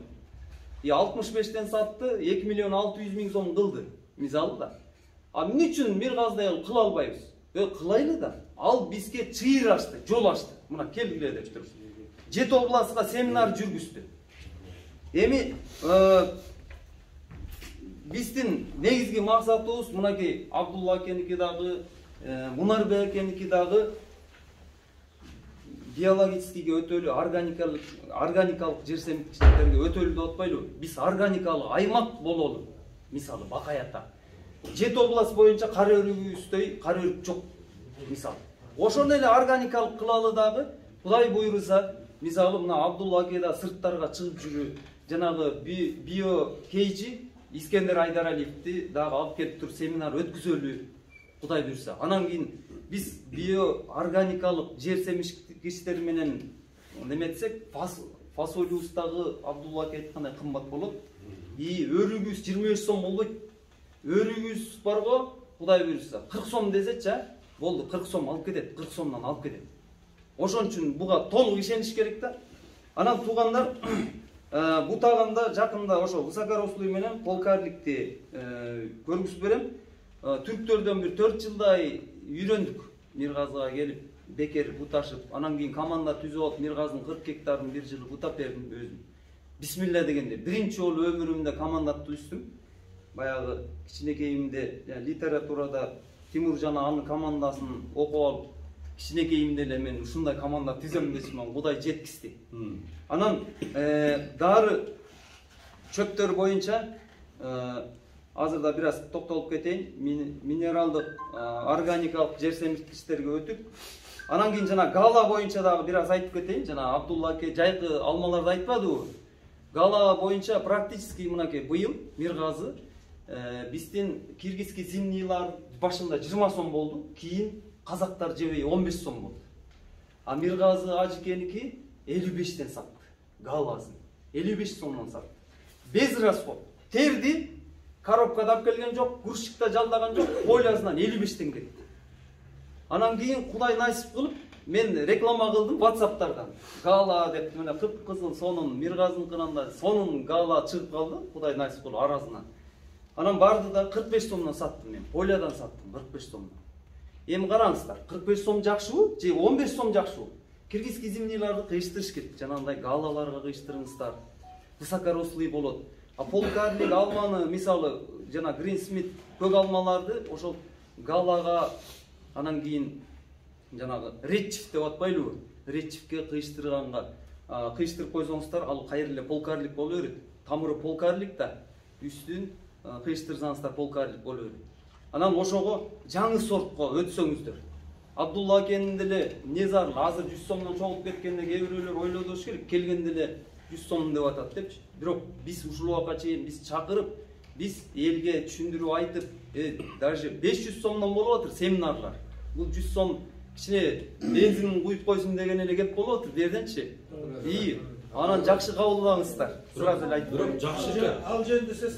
65тен сатты, 2 миллион 600 миң сом кылды. Мисалы да. Эмне үчүн Миргазыдай кыла албайбыз? Кылайлы да. Ал бизге чыйыр ачты, жол ачты. Мына келгиле деп туруп. Жет областка семинар жүргүздү. Эми биздин негизги максатыбыз мынакей Абдулла акеники дагы, Мунарбек акеники дагы биологическийге өтөлүү, органикалык жер семиндиктерге өтөлүү деп атпайлыбы? Биз органикалык аймак бололу. Мисалы Бакаята. Жет область боюнча кара өрүгүбүздөй кара өрүк жок. Мисалы. Ошондо эле органикалык кылалы дагы, Кудай буйруса, мисалы мына Абдулла аке да сырттарга чыгып жүрүп, жанагы био кейжи Искендер Айдаралиевди дагы алып келип туруп семинар өткүзөлү, Кудай буйруса. Анан кийин биз био органикалык жер семишкичтер менен неметсек, фасолиустагы Абдулла аке айткандай кымбат болот. Өрүгүбүз 23 сом болбойт. Өрүгүбүз барго, Кудай буйруса, 40 сом десечи, болду, 40 сом алып кетет, 40 сомдон алып кетет. Ошон үчүн буга толук ишениш керек да. Анан туугандар, бутаганда жакында ошо высокорослый менен полкарликти көргүзүп берем. Түрктөрдөн бир 4 жылдай үйрөндүк. Миргазыга келип, бекер буташып, анан кийин команда түзүп алып, Миргазынын 40 гектарын бир жылы бутап бердим өзүм. Бисмилла дегенде биринчи жолу өмүрүмдө команда түздүм. Баягы кичинекейимде литературада Тимур жана анын командасын окуп алып, кичинекейимде эле мен ушундай команда түзөм дечимин, Кудай жеткизди. Анан дары чөптөр боюнча азырда бир аз токтолуп кетейин. Минералдык, органикалык жер семирткичтерге өтүп, анан кийин жана гала боюнча дагы бир аз айтып кетейин. Жана Абдулла аке жайкы алмаларды айтпадыбы? Гала боюнча практически мынакей быйыл Миргазы биздин киргизский зимнийлар башында 20 сом болду, кийин казактар жебей 15 сом болду. А Миргазы ажыкеники 55тен сатты. Галасын 55 сомдон сатты. Без расход. Терди, коробкада алып келген жок, грузчикта жалдаган жок, полясынан 55тен кетти. Анан кийин Кудай насип кылып, мен реклама кылдым WhatsApp'тардан. Гала деп мына кып-кызыл сонун Миргазыныкынан сонун гала чыгып калды, Кудай насип кылып арасынан. Анан барды да 45 сомдон саттым мен. Полядан саттым 45 сомдон. Эми караңыздар, 45 сом жакшыбы же 15 сом жакшыбы? Киргизский зимнийларды кыйыштырыш керек. Жанагындай галаларга кыйыштырыңыздар. Высокорослый болот. А полкарлик алманы, мисалы, жана Green Smith көк алмаларды ошол галага анан кийин жанагы редчиф деп атпайлыбы? Редчифке кыйыштырганга кыйыштырып койсоңуздар, ал кайыр эле полкарлик боло берет. Тамыры полкарлик да, үстүн кыйыштырсаңыздар полкарлик боло берет. Анан ошого жаңы сортко өтсөңүздөр. Абдулла акенин деле незарлы азыр 100 сомдон чогулуп кеткенде кээ бирөөлөр ойлодуш керек, келгенде эле 100 сом деп атат депчи. Бирок биз ушул убакка чейин биз чакырып, биз элге түшүндүрүп айтып, даже 500 сомдон болуп атыр семинарлар. Бул 100 сом кичине бензин куюп койсун деген эле кеп болуп атыр берденчи. И анан жакшы кабылдаңыздар. Сразу эле айтып Бирок жакшы экен. Ал жөнүндө сөз.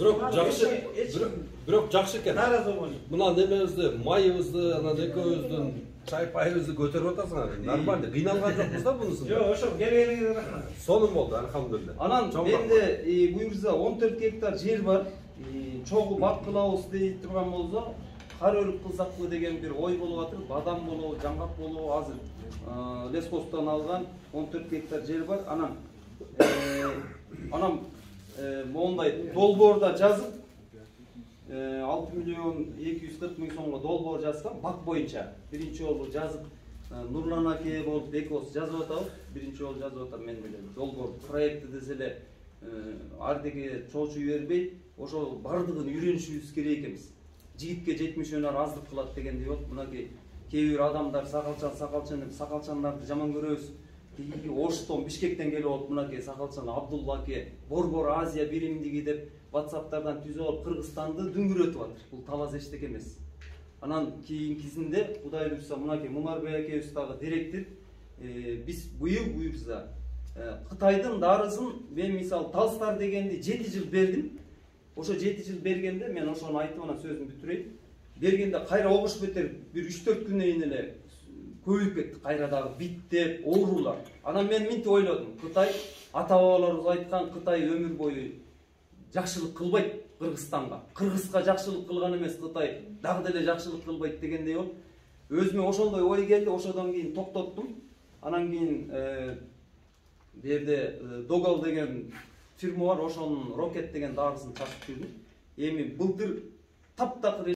Бирок жакшы экен. Мына немебизди, майыбызды, анан экөөбүздүн чай пайыбызды көтөрүп атасыңар. Нормально. Кыйналган жокпуз да бунусун. Жок, ошо келгениңизе рахмат. Сонун болду, алхамдулилля. Анан менде буюрса 14 гектар жер бар. Чогуу бак кылабыз дей турган болсо, кар өрүп кылсакпы деген бир ой болуп атыр. Бадам болобу, жаңгак болобу азыр лесхоздон алган 14 гектар жер бар. Анан мондай долбоорда жазып 6.240.000 сомго долбоор жазсам бак боюнча биринчи жолу жазып Нурлан аке болуп экос жазып атабыз. Биринчи жолу жазып атам мен деле. Долбоор проекти десе эле ардеге чоочуй бербей, ошол бардыгын үйрөнүшүбүз керек экенбиз. Жигитке 70 өнөр аздык кылат дегендей болуп, мынакей кээ бир адамдар сакалчан деп сакалчандарды жаман көрөбүз. Оштон, Бишкектен келип алып, мынакей сакалчан Абдулла аке Борбор Азия биримдиги деп WhatsApp'тардан түзүп алып Кыргызстанды дүңгүрөтүп атыр. Бул талас эчтеке эмес. Анан кийинкисинде Кудай буйрса мынакей Мунарбек акебиз дагы директор. Биз быйыл буйрса Кытайдын дарысын мен мисалы Талстар дегенди 7 жыл бердим. Ошо 7 жыл бергенде мен ошону айтып анан сөзүмдү бүтүрөйүн. Бергенде кайра огуш бетер бир 3-4 күндөн кийин эле көбөйүп кетти, кайра дагы биттеп, оорулар. Анан мен мынтип ойлодум, Кытай ата бабаларыбыз айткан Кытай өмүр бою жакшылык кылбайт Кыргызстанга. Кыргызга жакшылык кылган эмес Кытай дагы деле жакшылык кылбайт дегендей болуп, өзүмө ошондой ой келди, ошодон кийин токтоттум. Анан кийин берде Догал деген фирма бар, ошонун Рокет деген дарысын чачып жүрдүм. Эми былтыр таптакыр